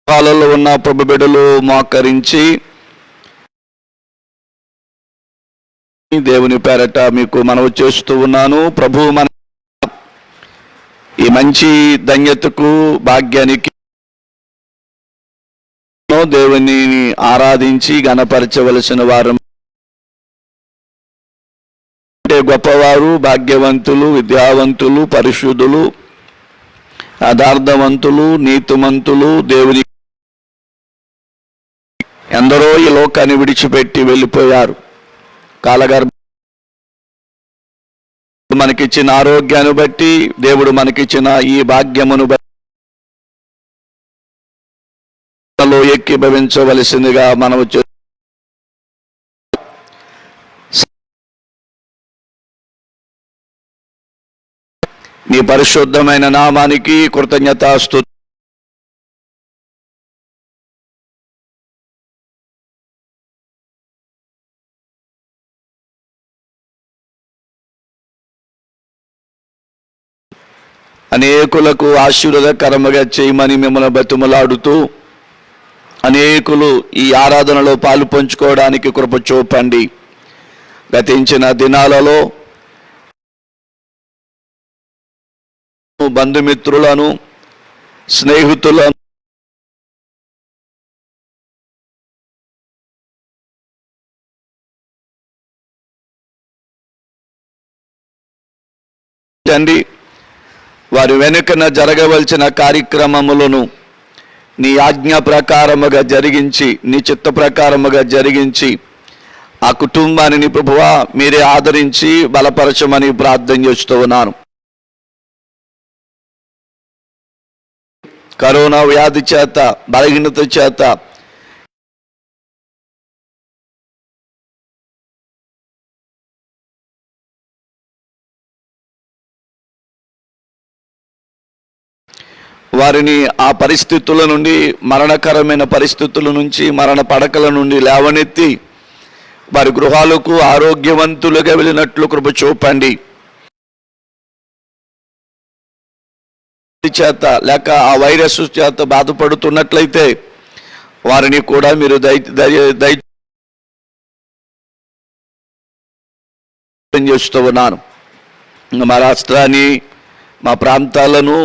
కాలంలో ఉన్న ప్రభు బిడ్డలు మోకరించి దేవుని పేరట మీకు మనవి చేస్తూ ఉన్నాను. ప్రభు మన ఈ మంచి ధన్యతకు భాగ్యానికి దేవుని ఆరాధించి గణపరచవలసిన వారు అంటే గొప్పవారు, భాగ్యవంతులు, విద్యావంతులు, పరిశుద్ధులు, యథార్థవంతులు, నీతిమంతులు, దేవుని ఎందరో ఈ లోకాన్ని విడిచిపెట్టి వెళ్ళిపోయారు. కాలగర్భ మనకిచ్చిన ఆరోగ్యాన్ని బట్టి, దేవుడు మనకిచ్చిన ఈ భాగ్యమును బట్టి ఏకీభవించవలసిందిగా మనం నీ పరిశుద్ధమైన నామానికి కృతజ్ఞతాస్తుతి. అనేకులకు ఆశీర్వాదకరముగా చేయమని మిమ్మల్ని బతిమలాడుతూ, అనేకులు ఈ ఆరాధనలో పాలు పంచుకోవడానికి కృప చూపండి. గతించిన దినాలలో బంధుమిత్రులను, స్నేహితులను వారి వెనుకన జరగవలసిన కార్యక్రమములను నీ ఆజ్ఞ ప్రకారముగా జరిగించి, నీ చిత్త ప్రకారముగా జరిగించి, ఆ కుటుంబాన్ని ప్రభువా మీరే ఆదరించి బలపరచమని ప్రార్థన చేస్తూ ఉన్నాను. కరోనా వ్యాధి చేత, బలహీనత చేత వారిని ఆ పరిస్థితుల నుండి, మరణకరమైన పరిస్థితుల నుంచి, మరణ పడకల నుండి లేవనెత్తి వారి గృహాలకు ఆరోగ్యవంతులుగా వెళ్ళినట్లు కృప చూపండి. చేత లేక ఆ వైరస్ చేత బాధపడుతున్నట్లయితే వారిని కూడా మీరు చేస్తూ ఉన్నాను. మా రాష్ట్రాన్ని, మా ప్రాంతాలను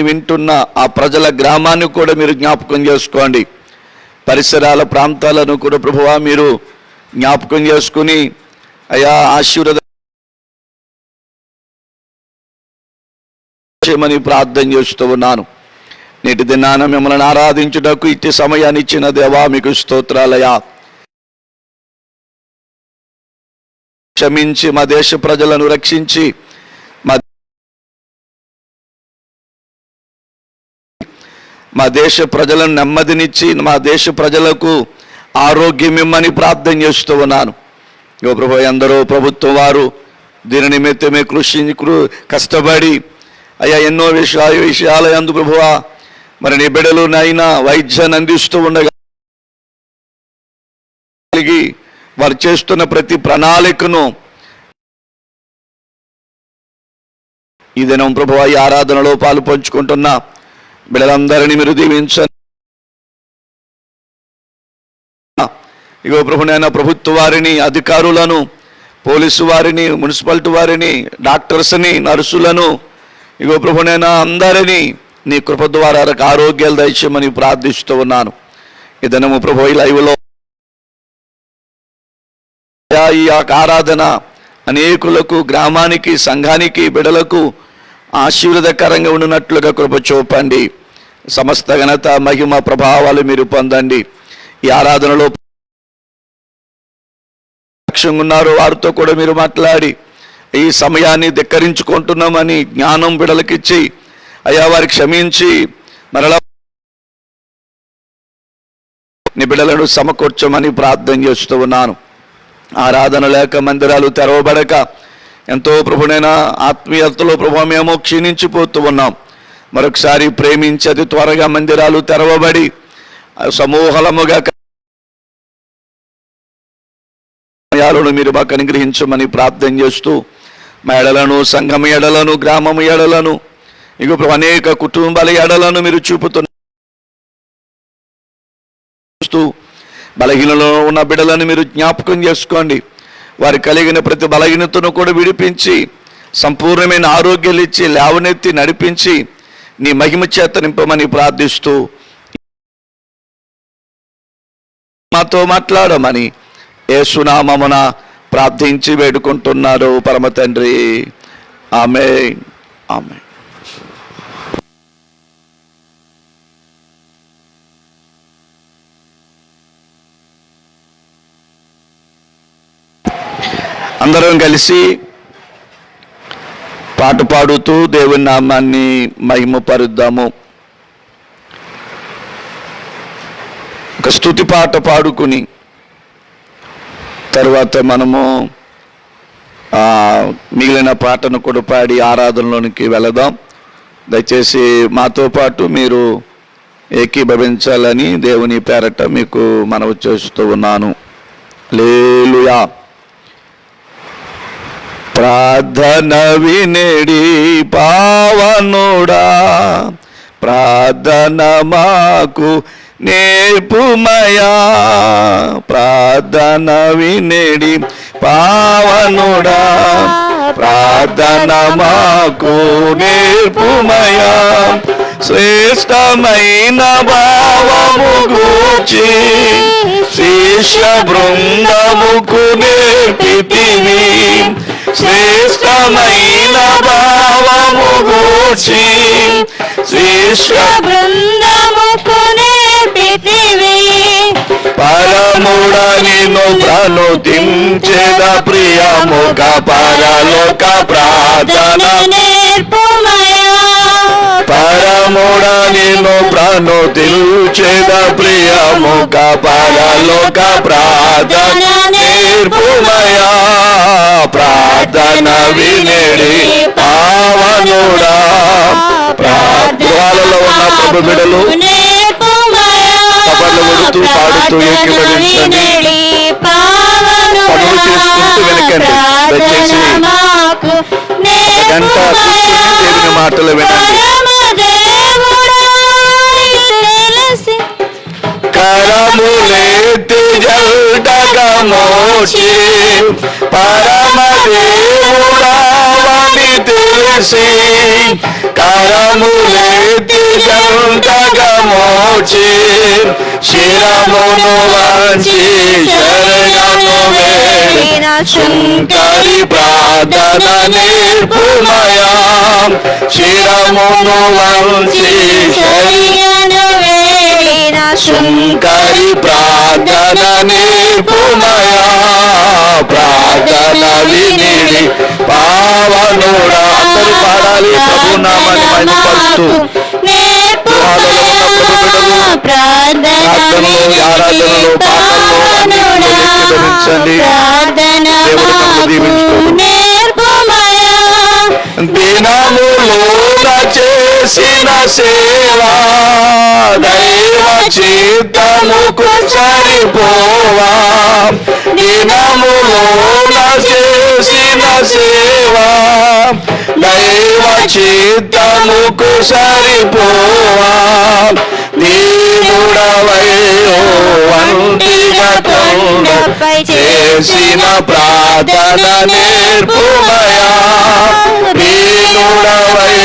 వింటున్న ఆ ప్రజల గ్రామాన్ని కూడా మీరు జ్ఞాపకం చేసుకోండి. పరిసరాల ప్రాంతాలను కూడా ప్రభువా మీరు జ్ఞాపకం చేసుకుని అయా ఆశీర్వదమని ప్రార్థన చేస్తూ ఉన్నాను. నేటి దినాన మిమ్మల్ని ఆరాధించుటకు ఇట్టి సమయాన్ని ఇచ్చిన దేవా మీకు స్తోత్రాలయా. క్షమించి మా దేశ ప్రజలను రక్షించి, మా దేశ ప్రజలను నెమ్మదినిచ్చి, మా దేశ ప్రజలకు ఆరోగ్యం ఇమ్మని ప్రార్థన చేస్తూ ఉన్నాను. ఓ ప్రభు, ఎందరో ప్రభుత్వం వారు దీని నిమిత్తమే కష్టపడి అయ్యా ఎన్నో విషయాల యందు ప్రభువా మరి నీ బిడ్డలు నైనా వైద్యాన్ని అందిస్తూ ఉండగా వారు చేస్తున్న ప్రతి ప్రణాళికను ఈ దినం ప్రభువా ఈ ఆరాధనలో పాలు పంచుకుంటున్నా బిడ్డలందరినీ మీరు దీవించండి. ఇగో ప్రభునైనా ప్రభుత్వ వారిని, అధికారులను, పోలీసు వారిని, మున్సిపాలిటీ వారిని, డాక్టర్స్ని, నర్సులను, ఇగో ప్రభునైనా అందరినీ నీ కృప ద్వారా ఆరోగ్యాలు దయచేయమని ప్రార్థిస్తూ ఉన్నాను. ఈ దినము ప్రభు ఈ లైవ్లో ఈ ఆరాధన అనేకులకు, గ్రామానికి, సంఘానికి, బిడ్డలకు ఆశీర్వాదకరంగా ఉండినట్లుగా కృప చూపండి. సమస్త ఘనత, మహిమ, ప్రభావాలు మీరు పొందండి. ఈ ఆరాధనలో ఉన్నారు వారితో కూడా మీరు మాట్లాడి ఈ సమయాన్ని ధిక్కరించుకుంటున్నామని జ్ఞానం బిడలకిచ్చి అయ్యా వారికి క్షమించి మరలా నీ బిడ్డలను సమకూర్చమని ప్రార్థన చేస్తూ ఉన్నాను. ఆరాధన లేక మందిరాలు తెరవబడక ఎంతో ప్రభునైనా ఆత్మీయతలో ప్రభు మేము క్షీణించిపోతూ ఉన్నాం. మరొకసారి ప్రేమించి అతి త్వరగా మందిరాలు తెరవబడి సమూహలముగా విజయాలను మీరు మాకు అనుగ్రహించమని ప్రార్థన చేస్తూ మా ఎడలను, సంఘం ఎడలను, గ్రామం ఎడలను, ఇక అనేక కుటుంబాల ఎడలను మీరు చూపుతూ బలహీనలో ఉన్న బిడ్డలను మీరు జ్ఞాపకం చేసుకోండి. వారి కలిగిన ప్రతి బలహీనతను కూడా విడిపించి సంపూర్ణమైన ఆరోగ్యాలు ఇచ్చి లేవనెత్తి నడిపించి నీ మహిమ చేత నింపమని ప్రార్థిస్తూ మాతో మాట్లాడమని యేసునామమున ప్రార్థించి వేడుకుంటున్నారు పరమ తండ్రి. ఆమేన్, ఆమేన్. అందరం కలిసి పాట పాడుతూ దేవుని నామాన్ని మహిమపరుద్దాము. ఒక స్తుతి పాట పాడుకుని తర్వాత మనము మిగిలిన పాటను కూడా పాడి ఆరాధనలోనికి వెళదాం. దయచేసి మాతో పాటు మీరు ఏకీభవించాలని దేవుని పేరట మీకు మనవి చేస్తూ ఉన్నాను. హల్లెలూయా. ప్రార్థన వినేడి పావనుడా, ప్రార్థన మాకు నేర్పుమయా. ప్రార్థన వినేడి పావనుడా, ప్రార్థన మాకు నేర్పుమయా. శ్రేష్టమైన భావము గూర్చి శిష్య బృందముకు నేర్పితివి. శ్రేష్టమైన భావము గూర్చి శిష్య బృందముకు నేర్పితివి. పరముడ నిన్ను ప్రణుతించెద ప్రియముఖ పరలోక ప్రార్థన నేర్పుమయా. పరముడ నిన్ను ప్రణుతించెద ప్రియముఖ పరలోక ప్రార్థన నేర్పుమయా. ప్రార్థన వినేడి పావనుడా, గృహాలలో ఉన్న ప్రభు బిడ్డలు కబర్లు కొడుతూ పాడుతూ ఏకీభవించండి. పనులు చేసుకుంటూ వెనకండి. దయచేసి గంట కూర్చొని దేవుని మాటలు వినండి. కరములెత్తి జల్డగా మోచి పరమదేవుడావని తెలిసి. కరములెత్తి జల్డగా మోచి శిరమును వంచి శరణు వేడిన శంకరి ప్రార్థన నేర్పుమయా. శిరమును వంచి శరణు వేడిన శంకరి ప్రార్థన నేర్పుమయా. ప్రార్థన వినిడి పావనుడా. అందరూ పాడాలి ప్రభు నామాన్ని మహిమపరుస్తూ. గృహాలలో ఉన్న ప్రభు బిడ్డలు ప్రార్థనలో, ఆరాధనలో, పాటల్లో ఏకీభవించండి. దేవుడు మనకు దీవించును. దినములోన చేసిన సేవా దైవ చిత్తముకు సరిపోవా. దినములోన చేసిన సేవా దైవ చిత్తముకు సరిపోవా. దీనుడవై వంటిగా కొండపై చేసిన ప్రార్థన నేర్పుమయా. దీనుడవై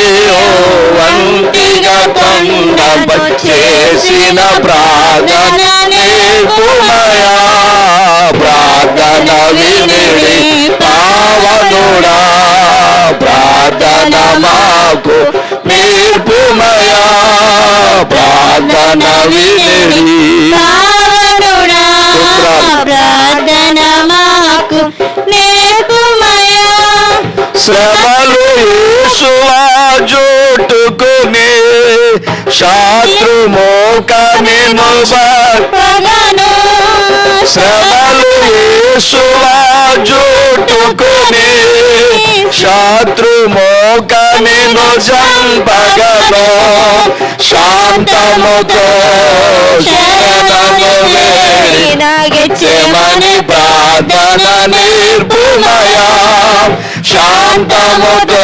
వంటిగా కొండపై చేసిన ప్రార్థన నేర్పుమయా. ప్రార్థన వినిడి పావనుడా, ప్రార్థన మాకు నేర్పుమయా. ప్రార్థన వినిడి పావనుడా, ప్రార్థన మాకు నేర్పుమయా. శ్రమలు యేసువా జోటుకుని శత్రు మోకమిను బప్పగను. శ్రమలు యేసువా జోటుకుని శత్రు మొక్క నిన్ను చంపగను, శాంతముతో శరణను వేడిన గెత్సేమని ప్రార్థన నేర్పుమయా, శాంతముతో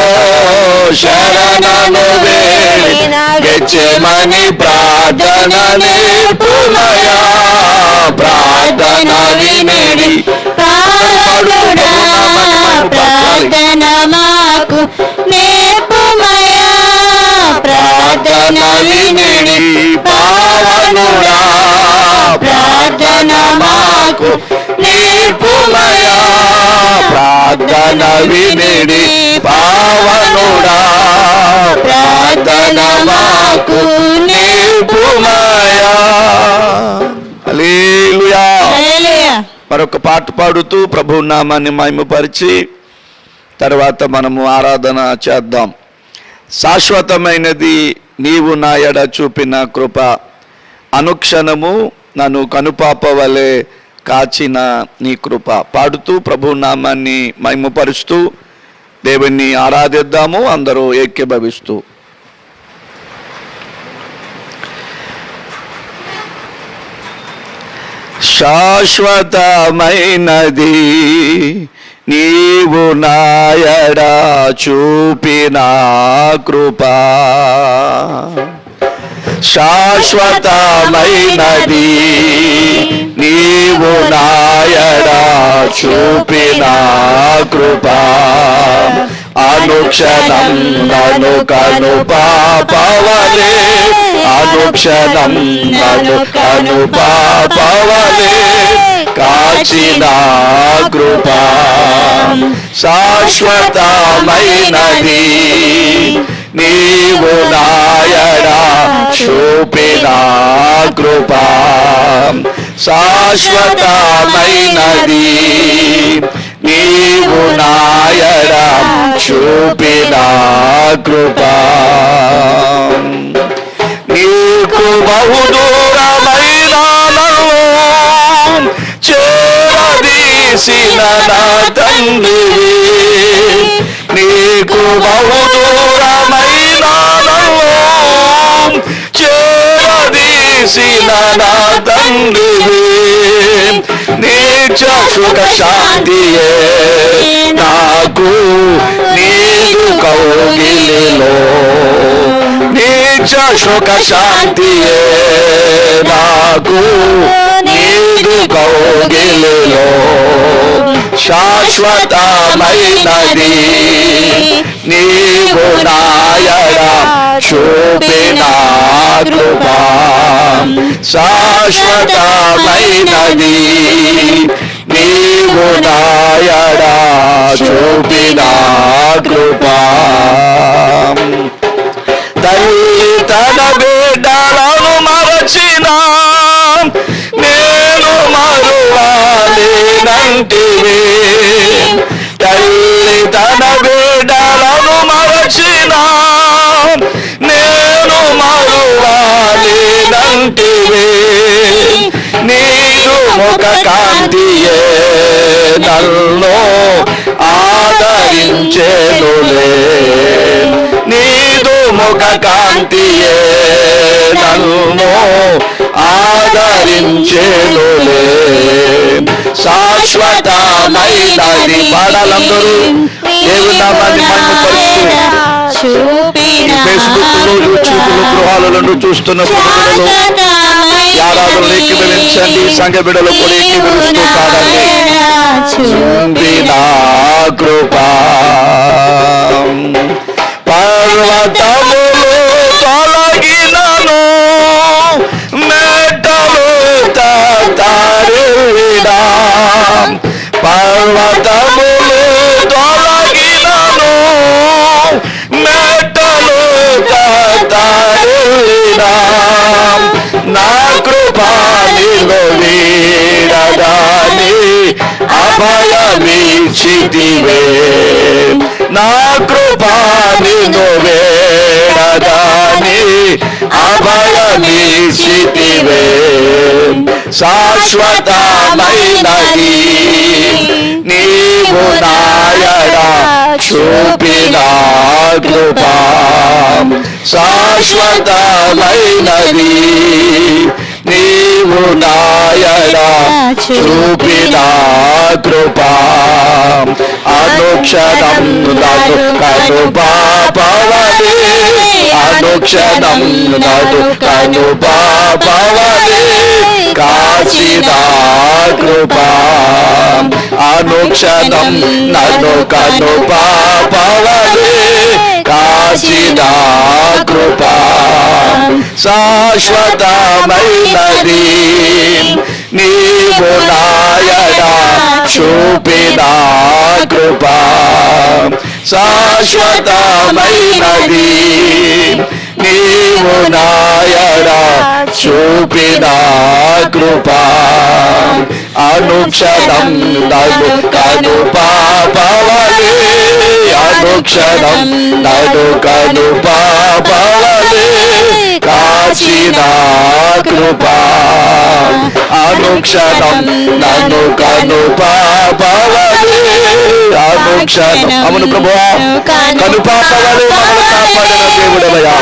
శరణను వేడిన గెత్సేమని ప్రార్థన నేర్పుమయా, ప్రార్థన వినేడి పావనుడా ప్రార్థన మాకు నేర్పుమయా, ప్రార్థన వినేడి పావనుడా ప్రార్థన మాకు నేర్పుమయా, ప్రార్థన వినేడి పావనుడా ప్రార్థన మాకు నేర్పుమయా. హల్లెలూయా. మరొక పాట పాడుతూ ప్రభు నామాన్ని మహిమపరిచి తర్వాత మనము ఆరాధన చేద్దాం. శాశ్వతమైనది నీవు నా ఎడ చూపిన కృప, అనుక్షణము నన్ను కనుపాప వలె కాచిన నీ కృప. పాడుతూ ప్రభు నామాన్ని మహిమపరుస్తూ దేవుణ్ణి ఆరాధిద్దాము అందరూ ఏకీభవిస్తూ. శాశ్వతమైనది నీవు నా ఎడ చూపిన కృప, శాశ్వతమైనది నీవు నా ఎడ చూపిన కృప, అనుక్షణం నన్ను కనుపాపవలే, అనుక్షణం నన్ను కనుపాపవలే కాచిన కృప, శాశ్వతమైనది నీవు నా ఎడ చూపిన కృప, శాశ్వతమైనది నీవు నా ఎడ చూపిన కృప. నీకు బహుదూరమైన నన్ను చేరదీసిన నా తండ్రి, నీకు బహుదూరమైన నన్ను చేరదీసిన నా తండ్రి, నీచ సుఖ శాంతియే నాకు నీదు కౌగిలిలో, నీచ సుఖ శాంతియే నాకు నీదు కౌగిలిలో, శాశ్వతమైనది నీవు నా ఎడ చూపిన కృప, శాశ్వతమైనది నీవు నా ఎడ చూపిన కృప. తల్లి తన బిడ్డలను మరచిన నేను మరువాలేనంటివి, తల్లి తన బిడ్డలను మరచిన నేను మరువాలేనంటివి, నీరు ముఖ కాంతియే నన్ను ఆదరించెనులే, నీదు ముఖ కాంతియే నన్ను ఆదరించెనులే, శాశ్వతమైనది. పాడాలందరూ దేవుని నామాన్ని మహిమపరుస్తూ ఫేస్బుక్లో, యూట్యూబ్లో, గృహాలలో చూస్తున్న పిల్లలలో ఆరాధనలు ఏకీభవించండి, సంఘ బిడ్డలు కూడా ఏకీభవిస్తూ పాడండి. నా కృప పర్వతములు తొలగినను, మెట్టలు తారిడా, పర్వతములు తొలగినను, మెట్టలు తారిడా, నా కృప నిన్ను వీడదాని అభయమిచ్చితివే, నా కృప నిన్ను వేడదాని అభయమిచ్చితివే, శాశ్వతమైనది నీవు నా ఎడ చూపిన కృప శాశ్వతమైనది. నీవు నాయన చూపిన కృప అనుక్షణం నన్ను కనుపాపవలే, అనుక్షణం నన్ను కనుపాపవలే కాచిన కృప, అనుక్షణం నన్ను కనుపాపవలే కాచిన కృప శాశ్వతమైనది. నీవు నాయన చూపిన కృప శాశ్వతమైనది. నీవు నాయన చూపిన కృప అనుక్షణం నన్ను కనుపాపవలే, అనుక్షణం నన్ను కనుపాపవలే కాచిన కృప, అనుక్షణం నన్ను కనుపాపవలే, అనుక్షణం. అవును ప్రభువా, కనుపాపవలే మమ్మల్ని కాపాడిన దేవుడవయ్యా.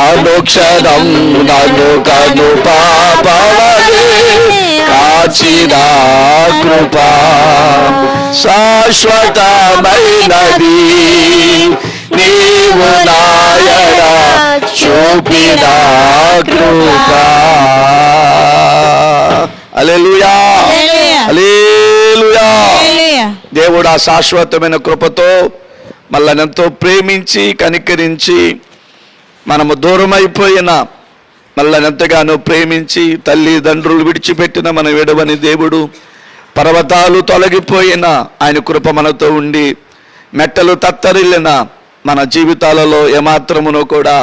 అనుక్షణం నన్ను కనుపాపవలే కాచిన కృప శాశ్వతమైనది. నీవు నాయన చూపిన కృప. హల్లెలూయా, హల్లెలూయా. దేవుడు ఆ శాశ్వతమైన కృపతో మనల్ని ఎంతో ప్రేమించి కనికరించి, మనము దూరం అయిపోయిన మనల్ని ఎంతగానో ప్రేమించి తల్లిదండ్రులు విడిచిపెట్టిన మన విడవని దేవుడు, పర్వతాలు తొలగిపోయిన ఆయన కృప మనతో ఉండి, మెట్టలు తత్తరిల్లిన మన జీవితాలలో ఏమాత్రమునో కూడా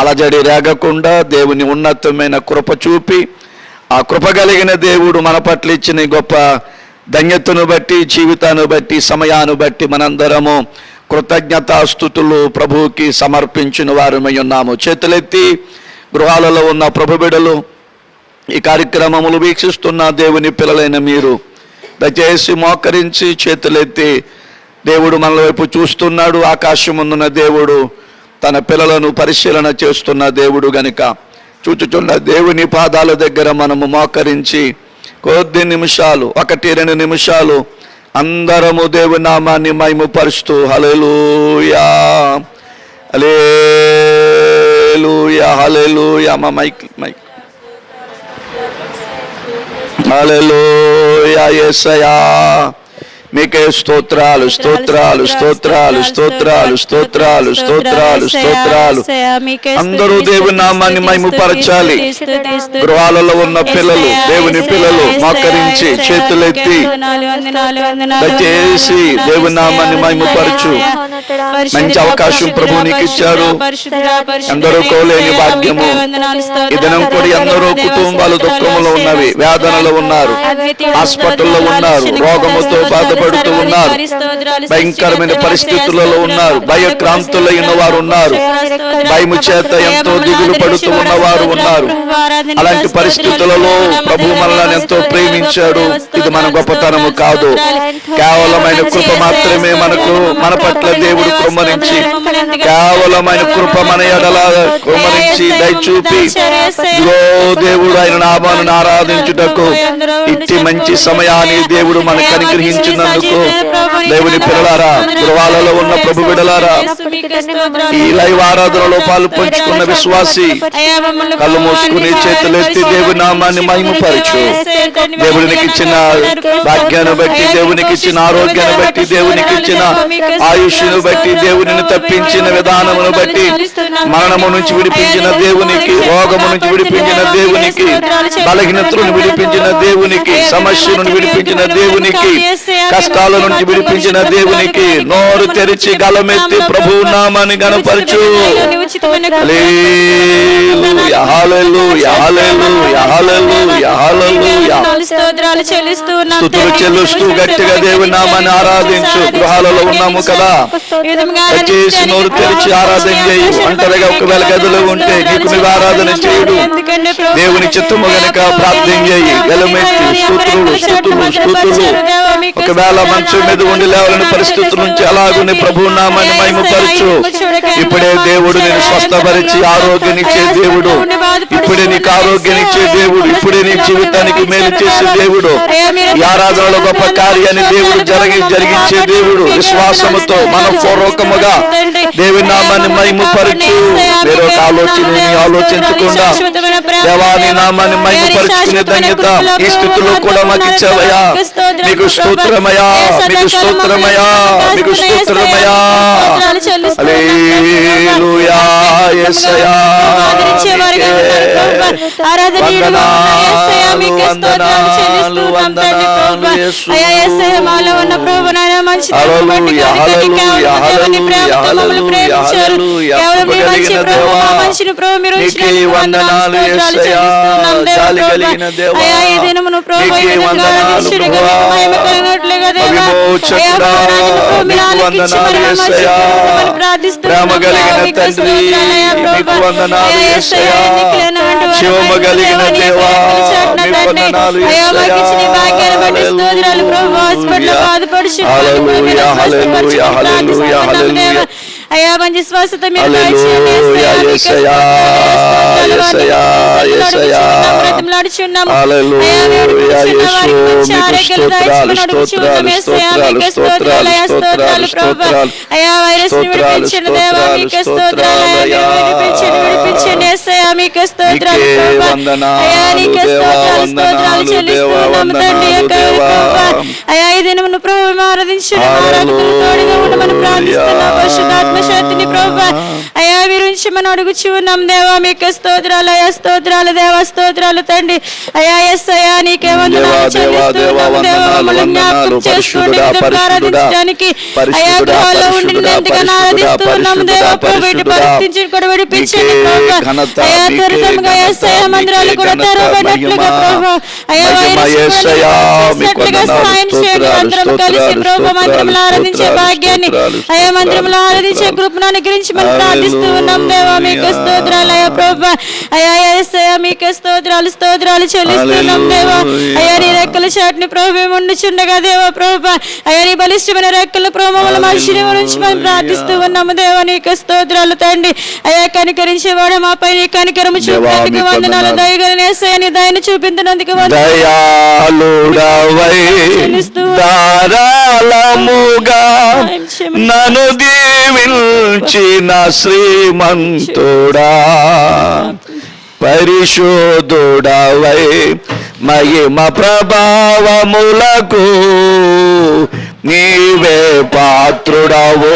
అలజడి రేగకుండా దేవుని ఉన్నతమైన కృప చూపి, ఆ కృప కలిగిన దేవుడు మన పట్ల ఇచ్చిన గొప్ప ధన్యతను బట్టి, జీవితాన్ని బట్టి, సమయాన్ని బట్టి మనందరము కృతజ్ఞతాస్తుతులు ప్రభువుకి సమర్పించిన వారమై ఉన్నాము. చేతులెత్తి గృహాలలో ఉన్న ప్రభు బిడ్డలు, ఈ కార్యక్రమములు వీక్షిస్తున్న దేవుని పిల్లలైన మీరు దయచేసి మోకరించి చేతులెత్తి, దేవుడు మన వైపు చూస్తున్నాడు. ఆకాశమున్న దేవుడు తన పిల్లలను పరిశీలన చేస్తున్న దేవుడు గనుక చూచుచున్న దేవుని పాదాల దగ్గర మనము మోకరించి కొద్ది నిమిషాలు, 1-2 నిమిషాలు అందరము దేవుని నామాన్ని మహిమపరుస్తూ హల్లెలూయా, హల్లెలూయా, హల్లెలూయా. మా మైక్ హల్లెలూయా. యేసయ్యా మీకే స్తోత్రాలు, స్తోత్రాలు, స్తోత్రాలు, స్తోత్రాలు, స్తోత్రాలు, స్తోత్రాలు, స్తోత్రాలు. అందరూ దేవుని నామాన్ని మహిమపరచాలి. గృహాలలో ఉన్న పిల్లలు, దేవుని పిల్లలు మోకరించి చేతులెత్తి దయచేసి దేవుని నామాన్ని మహిమపరచు. మంచి అవకాశం ప్రభువు నీకు ఇచ్చారు. అందరూ కోలేని భాగ్యము. ఈ దినం కూడా ఎందరో కుటుంబాలు దుఃఖములో ఉన్నవి, వేదనలో ఉన్నారు, హాస్పిటల్లో ఉన్నారు, రోగముతో బాధపడుతూ ఉన్నారు, భయంకరమైన పరిస్థితులలో ఉన్నారు, భయక్రాంతులైన వారు ఉన్నారు, భయము చేత ఎంతో దిగులు పడుతూ ఉన్నవారు ఉన్నారు. అలాంటి పరిస్థితులలో ప్రభు మనల్ని ఎంతో ప్రేమించాడు. ఇది మన గొప్పతనము కాదు, కేవలమైన కృప మాత్రమే మనకు మన పట్ల దేవుడు కృమ్మరించి, కేవలమైన కృప మన ఎడల కృమ్మరించి దయచూపి ఇదిగో దేవుడు ఆయన నామాన్ని ఆరాధించుటకు ఇట్టి మంచి సమయాన్ని దేవుడు మనకు అనుగ్రహించినందుకు దేవుని పిల్లలారా, గృహాలలో ఉన్న ప్రభు బిడ్డలారా, ఈ లైవ్ ఆరాధనలో పాలు పంచుకున్న విశ్వాసి కళ్ళు మూసుకుని చేతులెత్తి దేవుని నామాన్ని మహిమపరచు. దేవునికి ఇచ్చిన భాగ్యాన్ని బట్టి, దేవునికి ఇచ్చిన ఆరోగ్యాన్ని బట్టి, దేవునికి ఇచ్చిన ఆయుష్ను బట్టి, దేవునిని తప్పించిన విధానమును బట్టి, మరణము నుంచి విడిపించిన దేవునికి, రోగము నుంచి విడిపించిన దేవునికి, బలహీనతలను విడిపించిన దేవునికి, సమస్యలను విడిపించిన దేవునికి, కష్టాల నుంచి విడిపించిన దేవునికి నోరు తెరిచి గలమెత్తి ప్రభు నామాన్ని గణపరచు. హల్లెలూయా, హల్లెలూయా, హల్లెలూయా, హల్లెలూయా, హల్లెలూయా. స్తుతులు చెల్లిస్తూ గట్టిగా దేవుని నామాన్ని ఆరాధించు. గృహాలలో ఉన్నాము కదా, దయచేసి నోరు తెరిచి ఆరాధన చేయి. ఒంటరిగా ఒకవేళ గదిలో ఉంటే నీకు నువ్వు ఆరాధన చేయుడు. దేవుని చిత్తము గనుక ప్రార్థన చేయి. గలమెత్తి స్తుతులు, స్తుతులు, స్తుతులు. ఒకవేళ మంచం మీద ఉండి లేవాలని పరిస్థితుల నుంచి అలాగుని ప్రభు నామాన్ని మహిమపరచు. ఇప్పుడే దేవుడు నేను స్వస్థపరిచి ఆరోగ్యాన్నిచ్చే దేవుడు, ఇప్పుడే నీకు ఆరోగ్యాన్నిచ్చే దేవుడు, ఇప్పుడే నీ జీవితానికి మేలు చేసే దేవుడు. ఈ ఆరాధనలో గొప్ప కార్యాన్ని దేవుడు జరిగించే దేవుడు. విశ్వాసముతో మనపూర్వకముగా దేవుని నామాన్ని మహిమపరచు. వేరొక ఆలోచన ఆలోచించకుండా దేవాని నామాన్ని మహిమపరుచుకునే ధన్యత ఈ స్థితిలో కూడా మాకు ఇచ్చావయ్యా. మీకు స్తోత్రమయ్యా, మీకు స్తోత్రమయ్యా, మీకు స్తోత్రమయ్యా. హల్లెలూయా యేసయ్యా. ప్రేమ కలిగిన తండ్రి మీకు వందనాలు యేసయ్యా. శివమ కలిగిన దేవా మీకు వందనాలు యేసయ్యా. హల్లెలూయా, హల్లెలూయా, హల్లెలూయా, హల్లెలూయా. అయ్యా మంచి స్వస్థత మీరు హల్లెలూయా యేసయ్యా, యేసయ్యా, యేసయ్యా. హల్లెలూయా యేసు మీకు స్తోత్రాలు, స్తోత్రాలు, స్తోత్రాలు, స్తోత్రాలు, స్తోత్రాలు, స్తోత్రాలు. అయ్యా వైరస్ ని విడిపించిన దేవా మీకు స్తోత్రాలు. అయ్యా విడిపించిన యేసయ్యా మీకు స్తోత్రాలు ప్రభువా. అయ్యా నీకే స్తోత్రాలు, స్తోత్రాలు చెల్లిస్తున్నాము తండ్రి ప్రభువా. అయ్యా ఈ దినమును ప్రభువు ఆరాధించిన ఆరాధనకు తోడుగా ఉండమని ప్రార్థిస్తున్నాము. పరిశుద్ధాత్మ శక్తిని ప్రభువా అయ్యా మీరు ఉంచమని అడుగుచూ ఉన్నాం దేవా మీకు స్తోత్రాలు. అయ్యా స్తోత్రాలు దేవా, స్తోత్రాలు తండ్రి. అయ్యా యేసయ్యా నీకే వందనాలు చెల్లిస్తున్నాము దేవా. మమ్మల్ని జ్ఞాపకం చేసుకోండి ఆరాధించడానికి. అయ్యా గృహాల్లో ఉండి ఎంతగానో ఆరాధిస్తూ ఉన్నాము దేవా. ప్రభువు పరిస్థితిని కూడా విడిపించండి ప్రభువా. అయ్యా త్వరితంగా యేసయ్యా మందిరాలు కూడా తెరవబడినట్లుగా ప్రభువా. అయ్యా వైరస్ చేసినట్లుగా సహాయం చేయండి. అందరం కలిసి ప్రభువా మందిరంలో ఆరాధించే భాగ్యాన్ని, అయ్యా మందిరంలో ఆరాధించే కృపను అనుగ్రహించి మనం ప్రార్థిస్తూ ఉన్నాం దేవా మీకు స్తోత్రాలు. అయ్యా ప్రభువా అయ్యా యేసయ్యా మీకు స్తోత్రాలు, స్తోత్రాలు చెల్లిస్తున్నాం దేవా. అయ్యా నీ రెక్కల చాటుని ప్రభు ఉండుచుండగా దేవా ప్రభువా అయ్యా నీ బలిష్టమైన రెక్కల ప్రభావం మనిషిని గురించి మనం ప్రార్థిస్తూ ఉన్నాము దేవా నీకు స్తోత్రాలు తండ్రి. అయ్యా కనికరించేవాడు మాపై నీ కనికరము చూపినందుకు వందనాలు. దయగలిగిన యేసయ్యా నీ దయను చూపించినందుకు ధారాళముగా నన్ను దీవించిన శ్రీమంతుడా, పరిశోధుడవై మహిమ ప్రభావములకు నీవే పాత్రుడవు.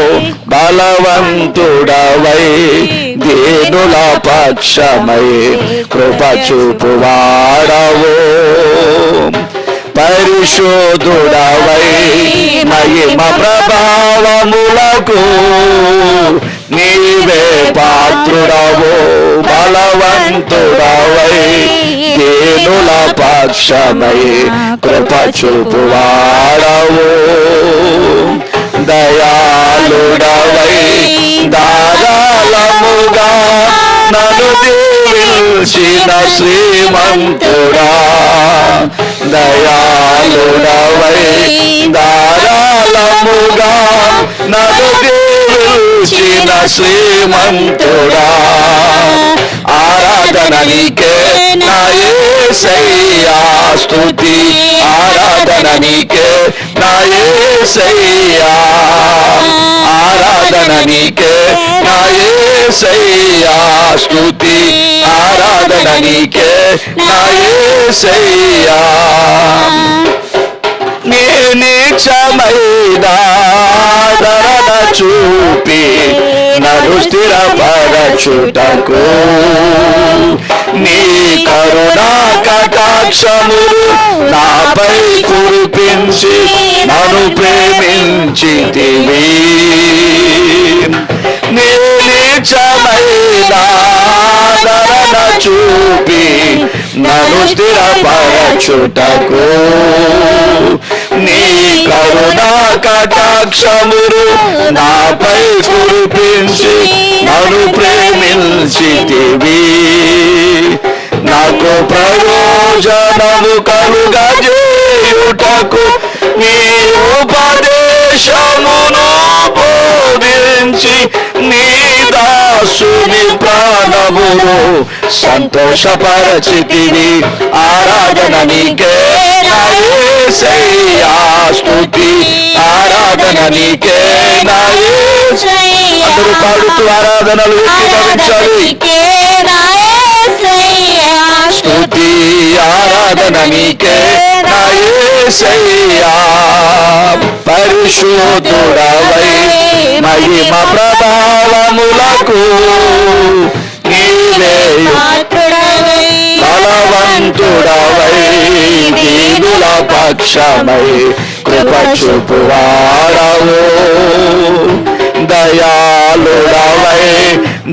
బలవంతుడవై దీనుల పక్షమై కృప చూపువాడవు. పరిశోధుడవై మహిమ ప్రభావములకు నీవే పాత్రుడవు. బలవంతుడవై దీనుల పక్షమై కృప చూపువాడవు. దయాళుడవై ధారాళముగా నన్ను దీవించిన శ్రీమంతుడా, దయాళుడవై ధారాళముగా నన్ను దీవించిన శ్రీమంతుడా. ఆరాధన నీకే నా యేసయ్యా, స్తుతి ఆరాధన నీకే నా యేసయ్యా. ఆరాధన నీకే నా యేసయ్యా, స్తుతి ఆరాధన నీకే నా యేసయ్యా. నీ నీచమైన ధరణ చూపి నన్ను స్థిరపరచుటకు నీ కరుణా కటాక్షములు నాపై కురిపించి నన్ను ప్రేమించితివి. నీ నీచమైన ధరణ చూపి నన్ను స్థిరపరచుటకు నీ కరుణా కటాక్షములు నాపై కురిపించి నన్ను ప్రేమించితివి. నాకు ప్రయోజనము కలుగజేయుటకు నీ ఉపదేశమును బోధించి నీ దాసుని ప్రాణమును సంతోషపరచితివి. ఆరాధన నీకే నా యేసయ్యా, స్తుతి ఆరాధన నీకే నా యేసయ్యా. అందరూ పాడుతూ ఆరాధనలు ఏకీభవించాలి. స్తుతి ఆరాధన నీకే నా యేసయ్యా. పరిశుద్ధుడవై మహిమ ప్రభావములకు నీవే బలవంతుడవై దీనుల పక్షమై కృప చూపువాడవు. దయాళుడవై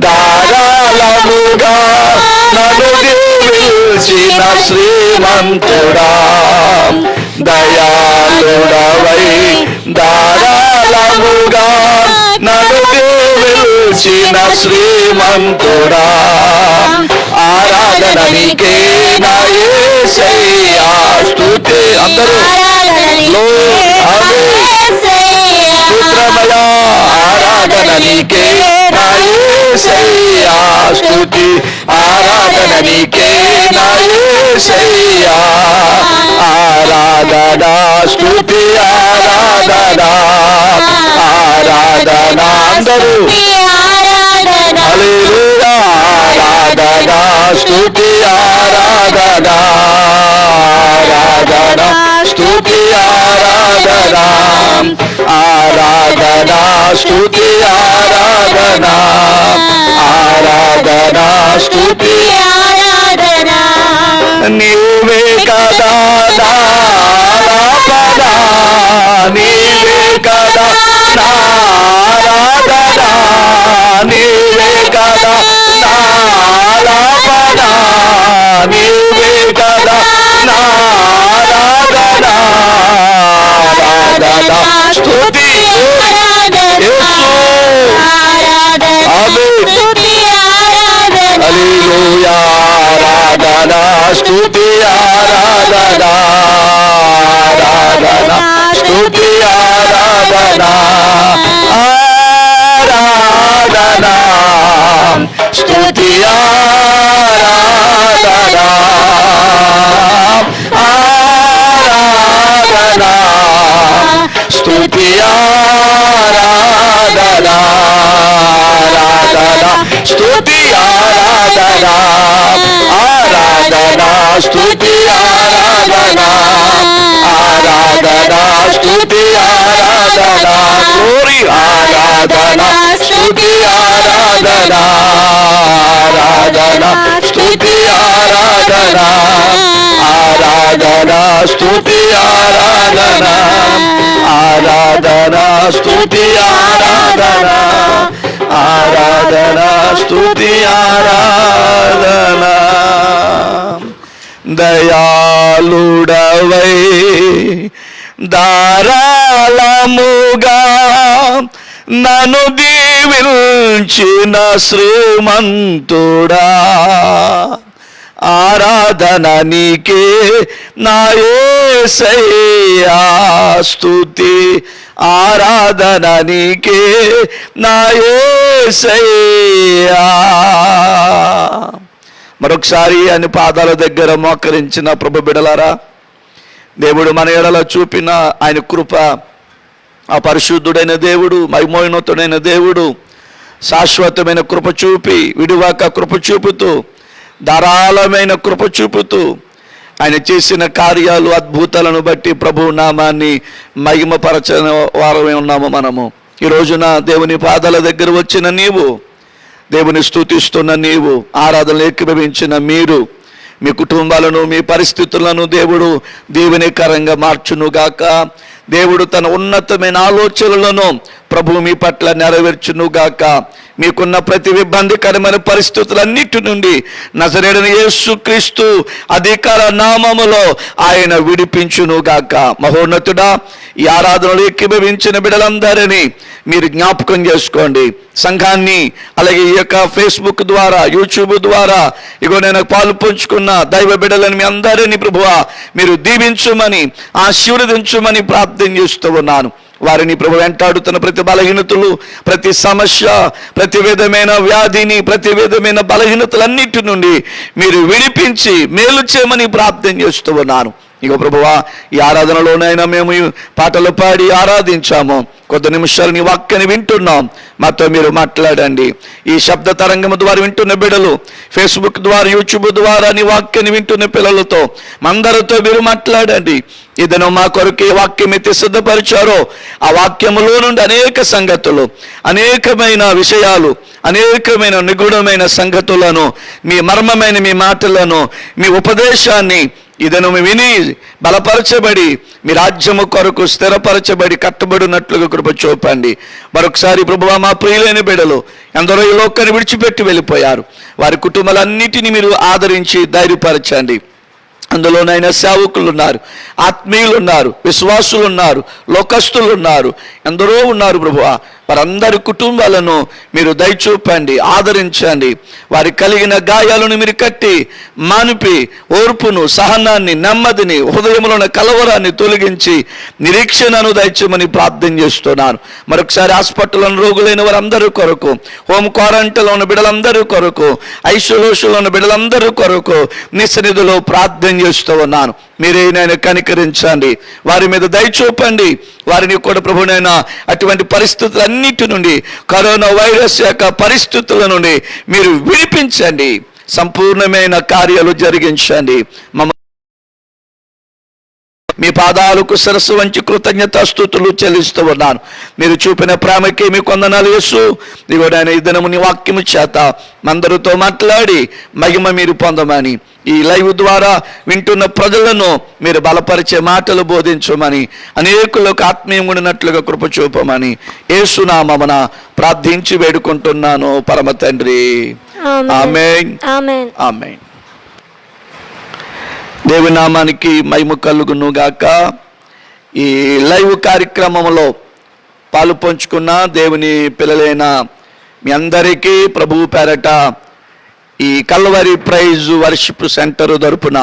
ధారాళముగా నన్ను దీవించిన శ్రీమంతుడా. దయాళుడవై ధారాళముగా నన్ను దీవించిన శ్రీమంతుడా. ఆరాధన నీకే నా యేసయ్యా, స్తుతి అందరూ స్తోత్రమయా. ఆరాధన నీకే నా యేసయ్యా, స్తుతి ఆరాధన నీకే నా యేసయ్యా. ఆరాధన స్తుతి ఆరాధన ఆరాధన అందరూ హల్లెలూయా. ఆరాధన స్తుతి ఆరాధన ఆరాధన స్తుతి ఆరాధన ఆరాధన స్తుతి ఆరాధన ఆరాధన స్తుతి ఆరాధన. నీవే కదా నా ఆరాధన, నీవే కదా నా ఆరాధన, నీవే కదా నా ఆరాధన, నీవే కదా నా ఆరాధన ఆరాధన స్తుతి యేసు. హల్లెలూయా. ఆరాధన స్తుతి ఆరాధన ఆరాధన స్తుతి ఆరాధన ఆరాధన స్తుతి ఆరాధన ఆరాధన స్తుతి ఆరాధన ఆరాధన స్తుతి ఆరాధన ఆరాధన స్తుతి ఆరాధన ఆరాధన స్తుతి ఆరాధన గ్లోరీ. ఆరాధన స్తుతి ఆరాధన ఆరాధన స్తుతి ఆరాధన ఆరాధన స్తుతి ఆరాధన ఆరాధన స్తుతి ఆరాధన ఆరాధన స్తుతి ఆరాధన. దయాళుడవై ధారాళముగా నన్ను దీవించిన శ్రీమంతుడా. ఆరాధన నీకే నా యేసయ్యా, స్తుతి ఆరాధన నీకే నా యేసయ్యా. మరొకసారి అని పాదాల దగ్గర మోకరించిన ప్రభు బిడలారా, దేవుడు మన ఎడల చూపిన ఆయన కృప, ఆ పరిశుద్ధుడైన దేవుడు, మహిమోన్నతుడైన దేవుడు శాశ్వతమైన కృప చూపి, విడివాక కృప చూపుతూ, ధారాళమైన కృప చూపుతూ ఆయన చేసిన కార్యాలు అద్భుతాలను బట్టి ప్రభు నామాన్ని మహిమపరచని వారమే ఉన్నాము మనము. ఈ రోజున దేవుని పాదాల దగ్గర వచ్చిన నీవు, దేవుని స్తుతిస్తున్న నీవు, ఆరాధనలు ఏకీభవించిన మీరు, మీ కుటుంబాలను, మీ పరిస్థితులను దేవుడు దీవెనకరంగా మార్చునుగాక. దేవుడు తన ఉన్నతమైన ఆలోచనలను ప్రభు మీ పట్ల నెరవేర్చునుగాక. మీకున్న ప్రతి ఇబ్బందికరమైన పరిస్థితులన్నిటి నుండి నజరేయుడైన యేసుక్రీస్తు అధికార నామములో ఆయన విడిపించునుగాక. మహోన్నతుడా, ఈ ఆరాధనలు ఏకీభవించిన బిడ్డలందరినీ మీరు జ్ఞాపకం చేసుకోండి. సంఘాన్ని అలాగే ఈ యొక్క ఫేస్బుక్ ద్వారా, యూట్యూబ్ ద్వారా ఇగో నేను పాలు పంచుకున్న దైవ బిడ్డలను మీ అందరినీ ప్రభువా మీరు దీవించుమని, ఆశీర్వదించుమని ప్రార్థన చేస్తూ ఉన్నాను. వారిని ప్రభు వెంటాడుతున్న ప్రతి బలహీనతలు, ప్రతి సమస్య, ప్రతి విధమైన వ్యాధిని, ప్రతి విధమైన బలహీనతలన్నిటి నుండి మీరు విడిపించి మేలు చేయమని ప్రార్థన చేస్తూ ఉన్నాను. ఇగో ప్రభువా, ఈ ఆరాధనలోనైనా మేము ఈ పాటలు పాడి ఆరాధించాము. కొద్ది నిమిషాలు నీ వాక్యాన్ని వింటున్నాం, మాతో మీరు మాట్లాడండి. ఈ శబ్ద తరంగం ద్వారా వింటున్న బిడ్డలు, ఫేస్బుక్ ద్వారా, యూట్యూబ్ ద్వారా నీ వాక్యాన్ని వింటున్న పిల్లలతో అందరితో మీరు మాట్లాడండి. ఇదను మా కొరకు ఏ వాక్యం అయితే సిద్ధపరిచారో ఆ వాక్యములో నుండి అనేక సంగతులు, అనేకమైన విషయాలు, అనేకమైన నిగూఢమైన సంగతులను, మీ మర్మమైన మీ మాటలను, మీ ఉపదేశాన్ని ఇదను విని బలపరచబడి మీ రాజ్యము కొరకు స్థిరపరచబడి కట్టబడినట్లుగా కృప చూపండి. మరొకసారి ప్రభువా, మా ప్రియులైన బిడ్డలు ఎందరో ఈ లోకాన్ని విడిచిపెట్టి వెళ్ళిపోయారు. వారి కుటుంబాలన్నిటినీ మీరు ఆదరించి ధైర్యపరచండి. అందులోనైనా సేవకులు ఉన్నారు, ఆత్మీయులు ఉన్నారు, విశ్వాసులు ఉన్నారు, లోకస్తులు ఉన్నారు, ఎందరో ఉన్నారు ప్రభువా. వారందరి కుటుంబాలను మీరు దయచూపండి, ఆదరించండి. వారి కలిగిన గాయాలను మీరు కట్టి మానిపి ఓర్పును, సహనాన్ని, నెమ్మదిని, హృదయంలోని కలవరాన్ని తొలగించి నిరీక్షణను దయచేయమని ప్రార్థన చేస్తున్నాను. మరొకసారి హాస్పిటల్లో రోగులైన వారందరి కొరకు, హోమ్ క్వారంటైన్లో ఉన్న బిడ్డలందరి కొరకు, ఐసోలేషన్లో ఉన్న బిడ్డలందరి కొరకు నీ సన్నిధిలో ప్రార్థన చేస్తూ ఉన్నాను. మీరే నాయన కనికరించండి, వారి మీద దయచూపండి. వారిని కూడా ప్రభునైనా అటువంటి పరిస్థితులన్నిటి నుండి, కరోనా వైరస్ యొక్క పరిస్థితుల నుండి మీరు విడిపించండి, సంపూర్ణమైన కార్యాలు జరిగించండి. మీ పాదాలకు శిరస్సు వంచి కృతజ్ఞతాస్తుతులు చెల్లిస్తూ ఉన్నాను. మీరు చూపిన ప్రేమకి మీ కొందనాలు యేసు. ఇదిగో నాయన ఈ దినము నీ వాక్యము చేత అందరితో మాట్లాడి మహిమ మీరు పొందమని, ఈ లైవ్ ద్వారా వింటున్న ప్రజలను మీరు బలపరిచే మాటలు బోధించమని, అనేకులకు ఆత్మీయం ఉండినట్లుగా కృప చూపమని యేసు నామమున ప్రార్థించి వేడుకుంటున్నాను పరమ తండ్రి. ఆమేన్, ఆమేన్, ఆమేన్. దేవుని నామానికి మహిమ కలుగును గాక. ఈ లైవ్ కార్యక్రమంలో పాలు పంచుకున్న దేవుని పిల్లలైన మీ అందరికీ ప్రభువు పేరట ఈ కల్వరి ప్రైజ్ వర్షిప్ సెంటర్ తరపున,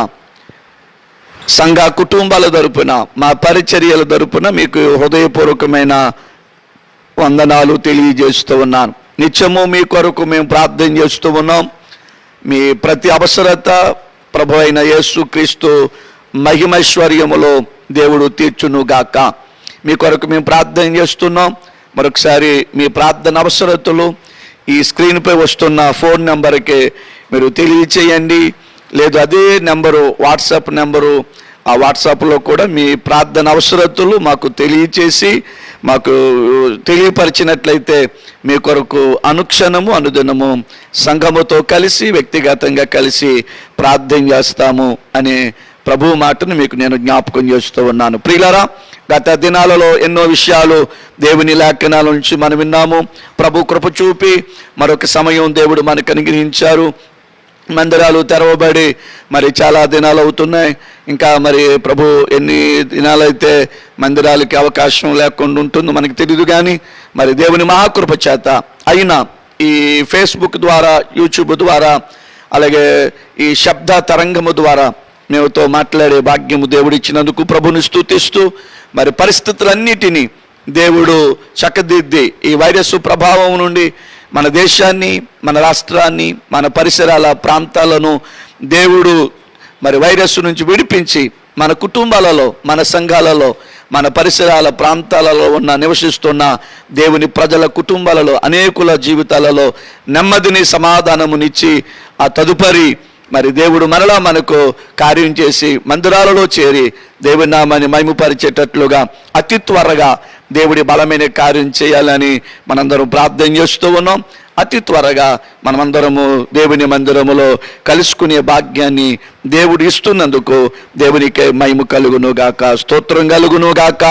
సంఘ కుటుంబాల తరపున, మా పరిచర్యల తరపున మీకు హృదయపూర్వకమైన వందనాలు తెలియజేస్తూ ఉన్నాను. నిత్యము మీ కొరకు మేము ప్రార్థన చేస్తూ ఉన్నాం. మీ ప్రతి అవసరత ప్రభు అయిన యేసుక్రీస్తు మహిమైశ్వర్యములో దేవుడు తీర్చునుగాక. మీ కొరకు మేము ప్రార్థన చేస్తున్నాం. మరొకసారి మీ ప్రార్థన అవసరతలు ఈ స్క్రీన్పై వస్తున్న ఫోన్ నెంబర్కి మీరు తెలియచేయండి. లేదు అదే నెంబరు వాట్సాప్ నెంబరు, ఆ వాట్సాప్లో కూడా మీ ప్రార్థన అవసరతలు మాకు తెలియచేసి మాకు తెలియపరిచినట్లయితే మీ కొరకు అనుక్షణము అనుదినము సంఘముతో కలిసి వ్యక్తిగతంగా కలిసి ప్రార్థన చేస్తాము అనే ప్రభు మాటను మీకు నేను జ్ఞాపకం చేస్తూ ఉన్నాను. ప్రియులారా, గత దినాలలో ఎన్నో విషయాలు దేవుని లేఖనాల నుంచి మనం విన్నాము. ప్రభు కృప చూపి మరొక సమయం దేవుడు మనకు అనుగ్రహించారు. మందిరాలు తెరవబడి మరి చాలా దినాలు అవుతున్నాయి. ఇంకా మరి ప్రభు ఎన్ని దినాలైతే మందిరాలకి అవకాశం లేకుండా ఉంటుందో మనకు తెలియదు. కానీ మరి దేవుని మహాకృప చేత అయినా ఈ ఫేస్బుక్ ద్వారా, యూట్యూబ్ ద్వారా, అలాగే ఈ శబ్ద తరంగము ద్వారా మేముతో మాట్లాడే భాగ్యము దేవుడు ఇచ్చినందుకు ప్రభుని స్తుతిస్తూ, మరి పరిస్థితులన్నిటినీ దేవుడు చక్కదిద్ది ఈ వైరస్ ప్రభావం నుండి మన దేశాన్ని, మన రాష్ట్రాన్ని, మన పరిసరాల ప్రాంతాలను దేవుడు మరి వైరస్ నుంచి విడిపించి మన కుటుంబాలలో, మన సంఘాలలో, మన పరిసరాల ప్రాంతాలలో నివసిస్తున్న దేవుని ప్రజల కుటుంబాలలో, అనేకుల జీవితాలలో నెమ్మదిని, సమాధానమునిచ్చి ఆ తదుపరి మరి దేవుడు మరలా మనకు కార్యం చేసి మందిరాలలో చేరి దేవుని నామాన్ని మహిమపరిచేటట్లుగా అతి త్వరగా దేవుడి బలమైన కార్యం చేయాలని మనందరం ప్రార్థన చేస్తూ ఉన్నాం. అతి త్వరగా మనమందరము దేవుని మందిరములో కలుసుకునే భాగ్యాన్ని దేవుడు ఇస్తున్నందుకు దేవునికే మహిమ కలుగును గాక, స్తోత్రం కలుగును గాక.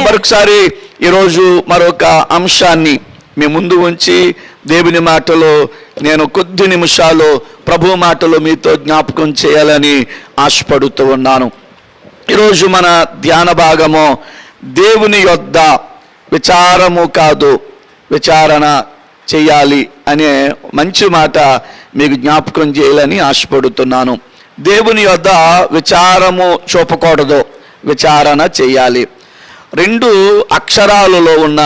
మరొకసారి ఈరోజు మరొక అంశాన్ని మీ ముందు ఉంచి దేవుని మాటలో నేను కొద్ది నిమిషాలు ప్రభు మాటలు మీతో జ్ఞాపకం చేయాలని ఆశపడుతూ ఉన్నాను. ఈరోజు మన ధ్యాన భాగము దేవుని యొద్ద విచారము కాదు విచారణ చేయాలి అనే మంచి మాట మీకు జ్ఞాపకం చేయాలని ఆశపడుతున్నాను. దేవుని యొద్ద విచారము చూపకూడదు, విచారణ చేయాలి. రెండు అక్షరాలలో ఉన్న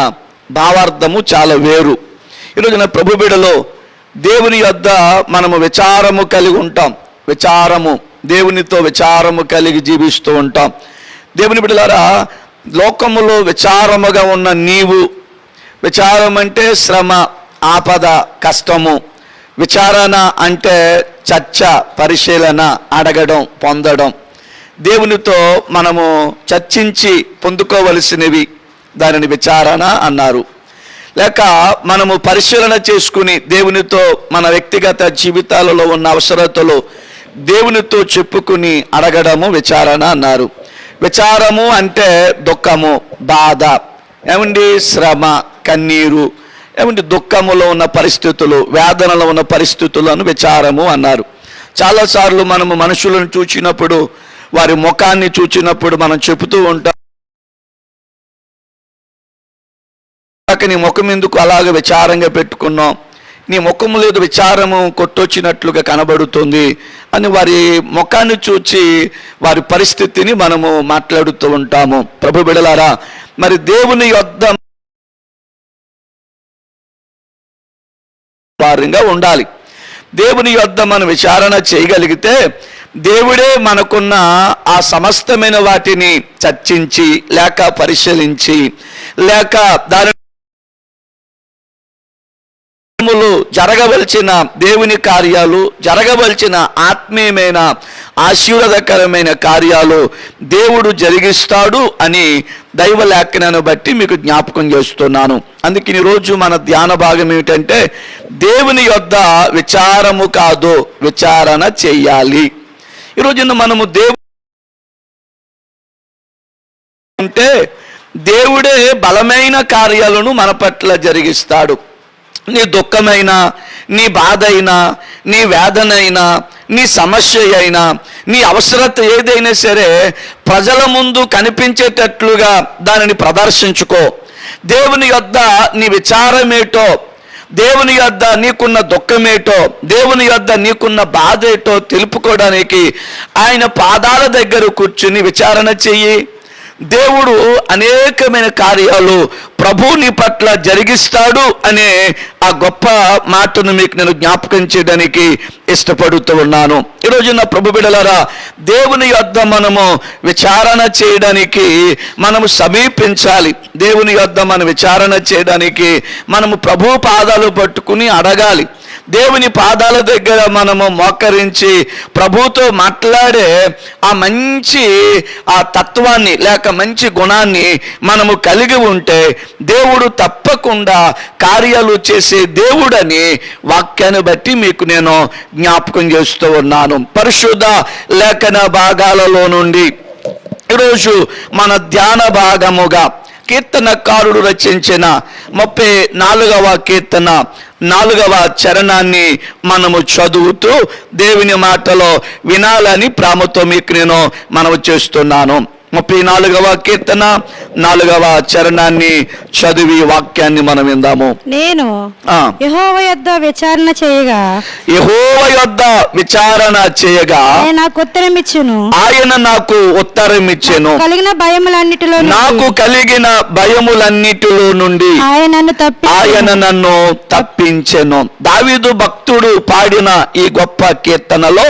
భావార్థము చాలా వేరు. ఈరోజున ప్రభు బిడ్డలో దేవుని యొద్ద మనము విచారము కలిగి ఉంటాం. విచారము, దేవునితో విచారము కలిగి జీవిస్తూ ఉంటాం. దేవుని బిడ్డలారా, లోకములో విచారముగా ఉన్న నీవు, విచారం అంటే శ్రమ, ఆపద, కష్టము. విచారణ అంటే చర్చ, పరిశీలన, అడగడం, పొందడం. దేవునితో మనము చర్చించి పొందుకోవలసినవి, దానిని విచారణ అన్నారు. లేక మనము పరిశీలన చేసుకుని దేవునితో మన వ్యక్తిగత జీవితాలలో ఉన్న అవసరతలు దేవునితో చెప్పుకుని అడగడము విచారణ అన్నారు. విచారము అంటే దుఃఖము, బాధ, ఏమండి శ్రమ, కన్నీరు, ఏమంటే దుఃఖములో ఉన్న పరిస్థితులు, వేదనలో ఉన్న పరిస్థితులను విచారము అన్నారు. చాలాసార్లు మనము మనుషులను చూచినప్పుడు, వారి ముఖాన్ని చూచినప్పుడు మనం చెబుతూ ఉంటాం, నీ ముఖం ఎందుకు అలాగ విచారంగా పెట్టుకున్నాం, నీ ముఖము లేదు విచారము కొట్టొచ్చినట్లుగా కనబడుతుంది అని వారి ముఖాన్ని చూచి వారి పరిస్థితిని మనము మాట్లాడుతూ ఉంటాము. ప్రభు బిడలారా, మరి దేవుని యొద్ద వారంగా ఉండాలి. దేవుని యొద్ద మనం విచారణ చేయగలిగితే దేవుడే మనకున్న ఆ సమస్తమైన వాటిని చర్చించి లేక పరిశీలించి లేక దాని జరగవలసిన దేవుని కార్యాలు, జరగవలసిన ఆత్మీయమైన ఆశీర్వాదకరమైన కార్యాలు దేవుడు జరిగిస్తాడు అని దైవ లేఖనాన్ని బట్టి మీకు జ్ఞాపకం చేస్తున్నాను. అందుకని ఈరోజు మన ధ్యాన భాగం ఏమిటంటే దేవుని యొద్ద విచారము కాదు విచారణ చెయ్యాలి. ఈరోజున మనము అంటే దేవుడే బలమైన కార్యాలను మన పట్ల జరిగిస్తాడు. నీ దుఃఖమైనా, నీ బాధ అయినా, నీ వేదన అయినా, నీ సమస్య అయినా, నీ అవసరత ఏదైనా సరే ప్రజల ముందు కనిపించేటట్లుగా దానిని ప్రదర్శించుకో. దేవుని యొద్ద నీ విచారమేటో, దేవుని యొద్ద నీకున్న దుఃఖమేటో, దేవుని యొద్ద నీకున్న బాధ ఏటో తెలుపుకోవడానికి ఆయన పాదాల దగ్గర కూర్చుని విచారణ చెయ్యి. దేవుడు అనేకమైన కార్యాలు ప్రభువుని పట్ల జరిగిస్తాడు అనే ఆ గొప్ప మాటను మీకు నేను జ్ఞాపకం చేయడానికి ఇష్టపడుతూ ఉన్నాను. ఈరోజు నా ప్రభు బిడ్డలారా, దేవుని యొద్ద మనము విచారణ చేయడానికి మనము సమీపించాలి. దేవుని యొద్ద మనం విచారణ చేయడానికి మనము ప్రభు పాదాలు పట్టుకుని అడగాలి. దేవుని పాదాల దగ్గర మనము మోకరించి ప్రభుతో మాట్లాడే ఆ మంచి ఆ తత్వాన్ని లేక మంచి గుణాన్ని మనము కలిగి ఉంటే దేవుడు తప్పకుండా కార్యాలు చేసే దేవుడని వాక్యాన్ని బట్టి మీకు నేను జ్ఞాపకం చేస్తూ ఉన్నాను. పరిశుద్ధ లేఖన భాగాలలో నుండి ఈరోజు మన ధ్యాన భాగముగా కీర్తనకారుడు రచించిన 34వ కీర్తన 4వ చరణాన్ని మనము చదువుతూ దేవుని మాటలో వినాలని ప్రేమతో మీకు నేను మనవి చేస్తున్నాను. 34వ కీర్తన 4వ చరణాన్ని చదివి వాక్యాన్ని మనం విందాము. నేను యెహోవా యొద్ద విచారణ చేయగా, యెహోవా యొద్ద విచారణ చేయగా ఆయన నాకు ఉత్తరం ఇచ్చెను, ఆయన నాకు ఉత్తరం ఇచ్చెను. నాకు కలిగిన భయములన్నిటిలో నుండి ఆయన నన్ను తప్పించెను. దావీదు భక్తుడు పాడిన ఈ గొప్ప కీర్తనలో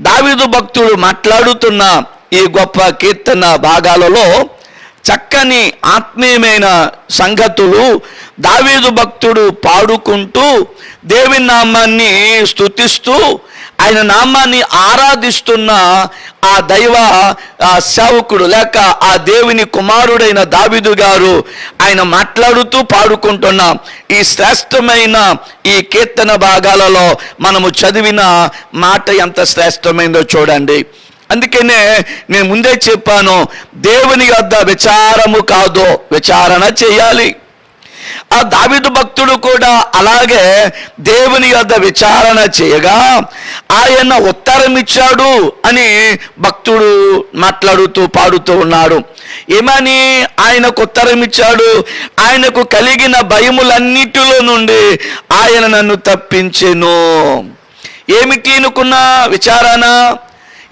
దావీదు భక్తుడు మాట్లాడుతున్న ఈ గొప్ప కీర్తన భాగాలలో చక్కని ఆత్మీయమైన సంగతులు దావీదు భక్తుడు పాడుకుంటూ దేవుని నామాన్ని స్తుతిస్తూ ఆయన నామాన్ని ఆరాధిస్తున్న ఆ దైవ సేవకుడు లేక ఆ దేవుని కుమారుడైన దావీదు గారు ఆయన మాట్లాడుతూ పాడుకుంటున్న ఈ శ్రేష్టమైన ఈ కీర్తన భాగాలలో మనము చదివిన మాట ఎంత శ్రేష్టమైందో చూడండి. అందుకనే నేను ముందే చెప్పాను, దేవుని యొద్ద విచారము కాదు విచారణ చేయాలి. ఆ దావీదు భక్తుడు కూడా అలాగే దేవుని యొద్ద విచారణ చేయగా ఆయన ఉత్తరం ఇచ్చాడు అని భక్తుడు మాట్లాడుతూ పాడుతూ ఉన్నాడు. ఏమని ఆయనకు ఉత్తరం ఇచ్చాడు? ఆయనకు కలిగిన భయములన్నిటిలో నుండి ఆయన నన్ను తప్పించెను. ఏమిటి అనుకున్న విచారణ?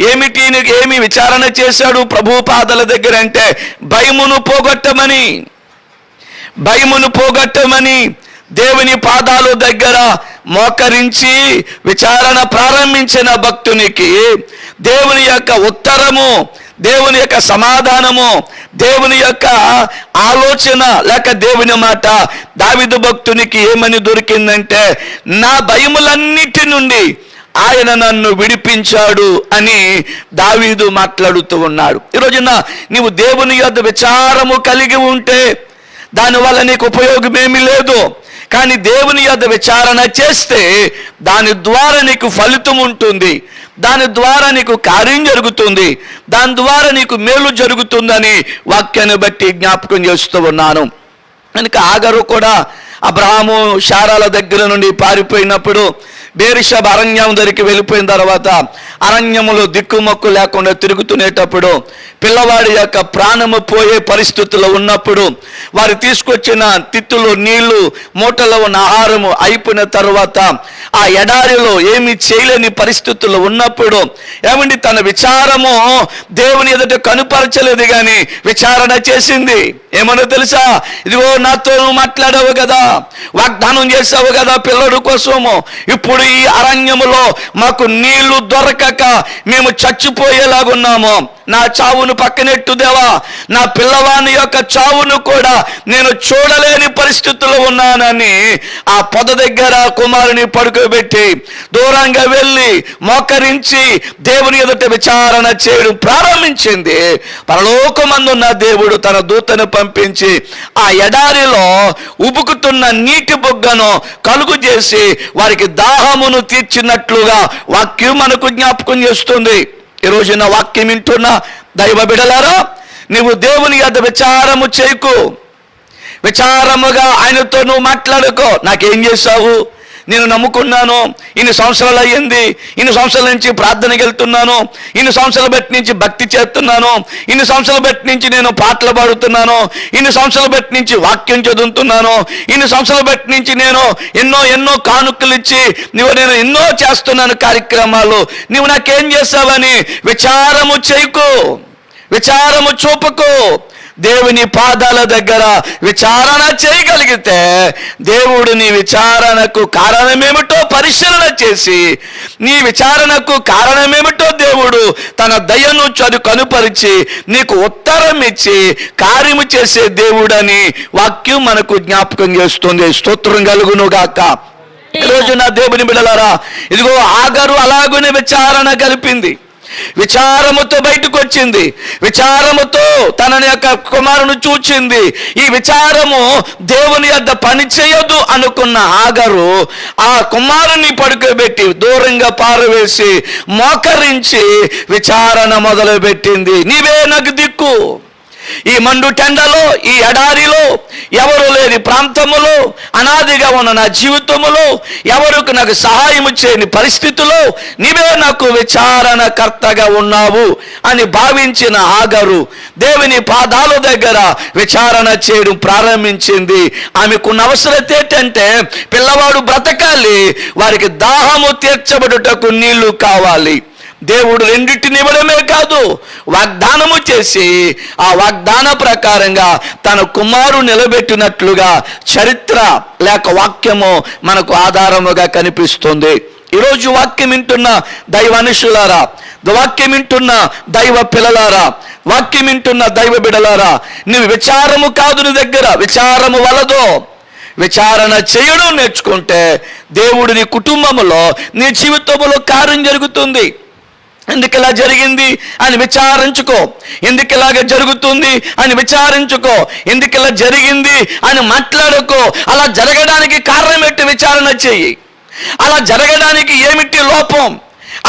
ఏమి విచారణ చేశాడు ప్రభు పాదాల దగ్గర అంటే భయమును పోగొట్టమని దేవుని పాదాలు దగ్గర మోకరించి విచారణ ప్రారంభించిన భక్తునికి దేవుని యొక్క ఉత్తరము, దేవుని యొక్క సమాధానము, దేవుని యొక్క ఆలోచన లేక దేవుని మాట దావీదు భక్తునికి ఏమని దొరికిందంటే నా భయములన్నిటి నుండి ఆయన నన్ను విడిపించాడు అని దావీదు మాట్లాడుతూ ఉన్నాడు. ఈ రోజున నీవు దేవుని యొద్ద విచారము కలిగి ఉంటే దానివల్ల నీకు ఉపయోగమేమీ లేదు. కానీ దేవుని యొద్ద విచారణ చేస్తే దాని ద్వారా నీకు ఫలితం ఉంటుంది, దాని ద్వారా నీకు కార్యం జరుగుతుంది, దాని ద్వారా నీకు మేలు జరుగుతుందని వాక్యాన్ని బట్టి జ్ఞాపకం చేస్తూ ఉన్నాను. కనుక ఆగరు కూడా అబ్రహాము శారాల దగ్గర నుండి పారిపోయినప్పుడు బేరిషబ అరణ్యం దగ్గరికి వెళ్ళిపోయిన తర్వాత అరణ్యములో దిక్కుమొక్కు లేకుండా తిరుగుతునేటప్పుడు పిల్లవాడి యొక్క ప్రాణము పోయే పరిస్థితుల్లో ఉన్నప్పుడు వారు తీసుకొచ్చిన తిత్తులు నీళ్లు మూటలో ఉన్న ఆహారము అయిపోయిన తర్వాత ఆ ఎడారిలో ఏమీ చేయలేని పరిస్థితుల్లో ఉన్నప్పుడు ఏమండి తన విచారము దేవుని ఎదుట కనుపరచలేదు కానీ విచారణ చేసింది. ఏమన్నా తెలుసా? ఇదిగో నాతో మాట్లాడావు కదా, వాగ్దానం చేసావు కదా పిల్లడు కోసము, ఇప్పుడు ఈ అరణ్యములో మాకు నీళ్లు దొరకక మేము చచ్చిపోయేలాగున్నాము, నా చావును పక్కనెట్టు దేవా, నా పిల్లవాని యొక్క చావును కూడా నేను చూడలేని పరిస్థితుల్లో ఉన్నానని ఆ పొద దగ్గర కుమారుని పడుకోబెట్టి దూరంగా వెళ్ళి మోకరించి దేవుని ఎదుట విచారణ చేయడం ప్రారంభించింది. పరలోకమందున్న దేవుడు తన దూతను పంపించి ఆ ఎడారిలో ఉబుకుతున్న నీటి బుగ్గను కలుగు చేసి వారికి దాహమును తీర్చినట్లుగా వాక్యం మనకు జ్ఞాపకం చేస్తుంది. ఈ రోజున వాక్యం వింటున్న దైవ బిడ్డలారా, నీవు దేవుని యొద్ద విచారము చేయకు, విచారముగా ఆయనతో నువ్వు మాట్లాడుకో. నాకేం చేశావు? నేను నమ్ముకున్నాను, ఇన్ని సంవత్సరాలు అయ్యింది, ఇన్ని సంవత్సరాల నుంచి ప్రార్థనకి వెళ్తున్నాను, ఇన్ని సంవత్సరాల బట్టి నుంచి భక్తి చేస్తున్నాను, ఇన్ని సంవత్సరాల బట్టి నుంచి నేను పాటలు పాడుతున్నాను, ఇన్ని సంవత్సరాల బట్టి నుంచి వాక్యం చదువుతున్నాను, ఇన్ని సంవత్సరాల బట్టి నుంచి నేను ఎన్నో కానుకలు ఇచ్చి నేను ఎన్నో చేస్తున్నాను కార్యక్రమాలు, నువ్వు నాకేం చేస్తావని విచారము చేయకు, విచారము చూపకు. దేవుని పాదాల దగ్గర విచారణ చేయగలిగితే దేవుడు నీ విచారణకు కారణమేమిటో పరిశీలన చేసి నీ విచారణకు కారణమేమిటో దేవుడు తన దయను కనుపరిచి నీకు ఉత్తరం ఇచ్చి కార్యము చేసే దేవుడని వాక్యం మనకు జ్ఞాపకం చేస్తుంది. స్తోత్రం కలుగును గాక. ఈ రోజు నా దేవుని బిడ్డలారా, ఇదిగో ఆగరు అలాగునే విచారణ కలిపింది, విచారముతో బయటకు వచ్చింది, విచారముతో తన యొక్క కుమారుని చూచింది. ఈ విచారము దేవుని యొద్ద పని చేయదు అనుకున్న ఆగరు ఆ కుమారుని పడుకోబెట్టి దూరంగా పారవేసి మోకరించి విచారణ మొదలుపెట్టింది. నీవే నాకు దిక్కు, ఈ మండు టెండలో, ఈ ఎడారిలో, ఎవరు లేని ప్రాంతములో, అనాదిగా ఉన్న నా జీవితములో ఎవరికి నాకు సహాయము చేయని పరిస్థితుల్లో నీవే నాకు విచారణకర్తగా ఉన్నావు అని భావించిన ఆగరు దేవుని పాదాల దగ్గర విచారణ చేయడం ప్రారంభించింది. ఆమెకున్న అవసరత ఏంటంటే పిల్లవాడు బ్రతకాలి, వారికి దాహము తీర్చబడుటకు నీళ్లు కావాలి. దేవుడు రెండింటిని ఇవ్వడమే కాదు, వాగ్దానము చేసి ఆ వాగ్దాన ప్రకారంగా తన కుమారు నిలబెట్టినట్లుగా చరిత్ర లేక వాక్యము మనకు ఆధారముగా కనిపిస్తుంది. ఈరోజు వాక్యం వింటున్న దైవానుషులారా, వాక్యం వింటున్న దైవ పిల్లలారా, వాక్యం వింటున్న దైవ బిడలారా, నువ్వు విచారము కాదు, నీ దగ్గర విచారము వలదో విచారణ చేయడం నేర్చుకుంటే దేవుడు నీ కుటుంబములో, నీ జీవితంలో కార్యం జరుగుతుంది. ఎందుకు ఇలా జరిగింది అని విచారించుకో, ఎందుకు ఇలాగ జరుగుతుంది అని విచారించుకో, ఎందుకు ఇలా జరిగింది అని మాట్లాడుకో. అలా జరగడానికి కారణం ఏంటి విచారణ చెయ్యి. అలా జరగడానికి ఏమిటి లోపం,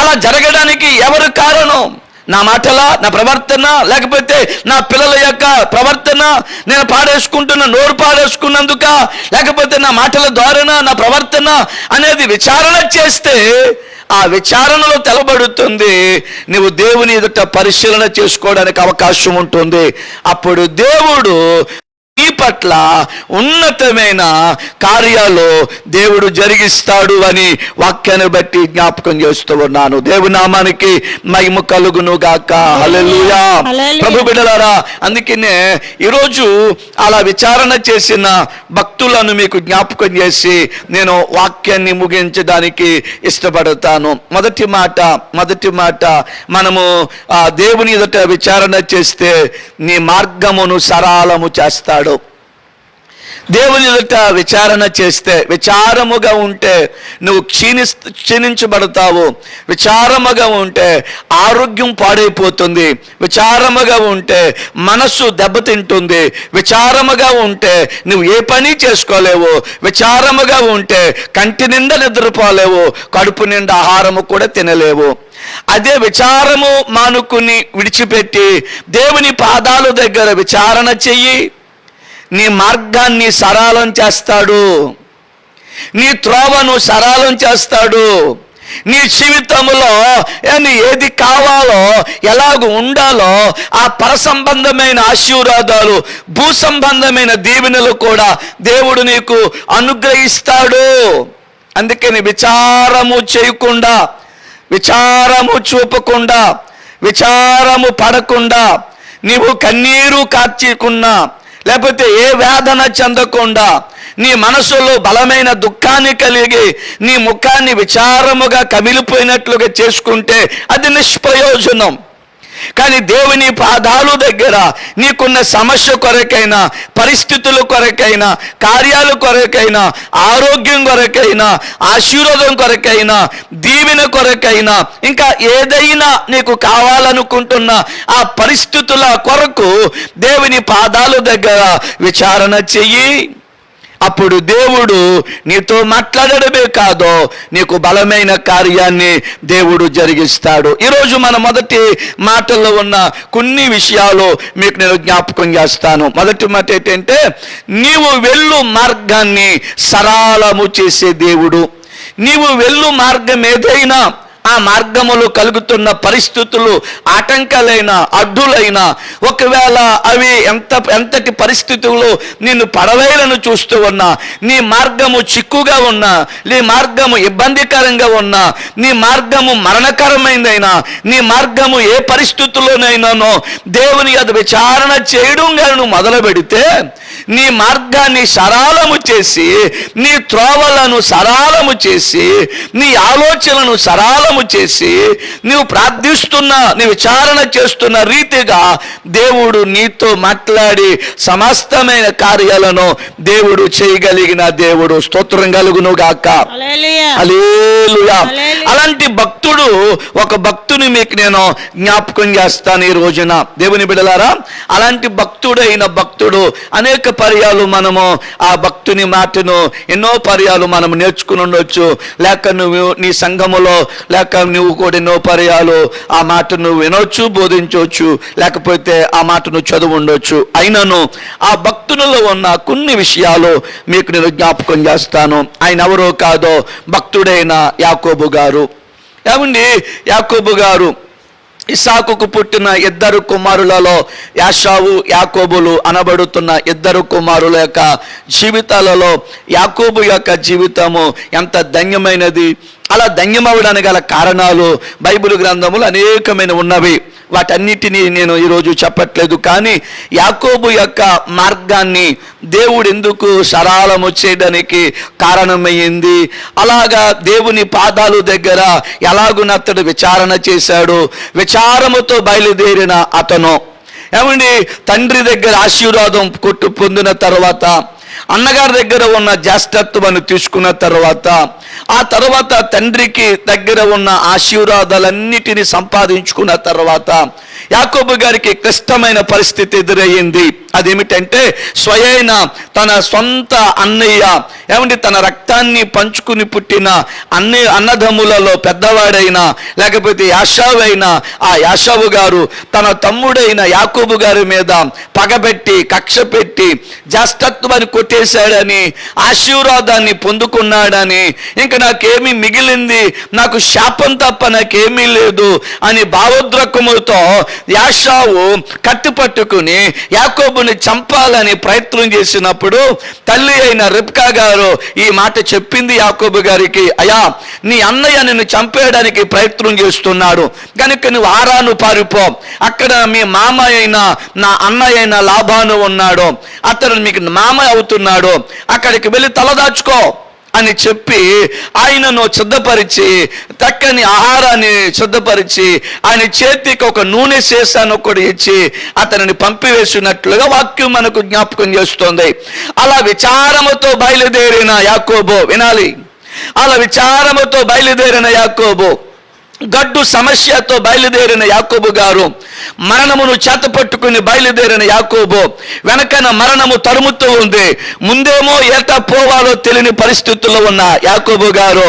అలా జరగడానికి ఎవరు కారణం, నా మాటల, నా ప్రవర్తన, లేకపోతే నా పిల్లల యొక్క ప్రవర్తన, నేను పాడేసుకుంటున్న నోరు పాడేసుకున్నందుక, లేకపోతే నా మాటల ధోరణ, నా ప్రవర్తన అనేది విచారణ చేస్తే ఆ విచారణలో తెలబడుతుంది. నువ్వు దేవుని ఎదుట పరిశీలన చేసుకోవడానికి అవకాశం ఉంటుంది. అప్పుడు దేవుడు నీ పట్ల ఉన్నతమైన కార్యాలు దేవుడు జరిగిస్తాడు అని వాక్యాన్ని బట్టి జ్ఞాపకం చేస్తూ ఉన్నాను. దేవుని నామానికి మహిమ కలుగును గాక. హల్లెలూయా. ప్రభు బిడ్డలారా, అందుకనే ఈరోజు అలా విచారణ చేసిన భక్తులను మీకు జ్ఞాపకం చేసి నేను వాక్యాన్ని ముగించడానికి ఇష్టపడతాను. మొదటి మాట మనము దేవుని ఎదుట విచారణ చేస్తే నీ మార్గమును సరళము చేస్తాడు. దేవుని ఎదుట విచారణ చేస్తే, విచారముగా ఉంటే నువ్వు క్షీణించబడతావు. విచారముగా ఉంటే ఆరోగ్యం పాడైపోతుంది. విచారముగా ఉంటే మనస్సు దెబ్బతింటుంది. విచారముగా ఉంటే నువ్వు ఏ పని చేసుకోలేవు. విచారముగా ఉంటే కంటి నిండా నిద్రపోలేవు, కడుపు నిండా ఆహారము కూడా తినలేవు. అదే విచారము మానుకుని విడిచిపెట్టి దేవుని పాదాల దగ్గర విచారణ చెయ్యి. నీ మార్గాన్ని సరళం చేస్తాడు. నీ త్రోవను సరళం చేస్తాడు. నీ జీవితంలో ఏది కావాలో, ఎలాగ ఉండాలో ఆ పరసంబంధమైన ఆశీర్వాదాలు, భూ సంబంధమైన దీవెనలు కూడా దేవుడు నీకు అనుగ్రహిస్తాడు. అందుకని విచారము చేయకుండా, విచారము చూపకుండా, విచారము పడకుండా, నీవు కన్నీరు కార్చకుండా, లేకపోతే ఏ వేదన చెందకుండా, నీ మనసులో బలమైన దుఃఖాన్ని కలిగి నీ ముఖాన్ని విచారముగా కమిలిపోయినట్లుగా చేసుకుంటే అది నిష్ప్రయోజనం. కానీ దేవుని పాదాలు దగ్గర నీకున్న సమస్య కొరకైనా, పరిస్థితుల కొరకైనా, కార్యాల కొరకైనా, ఆరోగ్యం కొరకైనా, ఆశీర్వాదం కొరకైనా, దీవెన కొరకైనా, ఇంకా ఏదైనా నీకు కావాలనుకుంటున్న ఆ పరిస్థితుల కొరకు దేవుని పాదాల దగ్గర విచారణ చెయ్యి. అప్పుడు దేవుడు నీతో మాట్లాడడమే కాదు, నీకు బలమైన కార్యాన్ని దేవుడు జరిగిస్తాడు. ఈరోజు మన మొదటి మాటల్లో ఉన్న కొన్ని విషయాలు మీకు నేను జ్ఞాపకం చేస్తాను. మొదటి మాట ఏంటంటే, నీవు వెళ్ళు మార్గాన్ని సరళము చేసే దేవుడు. నీవు వెళ్ళు మార్గం ఏదైనా, ఆ మార్గములో కలుగుతున్న పరిస్థితులు ఆటంకాలైన, అడ్డులైన, ఒకవేళ అవి ఎంతటి పరిస్థితుల్లో నిన్ను పడవేలను చూస్తూ ఉన్నా, నీ మార్గము చిక్కుగా ఉన్నా, నీ మార్గము ఇబ్బందికరంగా ఉన్నా, నీ మార్గము మరణకరమైందైనా, నీ మార్గము ఏ పరిస్థితుల్లోనైనానో దేవుని అది విచారణ చేయడం నువ్వు మొదలు పెడితే, నీ మార్గాన్ని సరళము చేసి, నీ త్రోవలను సరళము చేసి, నీ ఆలోచనలను సరళము చేసి, నీవు ప్రార్థిస్తున్న, నీ విచారణ చేస్తున్న రీతిగా దేవుడు నీతో మాట్లాడి సమస్తమైన కార్యాలను దేవుడు చేయగలిగిన దేవుడు. స్తోత్రం కలుగును గాక. హల్లెలూయా. అలాంటి భక్తుడు, ఒక భక్తుని మీకు నేను జ్ఞాపకం చేస్తాను ఈ రోజున. దేవుని బిడ్డలారా, అలాంటి భక్తుడైన భక్తుడు అనేక పర్యాలు మనము ఆ భక్తుని మాటను ఎన్నో పర్యాలు మనం నేర్చుకుని ఉండొచ్చు. లేక నువ్వు నీ సంఘములో, లేక నువ్వు కూడా ఎన్నో పర్యాలు ఆ మాటను వినొచ్చు, బోధించవచ్చు, లేకపోతే ఆ మాటను చదువు ఉండొచ్చు. అయినను ఆ భక్తులలో ఉన్న కొన్ని విషయాలు మీకు నేను జ్ఞాపకం చేస్తాను. ఆయన ఎవరో కాదో, భక్తుడైన యాకోబు గారు. ఏమండి, యాకోబు గారు ఇస్సాకుకు పుట్టిన ఇద్దరు కుమారులలో యాషావు, యాకోబులు అనబడుతున్న ఇద్దరు కుమారుల యొక్క జీవితాలలో యాకోబు యొక్క జీవితము ఎంత ధన్యమైనది. అలా ధన్యమవడానికి గల కారణాలు బైబిల్ గ్రంథములు అనేకమైన ఉన్నవి. వాటన్నిటినీ నేను ఈరోజు చెప్పట్లేదు. కానీ యాకోబు యొక్క మార్గాన్ని దేవుడు ఎందుకు సరళము చేయడానికి కారణమైంది, అలాగా దేవుని పాదాలు దగ్గర ఎలాగునతడు విచారణ చేశాడు. విచారముతో బయలుదేరిన అతను ఏమండి, తండ్రి దగ్గర ఆశీర్వాదం పొందిన తర్వాత, అన్నగారి దగ్గర ఉన్న జ్యేష్ఠత్వాన్ని తీసుకున్న తర్వాత, ఆ తర్వాత తండ్రికి దగ్గర ఉన్న ఆశీర్వాదాలన్నిటినీ సంపాదించుకున్న తర్వాత యాకోబు గారికి క్లిష్టమైన పరిస్థితి ఎదురయ్యింది. అదేమిటంటే స్వయైన తన సొంత అన్నయ్య తన రక్తాన్ని పంచుకుని పుట్టిన అన్నదమ్ములలో పెద్దవాడైన లేకపోతే యాషావు అయినా ఆ యాషావు గారు తన తమ్ముడైన యాకోబు గారి మీద పగబెట్టి కక్ష పెట్టి జ్యేష్ఠత్వాన్ని కొట్టేశాడని ఆశీర్వాదాన్ని పొందుకున్నాడని ఇంకా నాకేమీ మిగిలింది, నాకు శాపం తప్ప నాకేమీ లేదు అని భావోద్రేకముతో యాషావు కట్టుపట్టుకుని యాకోబుని చంపాలని ప్రయత్నం చేసినప్పుడు తల్లి అయిన రిబ్కా గారు ఈ మాట చెప్పింది యాకోబు గారికి, అయ్యా నీ అన్నయ్య నిన్ను చంపేయడానికి ప్రయత్నం చేస్తున్నాడు కనుక నువ్వు హారాను పారిపో, అక్కడ మీ మామ అయిన నా అన్నయ్య అయిన లాబాను ఉన్నాడు, అతను మీకు మామ అవుతున్నాడు, అక్కడికి వెళ్ళి తలదాచుకో అని చెప్పి ఆయనను సిద్ధపరిచి చక్కని ఆహారాన్ని సిద్ధపరిచి ఆయన చేతికి ఒక నూనె శేషాన్ని ఒకటి ఇచ్చి అతనిని పంపివేసినట్లుగా వాక్యం మనకు జ్ఞాపకం చేస్తోంది. అలా విచారముతో బయలుదేరిన యాకోబు, వినాలి, అలా విచారముతో బయలుదేరిన యాకోబు, గడ్డు సమస్యతో బయలుదేరిన యాకోబు గారు, మరణమును చేతపట్టుకుని బయలుదేరిన యాకోబు, వెనకన మరణము తరుముతూ ఉంది, ముందేమో ఎట పోవాలో తెలియని పరిస్థితుల్లో ఉన్న యాకోబు గారు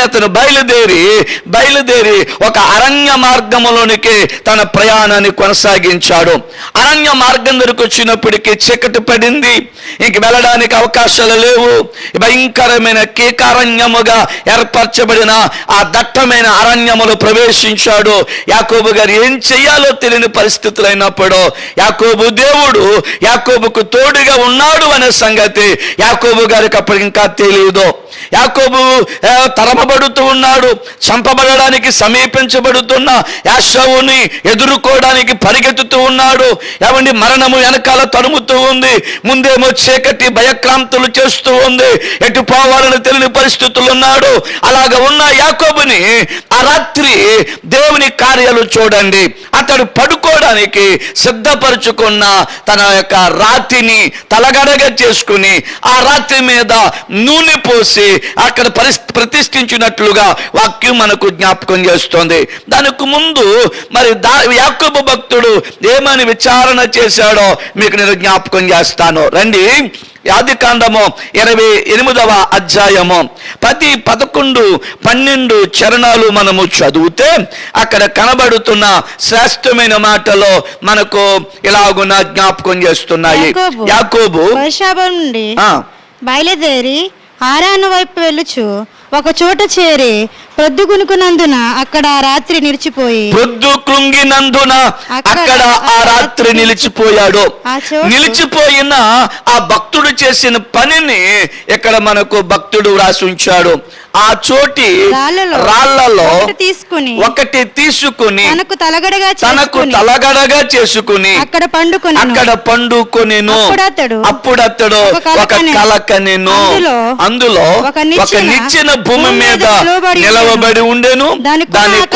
అతను బయలుదేరి ఒక అరణ్య మార్గములోనికి తన ప్రయాణాన్ని కొనసాగించాడు. అరణ్య మార్గం దగ్గరకు వచ్చినప్పటికీ చీకటి పడింది, ఇంక వెళ్ళడానికి అవకాశాలు లేవు. భయంకరమైన కీకారణ్యముగా ఏర్పరచబడిన ఆ దట్టమైన అరణ్యములో ప్రవేశించాడు. యాకోబు గారు ఏం చెయ్యాలో తెలియని పరిస్థితులు అయినప్పుడు యాకోబు దేవుడు యాకోబుకు తోడుగా ఉన్నాడు అనే సంగతి యాకోబు గారికి అప్పటికి ఇంకా తెలియదు. యాకోబు తరమబడుతూ ఉన్నాడు, చంపబడడానికి సమీపించబడుతున్న యాషావుని ఎదుర్కోవడానికి పరిగెత్తుతూ ఉన్నాడు. మరణము వెనకాల తరుముతూ ఉంది, ముందేమో చీకటి భయక్రాంతులు చేస్తూ ఉంది, ఎటు పోవాలని తెలియని పరిస్థితులు ఉన్నాడు. అలాగ ఉన్న యాకోబుని ఆ రాత్రి దేవుని కార్యాలు చూడండి, అతడు పడుకోవడానికి సిద్ధపరచుకున్న తన యొక్క రాతిని తలగడగా చేసుకుని ఆ రాత్రి మీద నూనె పోసి అక్కడ ప్రతిష్ఠించినట్లుగా వాక్యం మనకు జ్ఞాపకం చేస్తోంది. దానికి ముందు మరి యాకోబు భక్తుడు ఏమని విచారణ చేశాడో మీకు నేను జ్ఞాపకం చేస్తాను. రండి, ఆదికాండము 28వ అధ్యాయము 10, 11, 12 చరణాలు మనము చదివితే అక్కడ కనబడుతున్న శ్రేష్టమైన మాటలో మనకు ఇలాగున జ్ఞాపకం చేస్తున్నాయి. యాకోబు నుండి బయలుదేరి హారాను వైపు వెళ్ళుచు ఒక చోట చేరి ప్రొద్దు కునుకునందున అక్కడ రాత్రి నిలిచిపోయి ప్రొద్దు కృంగినందున అక్కడ ఆ రాత్రి నిలిచిపోయాడు. నిలిచిపోయిన ఆ భక్తుడు చేసిన పనిని ఇక్కడ మనకు భక్తుడు రాసి ఉంచాడు. ఆ చోటి రాళ్లలో ఒకటి తీసుకుని తనకు తలగడగా చేసుకుని అక్కడ పండుకొనెను. అప్పుడు అతడు ఒక కల కనెను, అందులో ఒక నిచ్చెన భూమి మీద నిలవబడి ఉండెను, దాని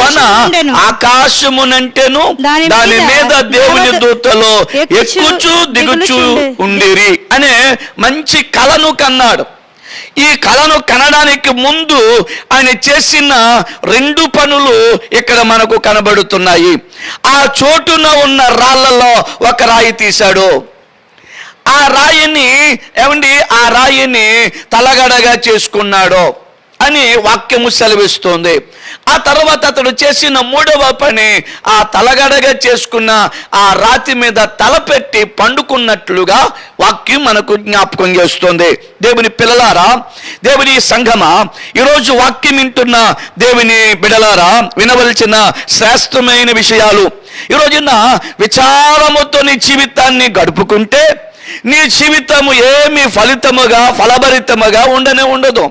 కొన ఆకాశమునంటెను, దాని మీద దేవుని దూతలు ఎక్కుచూ దిగుచూ ఉండిరి అనే మంచి కలను కన్నాడు. ఈ కళను కనడానికి ముందు ఆయన చేసిన 2 పనులు ఇక్కడ మనకు కనబడుతున్నాయి. ఆ చోటున ఉన్న రాళ్లలో ఒక రాయి తీశాడు. ఆ రాయిని తలగడగా చేసుకున్నాడు అని వాక్యము సెలవిస్తోంది. ఆ తర్వాత అతడు చేసిన 3వ పని, ఆ తలగడగా చేసుకున్న ఆ రాతి మీద తలపెట్టి పండుకున్నట్లుగా వాక్యం మనకు జ్ఞాపకం చేస్తోంది. దేవుని పిల్లలారా, దేవుని సంఘమా, ఈరోజు వాక్యం వింటున్న దేవుని బిడలారా, వినవలసిన శ్రేష్టమైన విషయాలు. ఈరోజున విచారముతో నీ జీవితాన్ని గడుపుకుంటే నీ జీవితము ఏమి ఫలభరితముగా ఉండదు.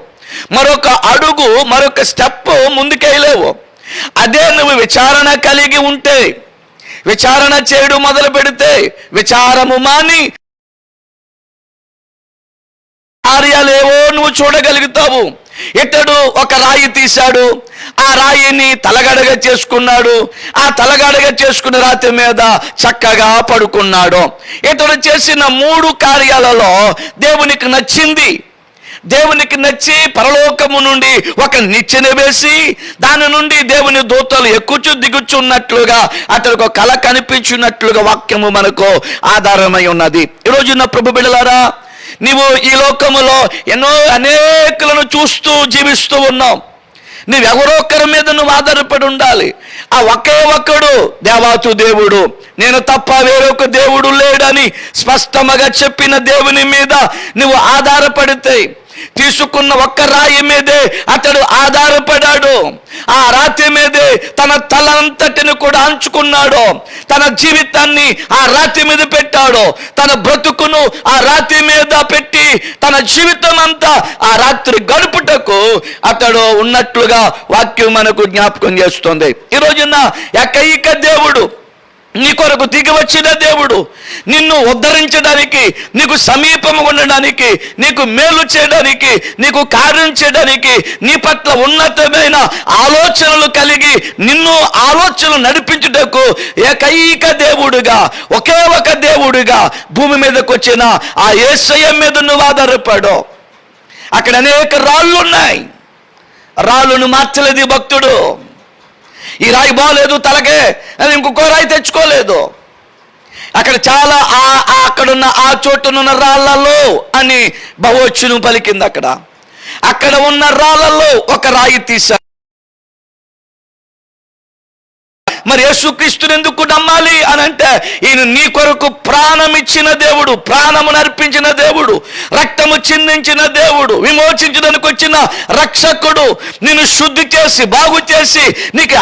మరొక అడుగు, మరొక స్టెప్ ముందుకెళ్ళలేవు. అదే నువ్వు విచారణ కలిగి ఉంటే, విచారణ చేయడం మొదలు పెడితే, విచారము మాని కార్యాలేవో నువ్వు చూడగలుగుతావు. ఇతడు ఒక రాయి తీశాడు, ఆ రాయిని తలగడగా చేసుకున్నాడు, ఆ తలగడగా చేసుకున్న రాతి మీద చక్కగా పడుకున్నాడు. ఇతడు చేసిన 3 కార్యాలలో దేవునికి నచ్చింది. దేవునికి నచ్చి పరలోకము నుండి ఒక నిచ్చెన వేసి దాని నుండి దేవుని దూతలు ఎక్కుచు దిగుచున్నట్లుగా అతనికి ఒక కళ కనిపించినట్లుగా వాక్యము మనకు ఆధారమై ఉన్నది. ఈరోజున్న ప్రభు బిడ్డలారా, నీవు ఈ లోకములో అనేకులను చూస్తూ జీవిస్తూ ఉన్నావు. నువ్వెవరో ఒకరి మీద నువ్వు ఆధారపడి ఉండాలి. ఆ ఒకే ఒక్కడు దేవాతు దేవుడు, నేను తప్ప వేరొక దేవుడు లేడని స్పష్టంగా చెప్పిన దేవుని మీద నువ్వు ఆధారపడితే, తీసుకున్న ఒక్క రాయి మీదే అతడు ఆధారపడాడు. ఆ రాతి మీదే తన తలంతటిని కూడా అంచుకున్నాడు. తన జీవితాన్ని ఆ రాతి మీద పెట్టాడు. తన బ్రతుకును ఆ రాతి మీద పెట్టి తన జీవితం అంతా ఆ రాత్రి గడుపుటకు అతడు ఉన్నట్లుగా వాక్యం మనకు జ్ఞాపకం చేస్తుంది. ఈ రోజున ఏకైక దేవుడు, నీ కొరకు దిగి వచ్చిన దేవుడు, నిన్ను ఉద్ధరించడానికి, నీకు సమీపం ఉండడానికి, నీకు మేలు చేయడానికి, నీకు కార్యం చేయడానికి, నీ పట్ల ఉన్నతమైన ఆలోచనలు కలిగి నిన్ను ఆలోచనలు నడిపించుటకు ఏకైక దేవుడుగా, ఒకే ఒక దేవుడుగా భూమి మీదకి వచ్చిన ఆ యేసయ్య మీద నువ్వు ఆధారపడు. అక్కడ అనేక రాళ్ళు ఉన్నాయి. రాళ్ళను మార్చలేదు భక్తుడు. ఈ రాయి బాగలేదు తలకే అని ఇంకొక రాయి తెచ్చుకోలేదు. అక్కడ చాలా అక్కడున్న ఆ చోటునున్న రాళ్లలో అని బహువచనం పలికింది. అక్కడ ఉన్న రాళ్లలో ఒక రాయి తీశాడు. మరి యేసుక్రీస్తుని ఎందుకు నమ్మాలి అని అంటే, ఈయన నీ కొరకు ప్రాణం ఇచ్చిన దేవుడు, ప్రాణమును అర్పించిన దేవుడు, రక్తము చిందించిన దేవుడు, విమోచించడానికి వచ్చిన రక్షకుడు, నిన్ను శుద్ధి చేసి బాగు చేసి నీకు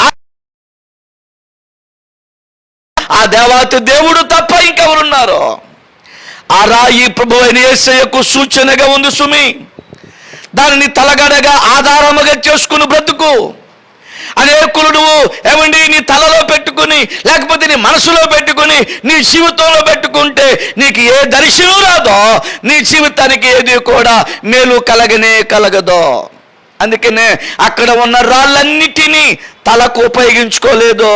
ఆ దేవాతి దేవుడు తప్ప ఇంకెవరున్నారు? ఆ రాయి ప్రభు అయిన యేసయ్యకు సూచనగా ఉంది సుమి. దానిని తలగడగా ఆధారముగా చేసుకుని బ్రతుకు. అనేకులు నువ్వు ఏమండి నీ తలలో పెట్టుకుని, లేకపోతే నీ మనసులో పెట్టుకుని, నీ జీవితంలో పెట్టుకుంటే నీకు ఏ దర్శనం రాదో, నీ జీవితానికి ఏది కూడా మేలు కలగదో. అందుకనే అక్కడ ఉన్న రాళ్ళన్నిటినీ తలకు ఉపయోగించుకోలేదు.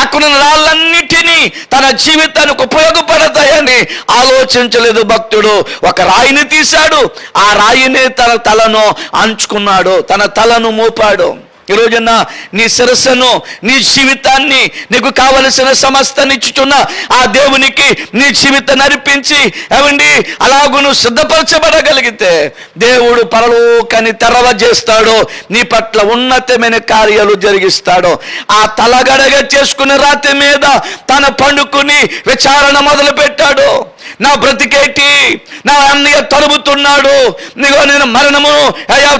అక్కడ ఉన్న రాళ్ళన్నిటినీ తన జీవితానికి ఉపయోగపడతాయని ఆలోచించలేదు భక్తుడు. ఒక రాయిని తీశాడు, ఆ రాయిని తన తలను అంచుకున్నాడు, తన తలను మోపాడు. ఈ రోజున నీ శిరస్సును, నీ జీవితాన్ని, నీకు కావలసిన సమస్తాన్ని ఇచ్చుచున్న ఆ దేవునికి నీ జీవితాన్ని అర్పించి ఏమండి అలాగూ నువ్వు సిద్ధపరచబడగలిగితే దేవుడు పరలోకాన్ని తెరవజేస్తాడు, నీ పట్ల ఉన్నతమైన కార్యాలు జరిగిస్తాడు. ఆ తలగడగా చేసుకునే రాతి మీద తన పండుకుని విచారణ మొదలు పెట్టాడు. నా బ్రతికేటి, నా అన్నయ్య తరుముతున్నాడు, నేను మరణము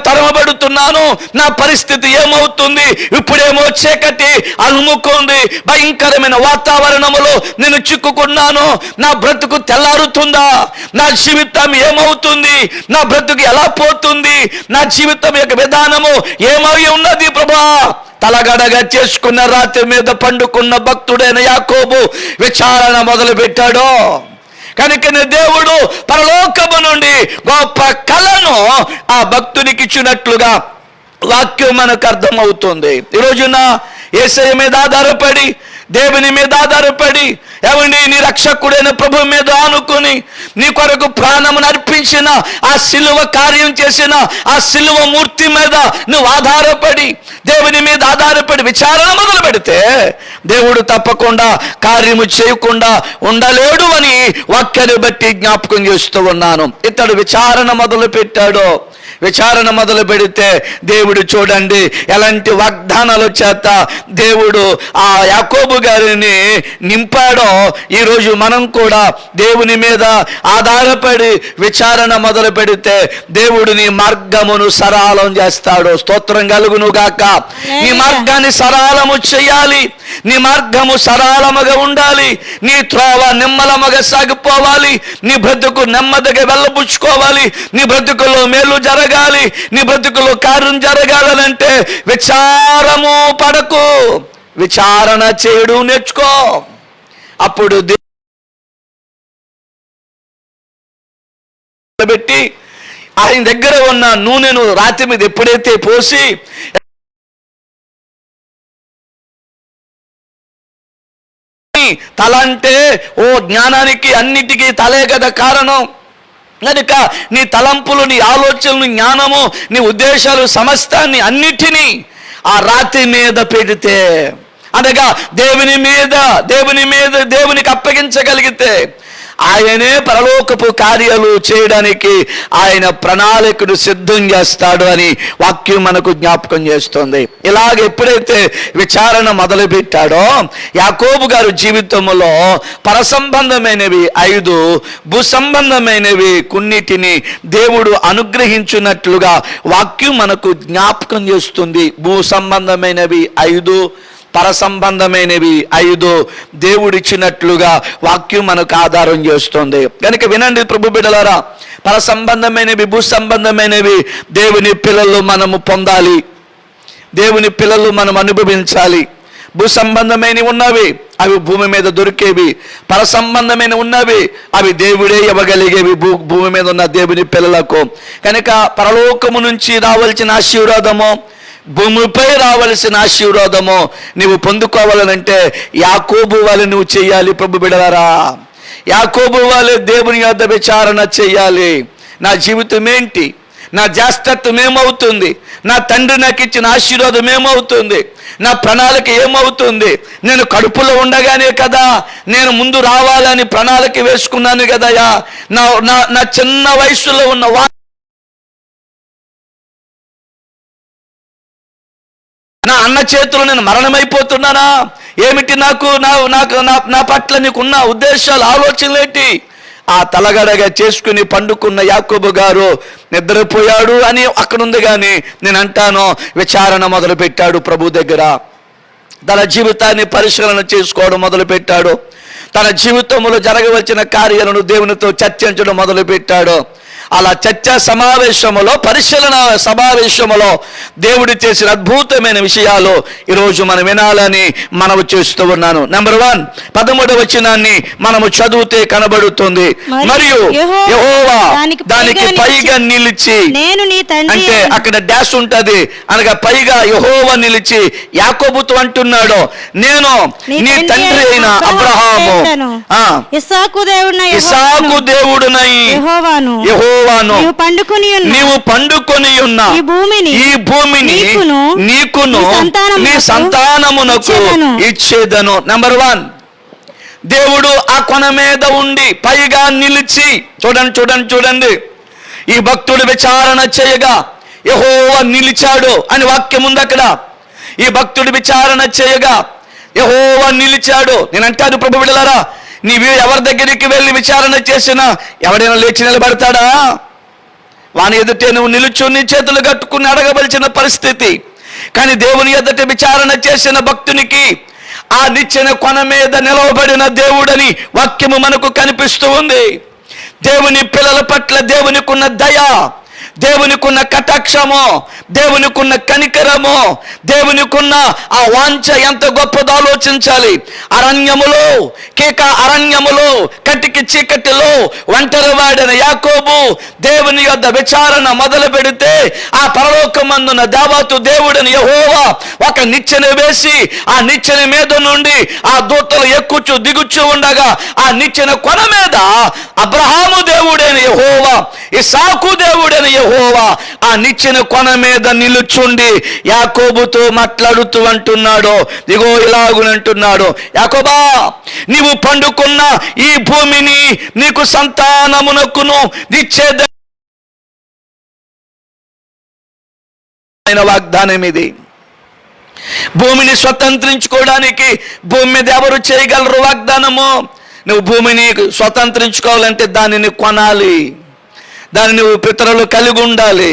తరమబడుతున్నాను, నా పరిస్థితి ఏమవుతుంది, ఇప్పుడేమో చీకటి అలుముకుంది, భయంకరమైన వాతావరణములో నేను చిక్కుకున్నాను, నా బ్రతుకు తెల్లారుతుందా, నా జీవితం ఏమవుతుంది, నా బ్రతుకు ఎలా పోతుంది, నా జీవితం యొక్క విధానము ఏమై ఉన్నది ప్రభా. తలగడగా చేసుకున్న రాత్రి మీద పండుకున్న భక్తుడైన యాకోబు విచారణ మొదలు పెట్టాడు. కనుకనే దేవుడు పరలోకము నుండి గొప్ప కళను ఆ భక్తునికి ఇచ్చినట్లుగా వాక్యం మనకు అర్థమవుతుంది. ఈ రోజున యేసయ్య మీద ఆధారపడి, దేవుని మీద ఆధారపడి, ఏమండి నీ రక్షకుడైన ప్రభు మీద ఆనుకుని, నీ కొరకు ప్రాణమును అర్పించిన, ఆ సిలువ కార్యం చేసిన ఆ సిలువ మూర్తి మీద నువ్వు ఆధారపడి, దేవుని మీద ఆధారపడి విచారణ మొదలు పెడితే దేవుడు తప్పకుండా కార్యము చేయకుండా ఉండలేడు అని వాక్యాన్ని బట్టి జ్ఞాపకం చేస్తూ ఉన్నాను. ఇతడు విచారణ మొదలు పెట్టాడు. విచారణ మొదలు పెడితే దేవుడు చూడండి ఎలాంటి వాగ్దానాల చేత దేవుడు ఆ యాకోబు గారిని నింపాడో. ఈరోజు మనం కూడా దేవుని మీద ఆధారపడి విచారణ మొదలు పెడితే దేవుడు నీ మార్గమును సరళం చేస్తాడు. స్తోత్రం కలుగును గాక. నీ మార్గాన్ని సరళము చేయాలి, నీ మార్గము సరళముగా ఉండాలి, నీ త్రోవ నిమ్మలముగా సాగిపోవాలి, నీ బ్రతుకు నెమ్మదిగా వెళ్ళబుచ్చుకోవాలి, నీ బ్రతుకులో మేలు జరగాలి, నీ బ్రతుకులో కార్యం జరగాలంటే విచారము పడకు, విచారణ చేయడం నేర్చుకో. అప్పుడు పెట్టి ఆయన దగ్గర ఉన్న నూనెను రాతి మీద ఎప్పుడైతే పోసి, తల అంటే జ్ఞానానికి అన్నిటికీ తలే కదా కారణం. కనుక నీ తలంపులు, నీ ఆలోచనలు, జ్ఞానము, నీ ఉద్దేశాలు సమస్తాన్ని అన్నిటినీ ఆ రాతి మీద పెడితే, అనగా దేవునికి అప్పగించగలిగితే ఆయనే పరలోకపు కార్యాలు చేయడానికి ఆయన ప్రణాళికను సిద్ధం చేస్తాడు అని వాక్యం మనకు జ్ఞాపకం చేస్తుంది. ఇలాగ ఎప్పుడైతే విచారణ మొదలుపెట్టాడో యాకోబు గారు జీవితంలో పరసంబంధమైనవి 5, భూసంబంధమైనవి కొన్నిటిని దేవుడు అనుగ్రహించినట్లుగా వాక్యం మనకు జ్ఞాపకం చేస్తుంది. భూ సంబంధమైనవి 5, పరసంబంధమైనవి 5 దేవుడిచ్చినట్లుగా వాక్యం మనకు ఆధారం చేస్తుంది. కనుక వినండి ప్రభు బిడ్డలారా, పరసంబంధమైనవి, భూ సంబంధమైనవి దేవుని పిల్లలు మనము పొందాలి, దేవుని పిల్లలు మనం అనుభవించాలి. భూ సంబంధమైన ఉన్నవి అవి భూమి మీద దొరికేవి, పరసంబంధమైన ఉన్నవి అవి దేవుడే ఇవ్వగలిగేవి భూమి మీద ఉన్న దేవుని పిల్లలకు. కనుక పరలోకము నుంచి రావాల్సిన ఆశీర్వాదము, భూమిపై రావలసిన ఆశీర్వాదము నీవు పొందుకోవాలనంటే యాకోబు వాళ్ళు నువ్వు చెయ్యాలి. ప్రభు బిడ్డలారా, యాకోబు వాళ్ళే దేవుని యొద్ద విచారణ చెయ్యాలి. నా జీవితం ఏంటి, నా జ్యేష్ఠత్వం ఏమవుతుంది, నా తండ్రి నాకు ఇచ్చిన ఆశీర్వాదం ఏమవుతుంది, నా ప్రణాళిక ఏమవుతుంది, నేను కడుపులో ఉండగానే కదా నేను ముందు రావాలని ప్రణాళిక వేసుకున్నాను కదయా, నా చిన్న వయసులో ఉన్న నా అన్న చేతులు నేను మరణమైపోతున్నానా, ఏమిటి నా పట్ల నీకున్న ఉద్దేశాలు, ఆలోచనలు ఏంటి? ఆ తలగడగా చేసుకుని పండుకున్న యాకోబు గారు నిద్రపోయాడు అని అక్కడ ఉంది, కానీ నేను అంటాను విచారణ మొదలుపెట్టాడు. ప్రభు దగ్గర తన జీవితాన్ని పరిశీలన చేసుకోవడం మొదలుపెట్టాడు. తన జీవితంలో జరగవలసిన కార్యాలను దేవునితో చర్చించడం మొదలుపెట్టాడు. అలా చర్చా సమావేశములో, పరిశీలన సమావేశములో దేవుడు చేసిన అద్భుతమైన విషయాలు ఈరోజు మనం వినాలని మనము చేస్తూ ఉన్నాను. నెంబర్ 1, 13వ వచనాన్ని మనము చదివితే కనబడుతుంది. మరియు యెహోవా దానికి పైగా నిలిచి, అంటే అక్కడ డాష్ ఉంటది, అనగా పైగా యెహోవా నిలిచి యాకోబుతో అంటున్నాడు, నేను నీ తండ్రి అయిన అబ్రహాము, ఇస్సాకు దేవుడునై యెహోవాను నీవు పండుకొని ఉన్న ఈ భూమిని నీకును నీ సంతానమునకు ఇచ్చేదను. నెంబర్ 1, దేవుడు ఆ కొన మీద ఉండి పైగా నిలిచి, చూడండి ఈ భక్తుడు విచారణ చేయగా యెహోవా నిలిచాడు అని వాక్యం ఉంది అక్కడ. ఈ భక్తుడు విచారణ చేయగా యెహోవా నిలిచాడు. నేను అంటాను ప్రభు బిడ్డలారా, నీవు ఎవరి దగ్గరికి వెళ్ళి విచారణ చేసినా ఎవడైనా లేచి నిలబడతాడా? వాని ఎదుటే నువ్వు నిలుచు నీ చేతులు కట్టుకుని అడగవలసిన పరిస్థితి. కానీ దేవుని ఎదుట విచారణ చేసిన భక్తునికి ఆ నిచ్చెన కొన మీద నిలవబడిన దేవుడని వాక్యము మనకు కనిపిస్తూ ఉంది. దేవుని పిల్లల పట్ల దేవునికున్న దయ, దేవునికున్న కటాక్షము, దేవునికున్న కనికరము, దేవునికున్న ఆ వాంఛ ఎంత గొప్పదో ఆలోచించాలి. అరణ్యములో కటికి చీకటిలో ఒంటరివాడిన యాకోబు దేవుని యొద్ద విచారణ మొదలు పెడితే ఆ పరలోకమందున దేవతు దేవుడిని యెహోవా ఒక నిచ్చెన వేసి ఆ నిచ్చెన మీద నుండి ఆ దూతలు ఎక్కుచు దిగుచు ఉండగా ఆ నిచ్చెన కొన మీద అబ్రహాము దేవుడైన యెహోవా, ఇస్సాకు దేవుడైన యెహోవా ఆ నిచ్చెన కొన మీద నిలుచుండి యాకోబుతో మాట్లాడుతూ అంటున్నాడు, ఇగో ఇలాగునంటున్నాడు, యాకోబా నీవు పండుకున్న ఈ భూమిని నీకు సంతానమునకును ఇచ్చేద వాగ్దానం ఇది. భూమిని స్వతంత్రించుకోవడానికి భూమి మీద ఎవరు చేయగలరు వాగ్దానము? నువ్వు భూమిని స్వతంత్రించుకోవాలంటే దానిని కొనాలి, దాన్ని నువ్వు పితరులు కలిగి ఉండాలి.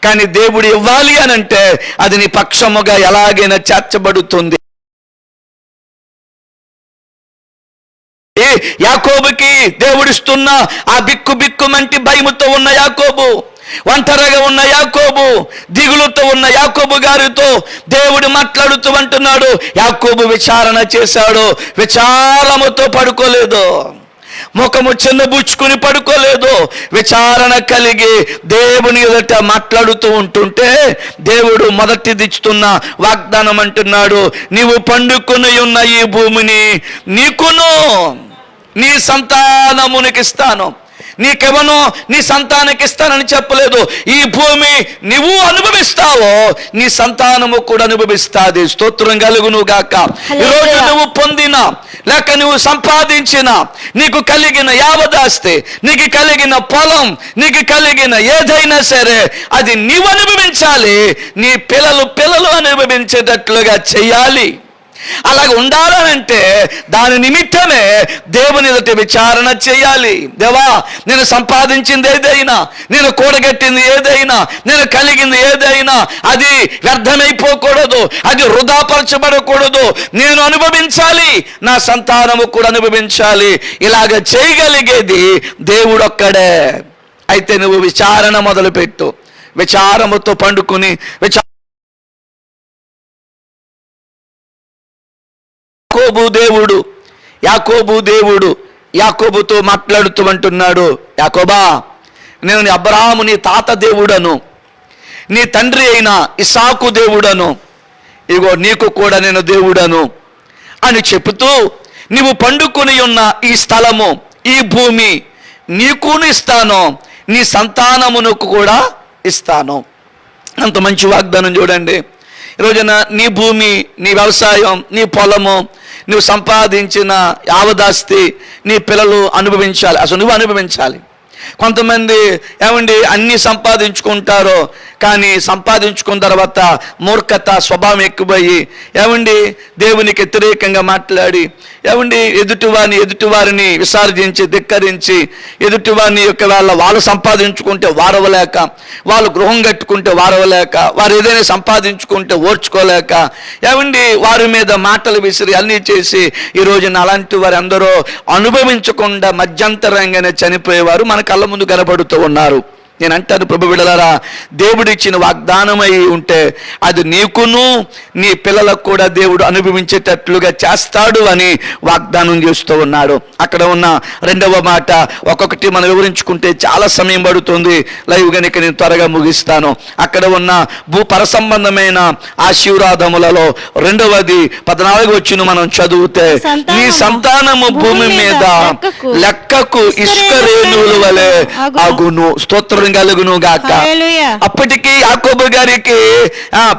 కానీ దేవుడు ఇవ్వాలి అని అంటే అది నీ పక్షముగా ఎలాగైనా చేర్చబడుతుంది. యాకోబుకి దేవుడిస్తున్న ఆ బిక్కుమంటి భయముతో ఉన్న యాకోబు, ఒంటరిగా ఉన్న యాకోబు, దిగులుతో ఉన్న యాకోబు గారితో దేవుడు మాట్లాడుతూ అంటున్నాడు. యాకోబు విచారణ చేశాడు, విచారముతో పడుకోలేదు, ముఖము చిన్నబుచ్చుకుని పడుకోలేదు, విచారణ కలిగి దేవుని ఎదుట మాట్లాడుతూ ఉంటుంటే దేవుడు మొదటిదిస్తున్న వాగ్దానం అంటున్నాడు, నీవు పండుకొని ఉన్న ఈ భూమిని నీకును నీ సంతానమునికి ఇస్తాను. నీకెవనో నీ సంతానానికి ఇస్తానని చెప్పలేదు. ఈ భూమి నువ్వు అనుభవిస్తావో నీ సంతానము కూడా అనుభవిస్తాది. స్తోత్రం కలుగును గాక. ఈరోజు నువ్వు పొందిన లేక నువ్వు సంపాదించిన, నీకు కలిగిన యావదాస్తి, నీకు కలిగిన పొలం, నీకు కలిగిన ఏదైనా సరే అది నీవు అనుభవించాలి. నీ పిల్లలు అనుభవించేటట్లుగా చెయ్యాలి. అలాగ ఉండాలనంటే దాని నిమిత్తమే దేవుని ఎదుట విచారణ చేయాలి. దేవా, నేను సంపాదించింది ఏదైనా, నేను కూడగట్టింది ఏదైనా, నేను కలిగింది ఏదైనా అది వ్యర్థమైపోకూడదు, అది వృధాపరచబడకూడదు. నేను అనుభవించాలి, నా సంతానము కూడా అనుభవించాలి. ఇలాగ చేయగలిగేది దేవుడొక్కడే. అయితే నువ్వు విచారణ మొదలుపెట్టు. విచారముతో పండుకుని యాకోబు దేవుడు యాకోబుతో మాట్లాడుతూ అంటున్నాడు, యాకోబా, నేను నీ అబ్రహాము నీ తాత దేవుడను, నీ తండ్రి అయిన ఇస్సాకు దేవుడను, ఇగో నీకు కూడా నేను దేవుడను అని చెబుతూ, నీవు పండుకొని ఉన్న ఈ స్థలము, ఈ భూమి నీకును ఇస్తాను, నీ సంతానమునకు కూడా ఇస్తాను. అంత మంచి వాగ్దానం చూడండి. ఈరోజున నీ భూమి, నీ వ్యవసాయం, నీ పొలము, నువ్వు సంపాదించిన యావదాస్తి నీ పిల్లలు అనుభవించాలి. అసలు నువ్వు అనుభవించాలి. కొంతమంది ఏమండి అన్నీ సంపాదించుకుంటారో కానీ సంపాదించుకున్న తర్వాత మూర్ఖత స్వభావం ఎక్కువయ్యి ఏమండి దేవునికి వ్యతిరేకంగా మాట్లాడి ఏమండి ఎదుటివారిని విసర్జించి ధిక్కరించి ఎదుటివారిని యొక్క వాళ్ళు సంపాదించుకుంటే వారవలేక, వాళ్ళు గృహం కట్టుకుంటే వారవలేక, వారు ఏదైనా సంపాదించుకుంటే ఓర్చుకోలేక ఏమండి వారి మీద మాటలు విసిరి అన్నీ చేసి ఈ రోజున అలాంటి వారు అందరూ అనుభవించకుండా మధ్యంతరంగానే చనిపోయేవారు మన కళ్ళ ముందు కనబడుతూ ఉన్నారు. నేను అంటాను, ప్రభు బిడ్డలారా, దేవుడిచ్చిన వాగ్దానమై ఉంటే అది నీకును నీ పిల్లలకు కూడా దేవుడు అనుభవించేటట్లుగా చేస్తాడు అని వాగ్దానం చేస్తూ ఉన్నాడు. అక్కడ ఉన్న రెండవ మాట ఒక్కొక్కటి మనం వివరించుకుంటే చాలా సమయం పడుతుంది. లైవ్ కనుక నేను త్వరగా ముగిస్తాను. అక్కడ ఉన్న పరసంబంధమైన ఆశీర్వాదములలో రెండవది 14 వచ్చిన మనం చదివితే, నీ సంతానము భూమి మీద లెక్కకు ఇసుక రేణువుల వలె అగును. స్తోత్రం కలుగును గాక. అప్పటికి యాకోబు గారికి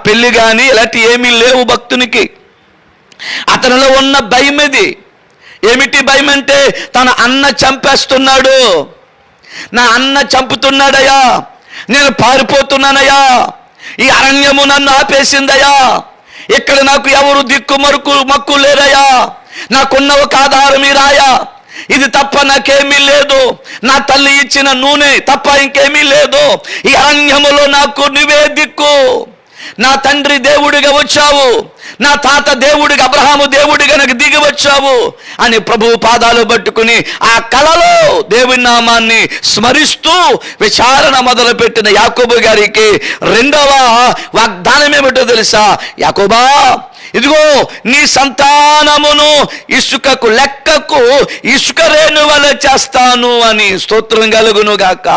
పెళ్లి గాని ఇలాంటి ఏమీ లేవు భక్తునికి. అతనిలో ఉన్న భయం ఇది. ఏమిటి భయం అంటే, తన అన్న చంపేస్తున్నాడు, నా అన్న చంపుతున్నాడయ్యా, నేను పారిపోతున్నానయ్యా, ఈ అరణ్యము నన్ను ఆపేసిందయ్యా, ఇక్కడ నాకు ఎవరు దిక్కు మక్కు లేరయ్యా, నాకున్న ఒక ఆధారం ఈ రాయా, ఇది తప్ప నాకేమీ లేదు, నా తల్లి ఇచ్చిన నూనె తప్ప ఇంకేమీ లేదు, ఈ అరణ్యములో నాకు నువ్వే దిక్కు, నా తండ్రి దేవుడిగా వచ్చావు, నా తాత దేవుడిగా అబ్రహాము దేవుడిగా నాకు దిగి వచ్చావు అని ప్రభువు పాదాలు పట్టుకుని ఆ కలలో దేవుని నామాన్ని స్మరిస్తూ విచారణ మొదలుపెట్టిన యాకోబు గారికి రెండవ వాగ్దానం ఏమిటో తెలుసా? యాకోబా, ఇదిగో నీ సంతానమును ఇసుకకు లెక్కకు ఇసుక రేణువలె చేస్తాను అని. స్తోత్రం కలుగును గాక.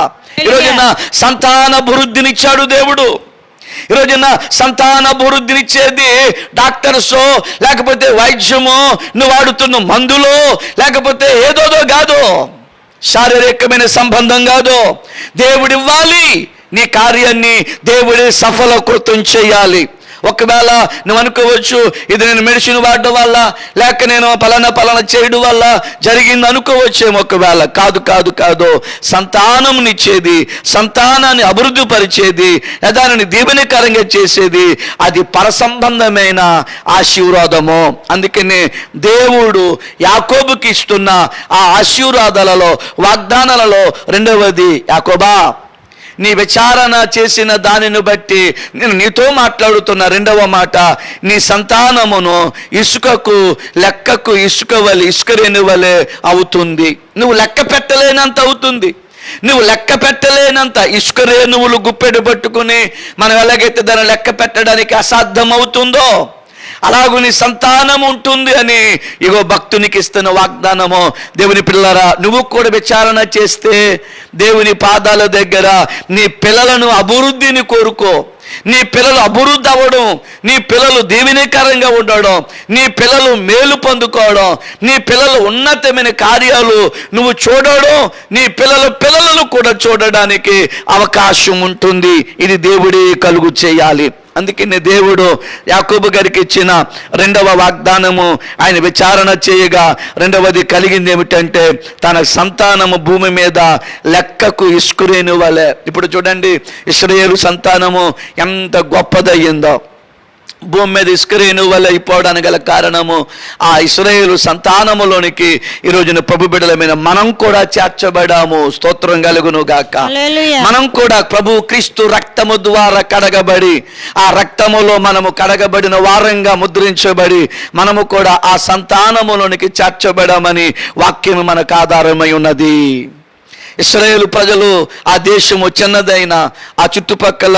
ఈరోజున సంతాన అభివృద్ధినిచ్చాడు దేవుడు. ఈరోజున సంతాన అభివృద్ధినిచ్చేది డాక్టర్సో లేకపోతే వైద్యమో, నువ్వు వాడుతున్న మందులో, లేకపోతే ఏదోదో కాదు, శారీరకమైన సంబంధం కాదు. దేవుడివ్వాలి, నీ కార్యాన్ని దేవుడే సఫలకృతం చేయాలి. ఒకవేళ నువ్వు అనుకోవచ్చు, ఇది నేను మెడిసిన్ వాడడం వల్ల లేక నేను పలానా చేయడం వల్ల జరిగింది అనుకోవచ్చేమో. ఒకవేళ కాదు, సంతానంనిచ్చేది, సంతానాన్ని అభివృద్ధి పరిచేది, దానిని దీవెనకరంగా చేసేది అది పరసంబంధమైన ఆశీర్వాదము. అందుకనే దేవుడు యాకోబుకి ఇస్తున్న ఆ ఆశీర్వాదాలలో, వాగ్దానాలలో రెండవది, యాకోబా, నీ విచారణ చేసిన దానిని బట్టి నేను నీతో మాట్లాడుతున్న రెండవ మాట, నీ సంతానమును ఇసుకకు లెక్కకు ఇసుక రేణువలే అవుతుంది. నువ్వు లెక్క పెట్టలేనంత అవుతుంది. నువ్వు లెక్క పెట్టలేనంత ఇసుక రేణువులు గుప్పెడు పట్టుకుని మనం ఎలాగైతే దాన్ని లెక్క పెట్టడానికి అసాధ్యం అవుతుందో అలాగూ నీ సంతానం ఉంటుంది అని ఇగో భక్తునికి ఇస్తున్న వాగ్దానము. దేవుని పిల్లరా, నువ్వు కూడా విచారణ చేస్తే దేవుని పాదాల దగ్గర నీ పిల్లలను అభివృద్ధిని కోరుకో, నీ పిల్లలు అభివృద్ధి అవ్వడం, నీ పిల్లలు దీవెనకరంగా ఉండడం, నీ పిల్లలు మేలు పొందుకోవడం, నీ పిల్లలు ఉన్నతమైన కార్యాలు నువ్వు చూడడం, నీ పిల్లలను కూడా చూడడానికి అవకాశం ఉంటుంది. ఇది దేవుడే కలుగు చేయాలి. అందుకనే దేవుడు యాకోబు గారికి ఇచ్చిన రెండవ వాగ్దానము ఆయన విచారణ చేయగా రెండవది కలిగింది ఏమిటంటే తన సంతానము భూమి మీద లెక్కకు ఇసుకురేణు వలె. ఇప్పుడు చూడండి, ఇశ్రాయేలు సంతానము ఎంత గొప్పదయ్యిందో. భూమి మీద ఇసుకరేణు వల్ల అయిపోవడానికి గల కారణము ఆ ఇశ్రాయేలు సంతానములోనికి ఈ రోజున ప్రభు బిడ్డలమైన మనం కూడా చేర్చబడాము. స్తోత్రం కలుగును గాక. మనం కూడా ప్రభు క్రీస్తు రక్తము ద్వారా కడగబడి, ఆ రక్తములో మనము కడగబడిన వారంగా ముద్రించబడి మనము కూడా ఆ సంతానములోనికి చేర్చబడామని వాక్యం మనకు ఆధారమై ఉన్నది. ఇశ్రాయేలు ప్రజలు ఆ దేశము చిన్నదైన ఆ చుట్టుపక్కల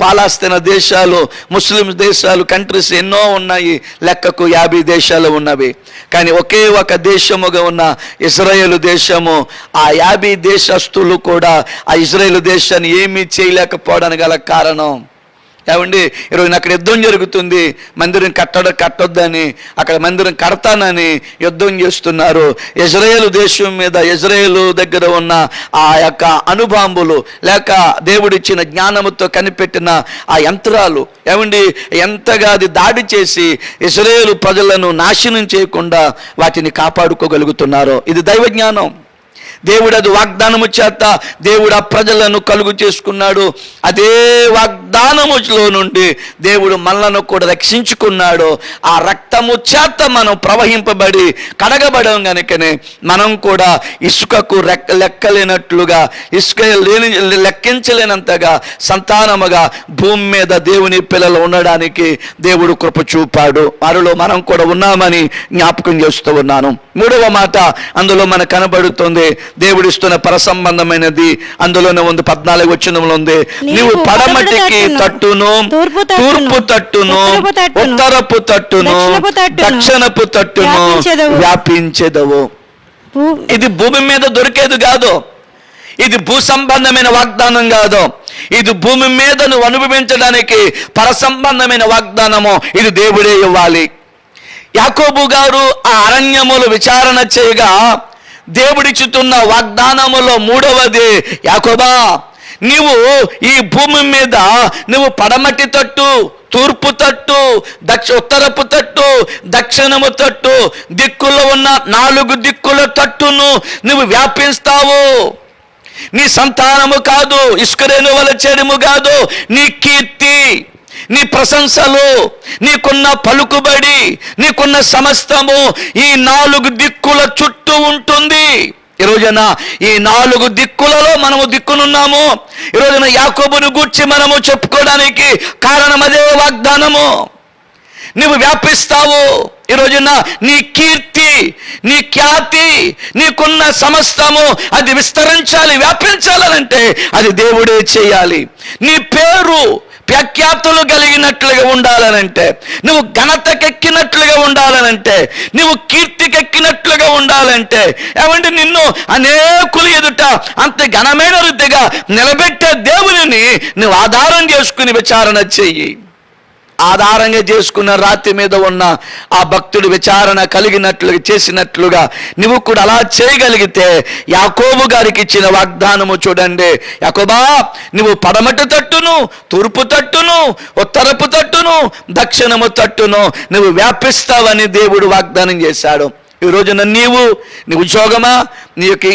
పాలస్తీనా దేశాలు, ముస్లిం దేశాలు, కంట్రీస్ ఎన్నో ఉన్నాయి, లెక్కకు 50 దేశాలు ఉన్నవి. కానీ ఒకే ఒక దేశముగా ఉన్న ఇశ్రాయేలు దేశము, ఆ 50 దేశస్తులు కూడా ఆ ఇశ్రాయేలు దేశాన్ని ఏమీ చేయలేకపోవడానికి గల కారణం ఈరోజు అక్కడ యుద్ధం జరుగుతుంది. మందిరం కట్టొద్దని, అక్కడ మందిరం కడతానని యుద్ధం చేస్తున్నారు. ఇజ్రాయేలు దేశం మీద ఇజ్రాయేలు దగ్గర ఉన్న ఆ యొక్క అణుబాంబులు లేక దేవుడిచ్చిన జ్ఞానముతో కనిపెట్టిన ఆ యంత్రాలు ఎంతగా అది దాడి చేసి ఇజ్రాయేలు ప్రజలను నాశనం చేయకుండా వాటిని కాపాడుకోగలుగుతున్నారు. ఇది దైవ జ్ఞానం. దేవుడు అది వాగ్దానము చేత దేవుడు ఆ ప్రజలను కలుగు చేసుకున్నాడు. అదే వాగ్దానములో నుండి దేవుడు మనలను కూడా రక్షించుకున్నాడు. ఆ రక్తము చేత మనం ప్రవహింపబడి కడగబడం కనుకనే మనం కూడా ఇసుకకు లెక్కలేనట్లుగా, ఇసుక లెక్కించలేనంతగా సంతానముగా భూమి మీద దేవుని పిల్లలు ఉండడానికి దేవుడు కృప చూపాడు. వారిలో మనం కూడా ఉన్నామని జ్ఞాపకం చేస్తూ ఉన్నాను. మూడవ మాట అందులో మనకు కనబడుతుంది. దేవుడిస్తున్న పరసంబంధమైనది అందులోనే ఉంది. 14 వచనంలో ఉంది, నీవు పడమటికి తట్టును, తూర్పు తట్టును, ఉత్తరపు తట్టును, దక్షిణపు తట్టును వ్యాపించెదవు. ఇది భూమి మీద దొరికేది కాదు, ఇది భూ సంబంధమైన వాగ్దానం కాదు. ఇది భూమి మీద నువ్వు అనుభవించడానికి పరసంబంధమైన వాగ్దానము. ఇది దేవుడే ఇవ్వాలి. యాకోబు గారు ఆ అరణ్యములు విచారణ చేయగా దేవుడిచ్చుతున్న వాగ్దానములో మూడవది, యాకోబా నీవు ఈ భూమి మీద నువ్వు పడమటి తట్టు, తూర్పు తట్టు, ఉత్తరపు తట్టు, దక్షిణము తట్టు, దిక్కులో ఉన్న 4 దిక్కుల తట్టును నువ్వు వ్యాపిస్తావు. నీ సంతానము కాదు, ఇసుకరేణు వల చెడుము కాదు, నీ కీర్తి, నీ ప్రశంసలు, నీకున్న పలుకుబడి, నీకున్న సమస్తము ఈ 4 దిక్కుల చుట్టూ ఉంటుంది. ఈ రోజున ఈ 4 దిక్కులలో మనము దిక్కునున్నాము. ఈ రోజున యాకోబును గూర్చి మనము చెప్పుకోవడానికి కారణం అదే వాగ్దానము. నువ్వు వ్యాపిస్తావు. ఈ రోజున నీ కీర్తి, నీ ఖ్యాతి, నీకున్న సమస్తము అది విస్తరించాలి, వ్యాపించాలనంటే అది దేవుడే చేయాలి. నీ పేరు ప్రఖ్యాతులు కలిగినట్లుగా ఉండాలనంటే, నువ్వు ఘనతకెక్కినట్లుగా ఉండాలనంటే, నువ్వు కీర్తికెక్కినట్లుగా ఉండాలంటే, నిన్ను అనేకులు ఎదుట అంత ఘనమైన రీతిగా నిలబెట్టే దేవుని నువ్వు ఆధారం చేసుకుని విచారణ చెయ్యి. ఆధారంగా చేసుకున్న రాతి మీద ఉన్న ఆ భక్తుడు విచారణ కలిగినట్లుగా చేసినట్లుగా నువ్వు కూడా అలా చేయగలిగితే యాకోబు గారికి ఇచ్చిన వాగ్దానము చూడండి. యాకోబా నువ్వు పడమటి తట్టును, తూర్పు తట్టును, ఉత్తరపు తట్టును, దక్షిణము తట్టును నువ్వు వ్యాపిస్తావని దేవుడు వాగ్దానం చేశాడు. ఈ రోజున నీ ఉద్యోగమా,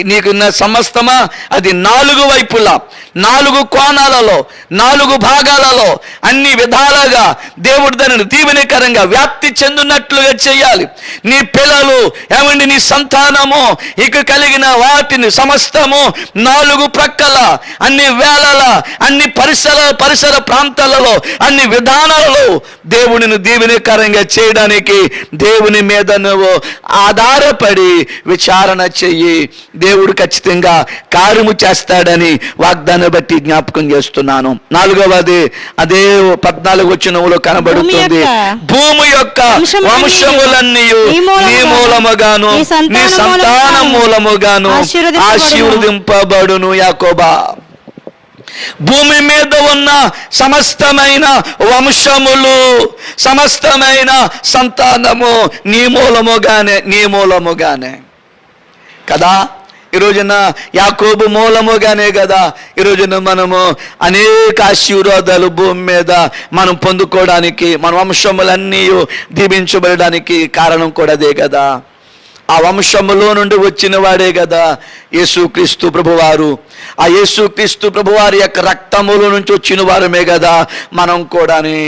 నీకున్న సమస్తమా, అది 4 వైపులా, 4 కోణాలలో, 4 భాగాలలో అన్ని విధాలుగా దేవుడు దానిని దీవెనకరంగా వ్యాప్తి చెందినట్లుగా చేయాలి. నీ పిల్లలు నీ సంతానము ఇక కలిగిన వాటిని సమస్తము 4 ప్రక్కల, అన్ని వేళల, అన్ని పరిసర ప్రాంతాలలో, అన్ని విధానాలలో దేవుడిని దీవెనకరంగా చేయడానికి దేవుని మీద నువ్వు ఆధారపడి విచారణ చెయ్యి. దేవుడు ఖచ్చితంగా కార్యము చేస్తాడని వాగ్దానం బట్టి జ్ఞాపకం చేస్తున్నాను. 4వది అదే 14 వచనములో కనబడుతుంది, భూమి యొక్క వంశములన్నీ నీ మూలముగాను నీ సంతాన మూలముగాను ఆశీర్వదింపబడును. యాకోబా భూమి మీద ఉన్న సమస్తమైన వంశములు, సమస్తమైన సంతానము నీ మూలముగానే కదా. ఈ రోజున యాకోబు మూలముగానే కదా ఈరోజున మనము అనేక ఆశీర్వాదాలు భూమి మీద మనం పొందుకోవడానికి, మన వంశములన్నీ దీవించబడడానికి కారణం కూడా అదే కదా. ఆ వంశములో నుండి వచ్చిన వాడే కదా యేసుక్రీస్తు ప్రభువారు. ఆ యేసుక్రీస్తు ప్రభువారి యొక్క రక్తములో నుంచి వచ్చిన వారమే కదా మనం కూడాని.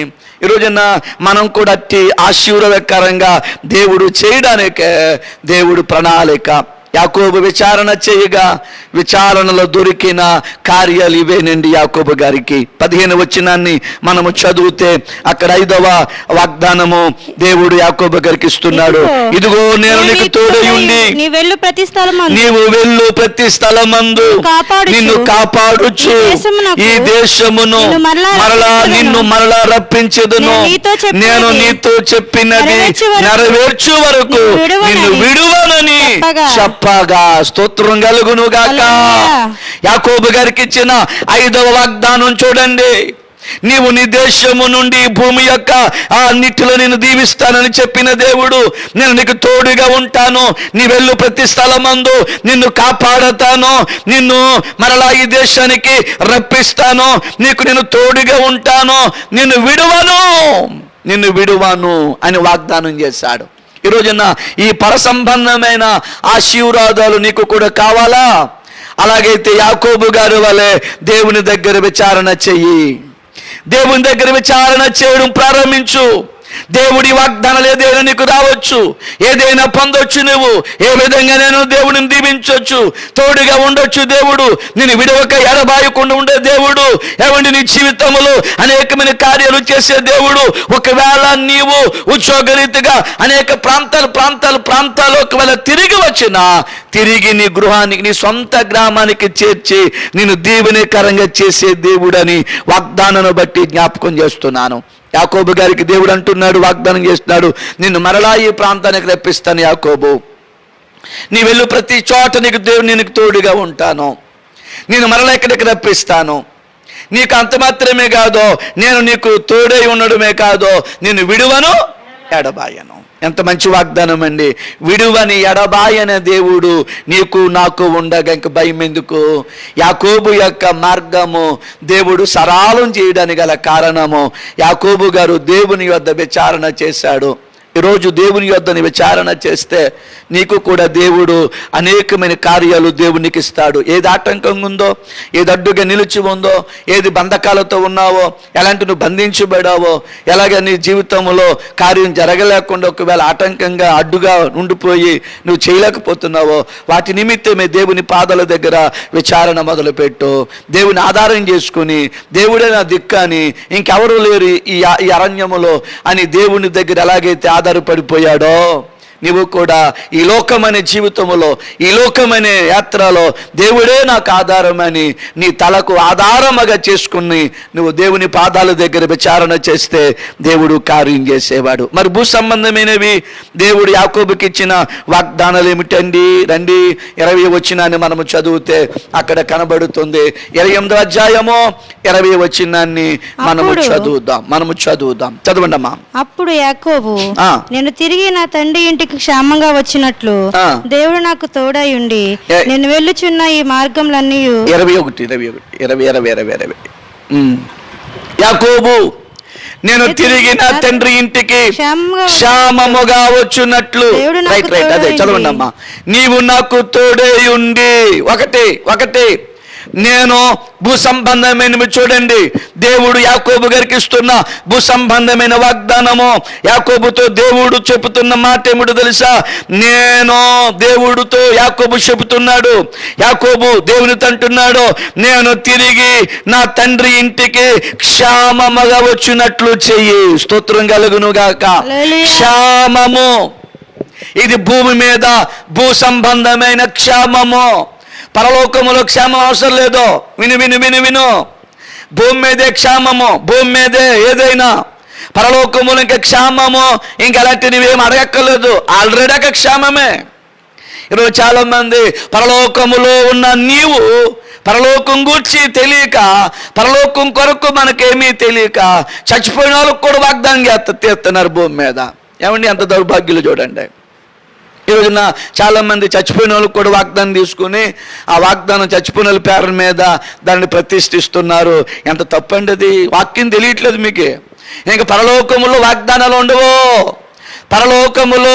ఈ రోజున మనం కూడా అట్టి ఆశీర్వాదకరంగా దేవుడు చేయడానికే దేవుడు ప్రణాళిక. యాకోబు విచారణ చేయగా విచారణలో దొరికిన కార్యాలు ఇవేనండి యాకోబు గారికి. 15వ వచనాన్ని మనము చదివితే అక్కడ 5వ వాగ్దానము దేవుడు యాకోబు గారికి ఇస్తున్నాడు. ఇదిగో నేను నీకు తోడై ఉండి నీవు వెళ్ళు ప్రతి స్థలమందు నిన్ను కాపాడుచు ఈ దేశమును మరలా రప్పించెదను. నేను నీతో చెప్పినది నెరవేర్చు వరకు నిన్ను విడువనని చెప్పగా స్తోత్రం కలుగును గాక. యాకోబు గారికి ఇచ్చిన 5వ వాగ్దానం చూడండి. నీవు నీ దేశము నుండి భూమి యొక్క ఆ అన్నిటిలో నేను దీవిస్తానని చెప్పిన దేవుడు, నేను నీకు తోడుగా ఉంటాను, నీ వెళ్ళు ప్రతి స్థలమందు నిన్ను కాపాడతాను, నిన్ను మరలా ఈ దేశానికి రప్పిస్తాను, నీకు నేను తోడుగా ఉంటాను, నిన్ను విడువను అని వాగ్దానం చేశాడు. ఈ రోజున ఈ పరసంబంధమైన ఆశీర్వాదాలు నీకు కూడా కావాలా? అలాగైతే యాకోబు గారి వలె దేవుని దగ్గర విచారణ చెయ్యి. దేవుని దగ్గర విచారణ చేయడం ప్రారంభించు. దేవుడి వాగ్దానాలు ఏదైనా నీకు రావచ్చు, ఏదైనా పొందొచ్చు. నువ్వు ఏ విధంగా నేను దేవుడిని దీవించవచ్చు, తోడుగా ఉండొచ్చు. దేవుడు నేను విడవక ఎడబాయకుండా ఉండే దేవుడు. ఏమండి నీ జీవితంలో అనేకమైన కార్యాలు చేసే దేవుడు. ఒకవేళ నీవు ఉద్యోగరీతిగా అనేక ప్రాంతాలు ఒకవేళ తిరిగి వచ్చినా తిరిగి నీ గృహానికి, నీ సొంత గ్రామానికి చేర్చి నేను దీవెనకరంగా చేసే దేవుడని వాగ్దానాన్ని బట్టి జ్ఞాపకం చేస్తున్నాను. యాకోబు గారికి దేవుడు అంటున్నాడు, వాగ్దానం చేస్తున్నాడు, నిన్ను మరలా ఈ ప్రాంతానికి రప్పిస్తాను యాకోబు. నీ వెళ్ళు ప్రతి చోట నీకు తోడుగా ఉంటాను, నేను మరలా ఇక్కడికి రప్పిస్తాను. నీకు అంత మాత్రమే కాదు, నేను నీకు తోడై ఉండడమే కాదు, నేను విడువను ఎడబాయను. ఎంత మంచి వాగ్దానం అండి. విడువని ఎడబాయన దేవుడు నీకు నాకు ఉండగా ఇంక భయం ఎందుకు? యాకోబు యొక్క మార్గము దేవుడు సరళం చేయడానికి గల కారణము, యాకోబు గారు దేవుని యొద్ద విచారణ చేశాడు. ఈరోజు దేవుని యొద్దని విచారణ చేస్తే నీకు కూడా దేవుడు అనేకమైన కార్యాలు దేవునికి ఇస్తాడు. ఏది ఆటంకంగా ఉందో, ఏది అడ్డుగా నిలిచి ఉందో, ఏది బంధకాలతో ఉన్నావో, ఎలాంటి నువ్వు బంధించబడావో, ఎలాగ నీ జీవితంలో కార్యం జరగలేకుండా ఒకవేళ ఆటంకంగా అడ్డుగా ఉండిపోయి నువ్వు చేయలేకపోతున్నావో, వాటి నిమిత్తమే దేవుని పాదాల దగ్గర విచారణ మొదలుపెట్టు. దేవుని ఆధారం చేసుకుని దేవుడే నా దిక్కని, ఇంకెవరూ లేరు ఈ అరణ్యములో అని దేవుని దగ్గర ఎలాగైతే ఆధారపడిపోయాడో, నీవు కూడా ఈ లోకమనే జీవితంలో, ఈ లోకమనే యాత్రలో దేవుడే నాకు ఆధారమని నీ తలకు ఆధారముగా చేసుకుని నువ్వు దేవుని పాదాల దగ్గర విచారణ చేస్తే దేవుడు కార్యం చేసేవాడు. మరి భూ సంబంధమైనవి దేవుడు యాకోబుకి ఇచ్చిన వాగ్దానాలు ఏమిటండి? రండి 20వ వచనాన్ని మనము చదివితే అక్కడ కనబడుతుంది. 28వ అధ్యాయము 20వ వచనాన్ని మనము చదువుదాం. చదవండి అమ్మా. అప్పుడు యాకోబు, నేను తిరిగి నా తండ్రి ఇంటికి క్షేమంగా వచ్చినట్లు దేవుడు నాకు తోడై ఉండి నేను వెళ్ళుచున్న ఈ మార్గంలన్నీ 21 యాకోబు, నేను తిరిగి నా తండ్రి ఇంటికి క్షేమముగా వచ్చున్నట్లు. అదే చదవండి అమ్మా. నీవు నాకు తోడై ఉండి ఒకటి నేను భూ సంబంధమైన, చూడండి దేవుడు యాకోబు గారికి ఇస్తున్న భూ సంబంధమైన వాగ్దానము. యాకోబుతో దేవుడు చెబుతున్న మాట ఏమిటో తెలుసా? దేవుడితో యాకోబు చెబుతున్నాడు, యాకోబు దేవునితో అంటున్నాడు, నేను తిరిగి నా తండ్రి ఇంటికి క్షేమముగా వచ్చినట్లు చెయ్యి. స్తోత్రం కలుగును గాక. క్షేమము, ఇది భూమి మీద భూ సంబంధమైన క్షేమము. పరలోకములో క్షేమం అవసరం లేదు. విను. భూమి మీదే క్షేమము, భూమి మీదే ఏదైనా. పరలోకములు ఇంకా క్షేమము, ఇంకా అలాంటి నువ్వేం అడగక్కర్లేదు, ఆల్రెడీ అక్కడ క్షేమమే. ఈరోజు చాలా మంది పరలోకములో ఉన్న నీవు పరలోకం గూర్చి తెలియక, పరలోకం కొరకు మనకేమీ తెలియక చచ్చిపోయిన వాళ్ళకు కూడా వాగ్దానం తీస్తున్నారు భూమి మీద. ఏమండి, అంత దౌర్భాగ్యులు చూడండి. ఈ రోజున చాలామంది చచ్చిపోయిన వాళ్ళకి కూడా వాగ్దానం తీసుకుని ఆ వాగ్దానం చచ్చిపోయిన వాళ్ళ పేరు మీద దాన్ని ప్రతిష్ఠిస్తున్నారు. ఎంత తప్పండి అది. వాక్యం తెలియట్లేదు మీకు. ఇంకా పరలోకములో వాగ్దానాలు ఉండవు. పరలోకములో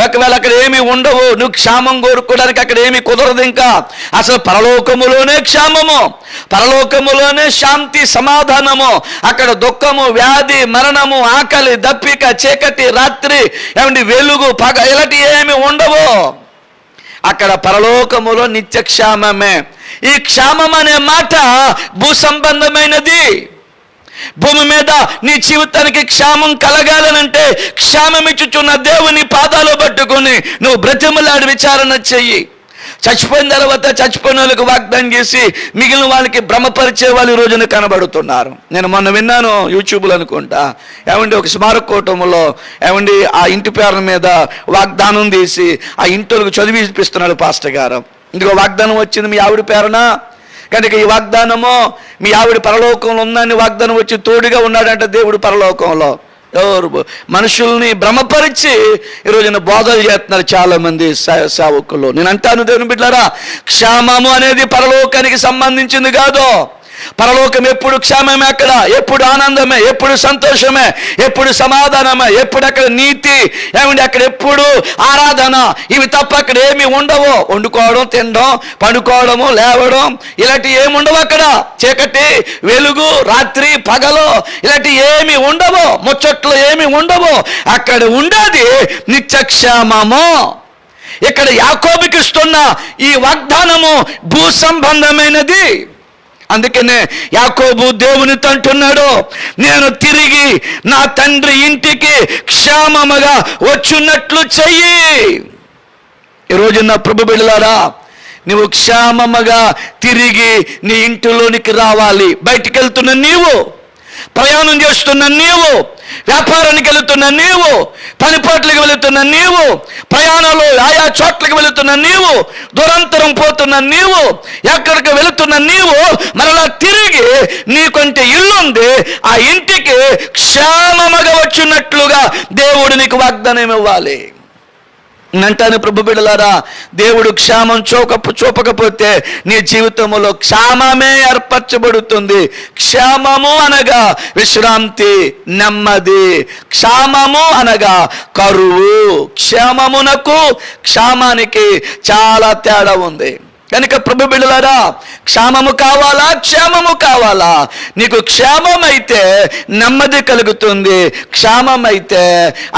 ఒకవేళ అక్కడ ఏమి ఉండవు. నువ్వు క్షేమం కోరుకోవడానికి అక్కడ ఏమి కుదరదు. ఇంకా అసలు పరలోకములోనే క్షేమము, పరలోకములోనే శాంతి సమాధానము. అక్కడ దుఃఖము, వ్యాధి, మరణము, ఆకలి, దప్పిక, చీకటి, రాత్రి, ఏమండి వెలుగు, పగ ఇలాంటి ఏమి ఉండవు. అక్కడ పరలోకములో నిత్య క్షేమమే. ఈ క్షేమం అనే మాట భూ సంబంధమైనది. భూమి మీద నీ జీవితానికి క్షేమం కలగాలనంటే క్షేమమిచ్చుచున్న దేవుని పాదాలు పట్టుకొని నువ్వు బ్రతిమలాడి విచారణ చెయ్యి. చచ్చిపోయిన తర్వాత చచ్చిపోయిన వాళ్ళకి వాగ్దానం చేసి మిగిలిన వాళ్ళకి భ్రమపరిచే వాళ్ళు ఈ రోజున కనబడుతున్నారు. నేను మొన్న విన్నాను యూట్యూబ్లో అనుకుంటా, ఏమండి ఒక స్మారక కూటములో ఏమండి ఆ ఇంటి పేరు మీద వాగ్దానం తీసి ఆ ఇంటికి చదివిపిస్తున్నాడు పాస్టర్ గారు. ఇందుకో వాగ్దానం వచ్చింది మీ ఆవిడ పేరున, కనుక ఈ వాగ్దానము మీ ఆవిడ పరలోకంలో ఉందని వాగ్దానం వచ్చి తోడుగా ఉన్నాడంటే దేవుడు పరలోకంలో. ఎవరు మనుషుల్ని భ్రమపరిచి ఈ రోజున బోధలు చేస్తున్నారు చాలా మంది సేవకులు. నేను అంటాను దేవుని బిడ్డలారా, క్షేమము అనేది పరలోకానికి సంబంధించింది కాదు. పరలోకం ఎప్పుడు క్షేమమే, అక్కడ ఎప్పుడు ఆనందమే, ఎప్పుడు సంతోషమే, ఎప్పుడు సమాధానమే, ఎప్పుడు అక్కడ నీతి, ఏమండి అక్కడ ఎప్పుడు ఆరాధన. ఇవి తప్ప అక్కడ ఏమి ఉండవు. వండుకోవడం, తినడం, పండుకోవడము, లేవడం ఇలాంటివి ఏమి ఉండవు. అక్కడ చీకటి, వెలుగు, రాత్రి, పగలు ఇలాంటివి ఏమి ఉండవు. ముచ్చట్లు ఏమి ఉండవు. అక్కడ ఉండేది నిత్యక్షేమము. ఇక్కడ యాకోబుకి ఇస్తున్న ఈ వాగ్దానము భూ సంబంధమైనది. అందుకనే యాకోబు దేవునితో అంటున్నాడు, నేను తిరిగి నా తండ్రి ఇంటికి క్షేమముగా వచ్చున్నట్లు చెయ్యి. ఈరోజు నా ప్రభు బిడ్డలారా, నువ్వు క్షేమముగా తిరిగి నీ ఇంటిలోనికి రావాలి. బయటికి వెళ్తున్న నీవు, ప్రయాణం చేస్తున్న నీవు, వ్యాపారానికి వెళుతున్న నీవు, పనిపాట్లకు వెళుతున్న నీవు, ప్రయాణాలు ఆయా చోట్లకు వెళుతున్న నీవు, దురంతరం పోతున్న నీవు, ఎక్కడికి వెళుతున్న నీవు మరలా తిరిగి నీకంటే ఇల్లుంది, ఆ ఇంటికి క్షేమముగా వచ్చినట్లుగా దేవుడు నీకు వాగ్దానం ఇవ్వాలి. అంటాను ప్రభు బిడ్డలారా, దేవుడు క్షేమం చూపకపోతే నీ జీవితంలో క్షేమమే ఏర్పరచబడుతుంది. క్షేమము అనగా విశ్రాంతి, నెమ్మది. క్షేమము అనగా కరువు. క్షేమమునకు క్షేమానికి చాలా తేడా ఉంది. కనుక ప్రభు బిడ్డలారా, క్షేమము కావాలా, క్షేమము కావాలా? నీకు క్షేమం అయితే నెమ్మది కలుగుతుంది. క్షేమం అయితే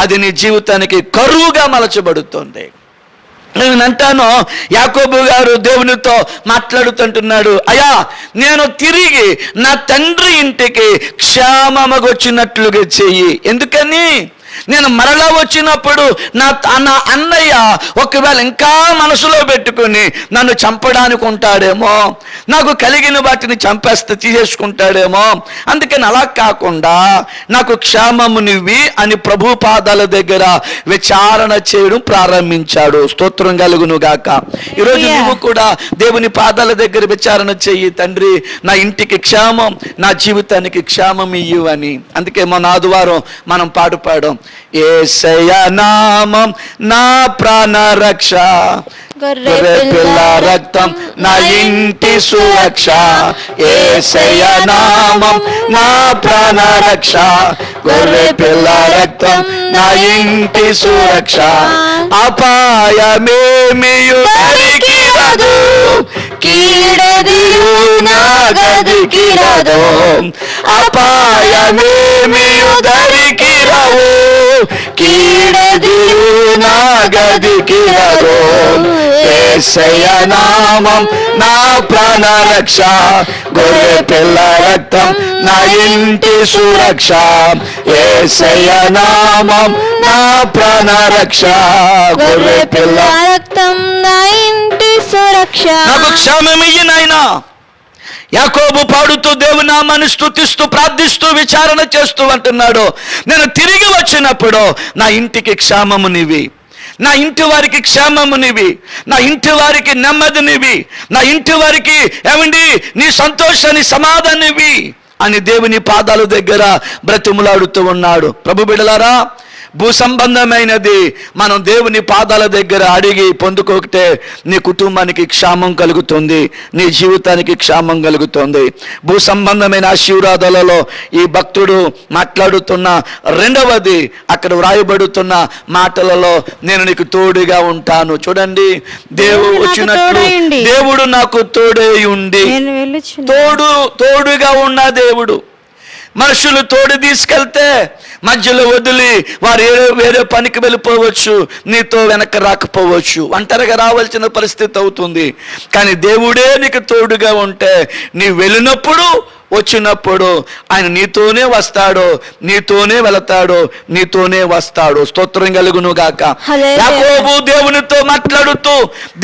అది నీ జీవితానికి కరువుగా మలచబడుతుంది. నేను అంటాను, యాకోబు గారు దేవునితో మాట్లాడుతుంటున్నాడు, అయ్యా నేను తిరిగి నా తండ్రి ఇంటికి క్షేమముగా వచ్చినట్లుగా చెయ్యి. ఎందుకని? నేను మరలా వచ్చినప్పుడు నా అన్నయ్య ఒకవేళ ఇంకా మనసులో పెట్టుకుని నన్ను చంపడానికి ఉంటాడేమో, నాకు కలిగిన వాటిని తీసేసుకుంటాడేమో. అందుకని అలా కాకుండా నాకు క్షేమమునివి అని ప్రభు పాదాల దగ్గర విచారణ చేయడం ప్రారంభించాడు. స్తోత్రం కలుగును గాక. ఈరోజు నువ్వు కూడా దేవుని పాదాల దగ్గర విచారణ చెయ్యి. తండ్రి, నా ఇంటికి క్షేమం, నా జీవితానికి క్షేమం ఇయ్యు అని. అందుకే మన ఆదివారం మనం పాడుపాడాం, యేసయ్య నామం నా ప్రాణ రక్ష, గొర్రె పిల్ల రక్తం నా ఇంటి సురక్ష. యేసయ్య నామం నా ప్రాణ రక్ష, గొర్రె పిల్ల రక్తం నా ఇంటి సురక్ష. అపాయమేమియు దరికి రాదు, కీడెదియు నా గదికి రాదు. అపాయమేమియు దరికి రావు, కీడెదియు నా గదికి రాదు. యేసయ్య నామం నా ప్రాణ రక్ష, గొర్రె పిల్ల రక్తం నా ఇంటి సురక్ష. యేసయ్య నామం నా ప్రాణ రక్ష, గొర్రె పిల్ల రక్తం నా ఇంటి సురక్ష. నాకు క్షేమమియ్యి నాయనా. యాకోబు పాడుతూ దేవుని నామాన్ని స్తుతిస్తూ ప్రార్థిస్తూ విచారణ చేస్తూ అంటున్నాడు, నేను తిరిగి వచ్చినప్పుడు నా ఇంటికి క్షేమమునివి, నా ఇంటి వారికి క్షేమమునివి, నా ఇంటి వారికి నెమ్మదినివి, నా ఇంటి వారికి ఏమండి నీ సంతోషాన్ని సమాధానివి అని దేవుని పాదాల దగ్గర బ్రతిములాడుతూ ఉన్నాడు. ప్రభు బిడ్డలారా, భూ సంబంధమైనది మనం దేవుని పాదాల దగ్గర అడిగి పొందుకోకటే నీ కుటుంబానికి క్షేమం కలుగుతుంది, నీ జీవితానికి క్షేమం కలుగుతుంది. భూ సంబంధమైన ఆశీర్వాదాలలో ఈ భక్తుడు మాట్లాడుతున్న రెండవది, అక్కడ వ్రాయబడుతున్న మాటలలో నేను నీకు తోడుగా ఉంటాను. చూడండి, దేవుడు వచ్చినట్లు దేవుడు నాకు తోడై ఉండి, తోడుగా ఉన్న దేవుడు. మనుషులు తోడు తీసుకెళ్తే మధ్యలో వదిలి వారు వేరే పనికి వెళ్ళిపోవచ్చు, నీతో వెనక్కి రాకపోవచ్చు, ఒంటరిగా రావాల్సిన పరిస్థితి అవుతుంది. కానీ దేవుడే నీకు తోడుగా ఉంటే నీ వెళ్ళినప్పుడు వచ్చినప్పుడు ఆయన నీతోనే వస్తాడు, నీతోనే వెళతాడు, నీతోనే వస్తాడు. స్తోత్రం కలుగును గాక. యాకోబు దేవునితో మాట్లాడుతూ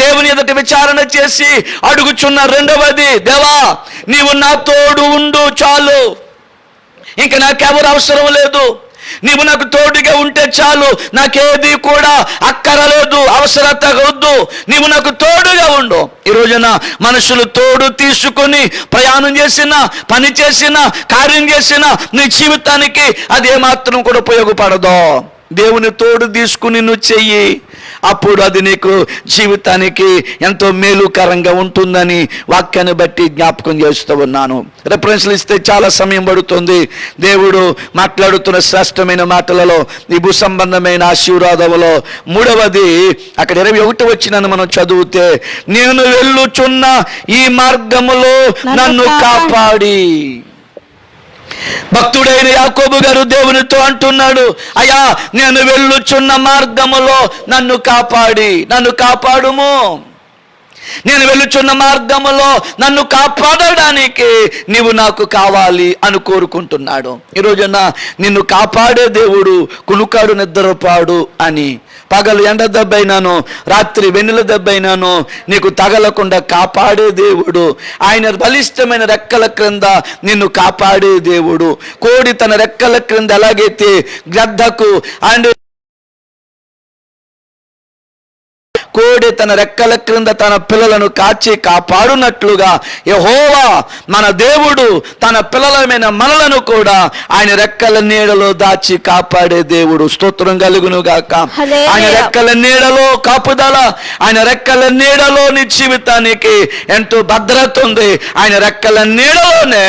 దేవుని ఎదుట విచారణ చేసి అడుగుచున్న రెండవది, దేవా నీవు నా తోడు ఉండు చాలు, ఇంకా నాకెవరు అవసరం లేదు, నీవు నాకు తోడుగా ఉంటే చాలు, నాకేది కూడా అక్కరలేదు, అవసరత వద్దు, నీవు నాకు తోడుగా ఉండు. ఈ రోజున మనుషులు తోడు తీసుకుని ప్రయాణం చేసిన, పని చేసిన, కార్యం చేసిన నీ జీవితానికి అది ఏమాత్రం కూడా ఉపయోగపడదు. దేవుని తోడు తీసుకుని నువ్వు చెయ్యి, అప్పుడు అది నీకు జీవితానికి ఎంతో మేలుకరంగా ఉంటుందని వాక్యాన్ని బట్టి జ్ఞాపకం చేస్తూ ఉన్నాను. రెఫరెన్స్లు ఇస్తే చాలా సమయం పడుతుంది. దేవుడు మాట్లాడుతున్న శ్రేష్టమైన మాటలలో ఈ భూ సంబంధమైన ఆశీర్వాదములో మూడవది, అక్కడ 21 వచ్చినను మనం చదివితే, నేను వెళ్ళుచున్న ఈ మార్గములో నన్ను కాపాడి. భక్తుడైన యాకోబు గారు దేవునితో అంటున్నాడు, అయ్యా నేను వెళ్ళుచున్న మార్గములో నన్ను కాపాడుము, నేను వెళ్ళుచున్న మార్గములో నన్ను కాపాడడానికి నీవు నాకు కావాలి అని కోరుకుంటున్నాడు. ఈ రోజున నిన్ను కాపాడే దేవుడు కునుకాడు నిద్రపాడు అని, పగలు ఎండ దెబ్బైనాను, రాత్రి వెన్నుల దెబ్బైనాను నీకు తగలకుండా కాపాడే దేవుడు. ఆయన బలిష్టమైన రెక్కల క్రింద నిన్ను కాపాడే దేవుడు. కోడి తన రెక్కల క్రింద ఎలాగైతే గ్రద్దకు అండ్ కోడి తన రెక్కల క్రింద తన పిల్లలను కాపాడునట్లుగా యెహోవా మన దేవుడు తన పిల్లలమైన మనలను కూడా ఆయన రెక్కల నీడలో దాచి కాపాడే దేవుడు. స్తోత్రం కలుగును గాక. ఆయన రెక్కల నీడలో కాపుదల, ఆయన రెక్కల నీడలో నీ జీవితానికి ఎంతో భద్రత ఉంది. ఆయన రెక్కల నీడలోనే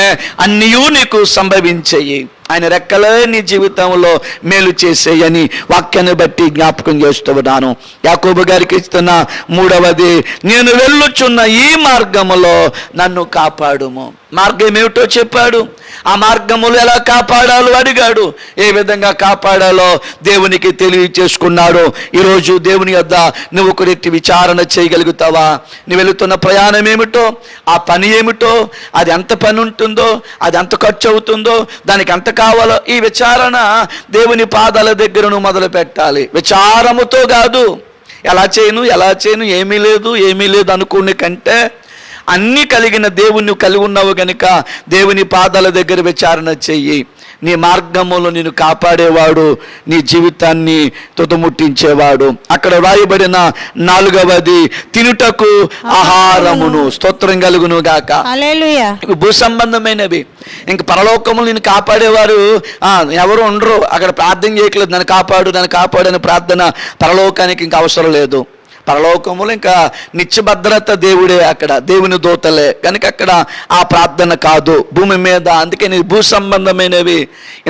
అన్నీ నీకు సంభవించేయి. ఆయన రెక్కలే నీ జీవితంలో మేలు చేసేయని వాక్యాన్ని బట్టి జ్ఞాపకం చేస్తున్నాను. యాకోబు గారికి ఇస్తున్న మూడవది, నేను వెళ్ళుచున్న ఈ మార్గములో నన్ను కాపాడుము. మార్గం ఏమిటో చెప్పాడు, ఆ మార్గములు ఎలా కాపాడాలో అడిగాడు. ఏ విధంగా కాపాడాలో దేవునికి తెలియచేసుకున్నాడు. ఈరోజు దేవుని యొద్ద నువ్వు ఒక రెట్టి విచారణ చేయగలుగుతావా? నువ్వు వెళుతున్న ప్రయాణం ఏమిటో, ఆ పని ఏమిటో, అది ఎంత పని ఉంటుందో, అది ఎంత ఖర్చు అవుతుందో, దానికి ఎంత కావాలో, ఈ విచారణ దేవుని పాదాల దగ్గర నువ్వు మొదలు పెట్టాలి. విచారముతో కాదు, ఎలా చేయను ఏమీ లేదు అనుకునే కంటే అన్నీ కలిగిన దేవుణ్ణి కలిగి ఉన్నావు గనుక దేవుని పాదాల దగ్గర విచారణ చెయ్యి. నీ మార్గములో నిన్ను కాపాడేవాడు, నీ జీవితాన్ని తుదముట్టించేవాడు. అక్కడ రాయబడిన నాలుగవది, తినుటకు ఆహారమును. స్తోత్రం కలుగును గాక. హల్లెలూయా. భూ సంబంధమైనవి. ఇంక పరలోకములు నిన్ను కాపాడేవారు ఎవరు ఉండరు. అక్కడ ప్రార్థన చేయట్లేదు, నన్ను కాపాడు అనే ప్రార్థన పరలోకానికి ఇంకా అవసరం లేదు. పరలోకములు ఇంకా నిత్యభద్రత దేవుడే, అక్కడ దేవుని దూతలే కనుక అక్కడ ఆ ప్రార్థన కాదు భూమి మీద. అందుకని భూ సంబంధమైనవి,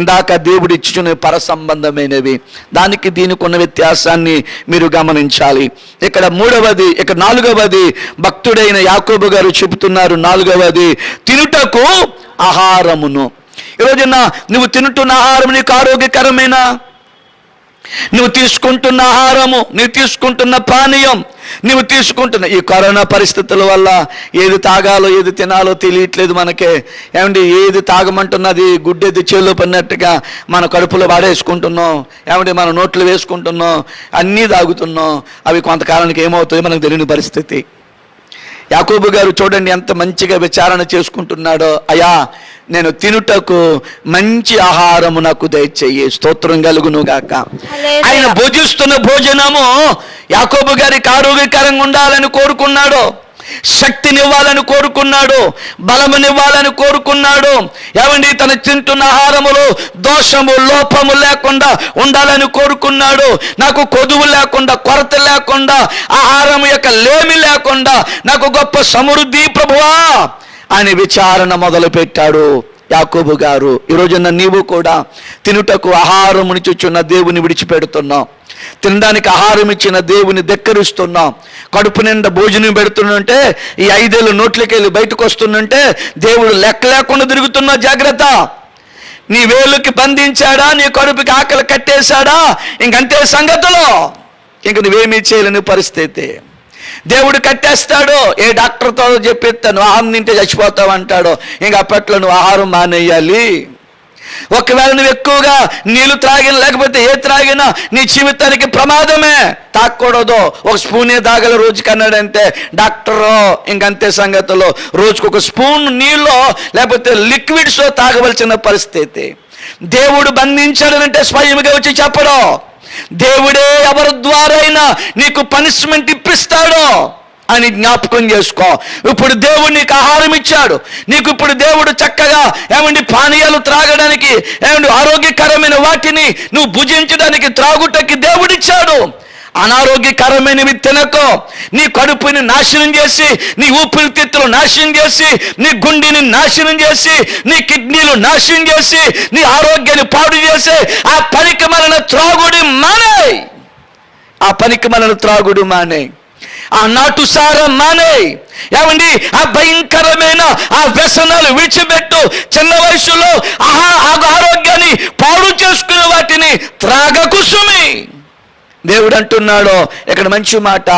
ఇందాక దేవుడు ఇచ్చుచున్న పర సంబంధమైనవి. దానికి దీనికి ఉన్న వ్యత్యాసాన్ని మీరు గమనించాలి. ఇక్కడ మూడవది, ఇక్కడ నాలుగవది భక్తుడైన యాకోబు గారు చెబుతున్నారు. నాలుగవది, తినుటకు ఆహారమును. ఈరోజున నువ్వు తింటున్న ఆహారం నీకు ఆరోగ్యకరమైన, నువ్వు తీసుకుంటున్న ఆహారము, నువ్వు తీసుకుంటున్న పానీయం, నువ్వు తీసుకుంటున్న ఈ కరోనా పరిస్థితుల వల్ల ఏది తాగాలో ఏది తినాలో తెలియట్లేదు మనకే. ఏమండి, ఏది తాగమంటున్నది గుడ్డేది చేలో పడినట్టుగా మన కడుపులో వాడేసుకుంటున్నాం. ఏమండి, మన నోట్లు వేసుకుంటున్నాం, అన్నీ తాగుతున్నాం. అవి కొంతకాలానికి ఏమవుతాయో మనకు తెలియని పరిస్థితి. యాకోబు గారు చూడండి ఎంత మంచిగా విచారణ చేసుకుంటున్నాడో. అయ్యా నేను తినుటకు మంచి ఆహారము నాకు దయచేయి. స్తోత్రం కలుగును గాక. హల్లెలూయా. ఆయన భోజిస్తున్న భోజనము యాకోబు గారికి ఆరోగ్యకరంగా ఉండాలని కోరుకున్నాడు, శక్తినివ్వాలని కోరుకున్నాడు, బలమునివ్వాలని కోరుకున్నాడు. ఏమండి, తను తింటున్న ఆహారములో దోషము లోపము లేకుండా ఉండాలని కోరుకున్నాడు. నాకు కొదువు లేకుండా, కొరత లేకుండా, ఆహారం యొక్క లేమి లేకుండా నాకు గొప్ప సమృద్ధి ప్రభువా అని విచారణ మొదలు పెట్టాడు యాకోబు గారు. ఈరోజున నీవు కూడా తినుటకు ఆహారమునిచుచున్న దేవుని విడిచిపెడుతున్నావు, తినడానికి ఆహారం ఇచ్చిన దేవుని ధిక్కరిస్తున్నాం. కడుపు నిండా భోజనం పెడుతుంటే ఈ 5 ఏళ్ళు నోట్లకి వెళ్ళి బయటకు వస్తుందంటే దేవుడు లెక్క లేకుండా తిరుగుతున్నా. జాగ్రత్త. నీ వేలుకి బంధించాడా, నీ కడుపుకి ఆకలి కట్టేశాడా, ఇంకంతే సంగతులు. ఇంక నువ్వేమీ చేయలేని పరిస్థితి. దేవుడు కట్టేస్తాడు. ఏ డాక్టర్తో చెప్పిస్తాను ఆహారం తింటే చచ్చిపోతావు అంటాడు. ఇంక అప్పట్లో నువ్వు ఆహారం మానేయాలి. ఒకవేళ నువ్వు ఎక్కువగా నీళ్లు త్రాగిన, లేకపోతే ఏ త్రాగినా నీ జీవితానికి ప్రమాదమే. తాగకూడదు, ఒక స్పూనే తాగల రోజుకి అన్నాడంటే డాక్టరు ఇంకంతే సంగతులు. రోజుకు ఒక స్పూన్ నీళ్ళు లేకపోతే లిక్విడ్స్ తాగవలసిన పరిస్థితి. దేవుడు బంధించాడనంటే స్వయంగా వచ్చి చెప్పడం. దేవుడే ఎవరి ద్వారా అయినా నీకు పనిష్మెంట్ ఇప్పిస్తాడో అని జ్ఞాపకం చేసుకో. ఇప్పుడు దేవుడు నీకు ఆహారం ఇచ్చాడు, నీకు ఇప్పుడు దేవుడు చక్కగా ఏమండి పానీయాలు త్రాగడానికి, ఏమండి ఆరోగ్యకరమైన వాటిని నువ్వు భుజించడానికి, త్రాగుటకి దేవుడిచ్చాడు. అనారోగ్యకరమైనవి తినకో. నీ కడుపుని నాశనం చేసి, నీ ఊపిరితిత్తులు నాశనం చేసి, నీ గుండెని నాశనం చేసి, నీ కిడ్నీలు నాశనం చేసి, నీ ఆరోగ్యాన్ని పాడు చేసి ఆ పనికిమాలిన త్రాగుడు మానేయ్. ఆ పనికిమాలిన త్రాగుడు మానేయ్. ఆ నాటుసారం మానేయ్. ఏమండి, ఆ భయంకరమైన ఆ వ్యసనాలు విడిచిపెట్టు. చిన్న వయసులో ఆరోగ్యాన్ని పాడు చేసుకునే వాటిని త్రాగకు సుమి. దేవుడు అంటున్నాడు ఇక్కడ మంచి మాట,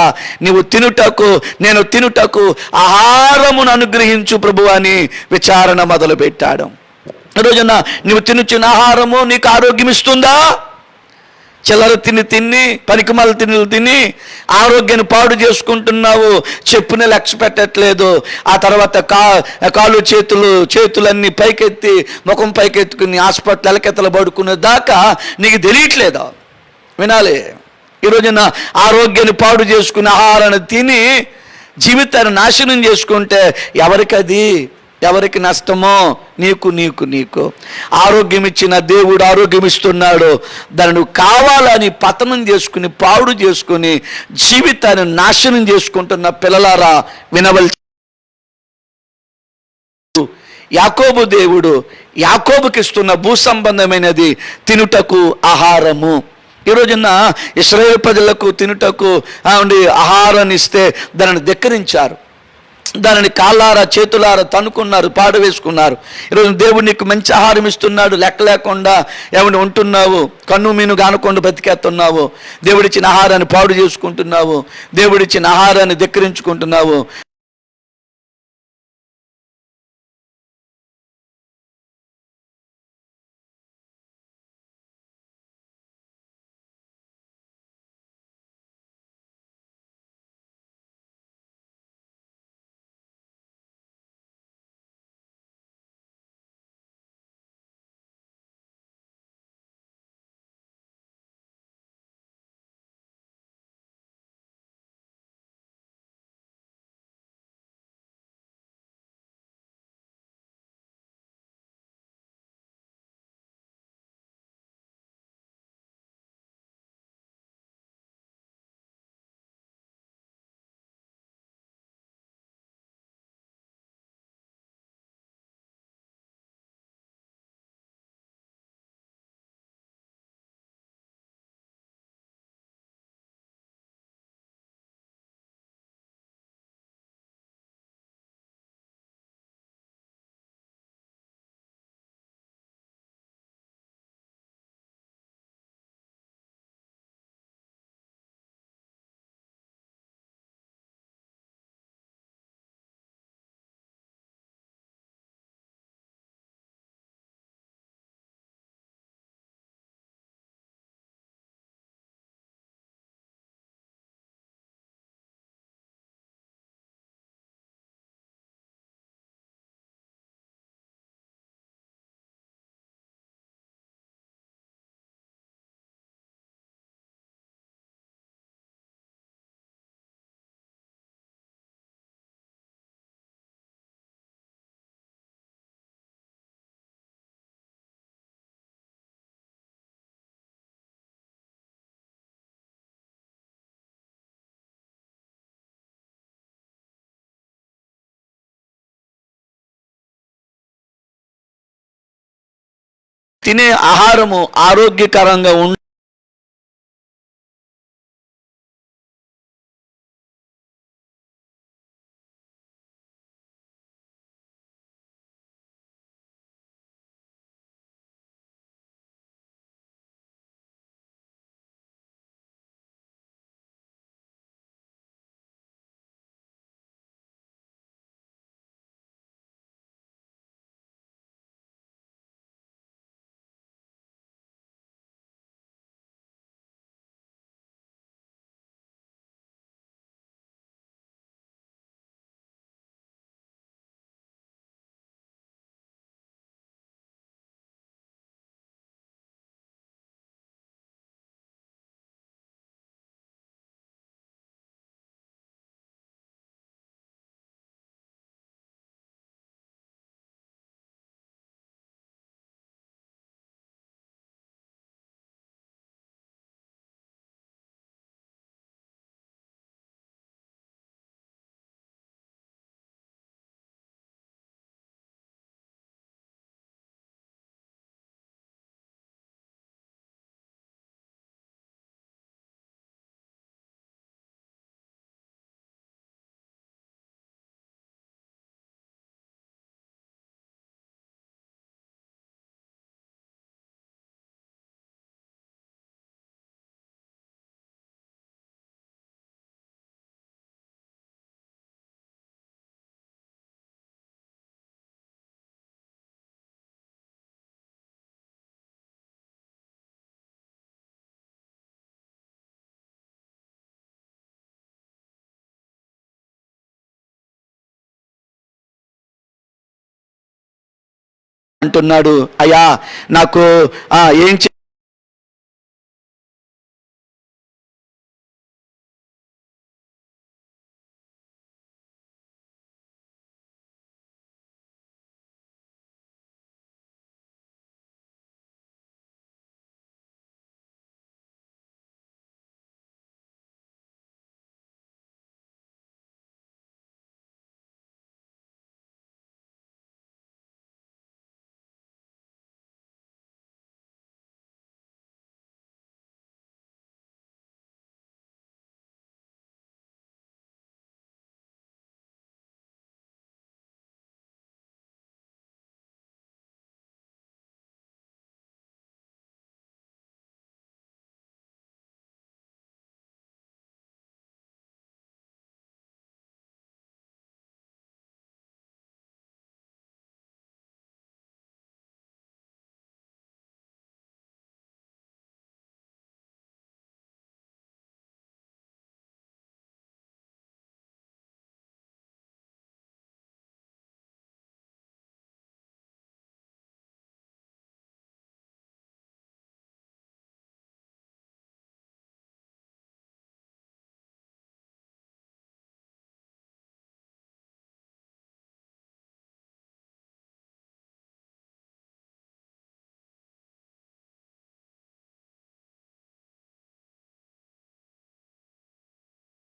నీవు తినుటకు, నేను తినుటకు ఆహారమును అనుగ్రహించు ప్రభు అని విచారణ మొదలు పెట్టాడు. ఈరోజున నువ్వు తినుచున్న ఆహారము నీకు ఆరోగ్యం ఇస్తుందా? చిల్లర తిని పనికిమాల తిని ఆరోగ్యాన్ని పాడు చేసుకుంటున్నావు. చెప్పుని లక్ష్య పెట్టట్లేదు. ఆ తర్వాత కాలు చేతులన్నీ పైకెత్తి ముఖం పైకెత్తుకుని హాస్పిటల్ ఎలకెత్తలు పడుకునే దాకా నీకు తెలియట్లేదా? వినాలి. ఈరోజున ఆరోగ్యాన్ని పాడు చేసుకుని ఆహారాన్ని తిని జీవితాన్ని నాశనం చేసుకుంటే ఎవరికి నష్టమో? నీకు ఆరోగ్యం ఇచ్చిన దేవుడు ఆరోగ్యం ఇస్తున్నాడు. దాన్ని నువ్వు కావాలని పతనం చేసుకుని, పాడు చేసుకుని జీవితాన్ని నాశనం చేసుకుంటున్న పిల్లలారా వినవలసి. యాకోబు దేవుడు యాకోబుకి ఇస్తున్న భూ సంబంధమైనది తినుటకు ఆహారము. ఈరోజున ఇశ్రాయేలు ప్రజలకు తినుటకు ఆహారాన్ని ఇస్తే దానిని ధిక్కరించారు, దానిని కాళ్ళారా చేతులారా తన్నుకున్నారు, పాడు వేసుకున్నారు. ఈరోజు దేవుడు నీకు మంచి ఆహారం ఇస్తున్నాడు, లెక్క లేకుండా ఏమైనా ఉంటున్నావు, కన్ను మీను కానకుండా బతికేస్తున్నావు. దేవుడిచ్చిన ఆహారాన్ని పాడు చేసుకుంటున్నావు, దేవుడిచ్చిన ఆహారాన్ని ధిక్కరించుకుంటున్నావు. తినే ఆహారము ఆరోగ్యకరంగా అంటున్నాడు, అయ్యా నాకు ఏం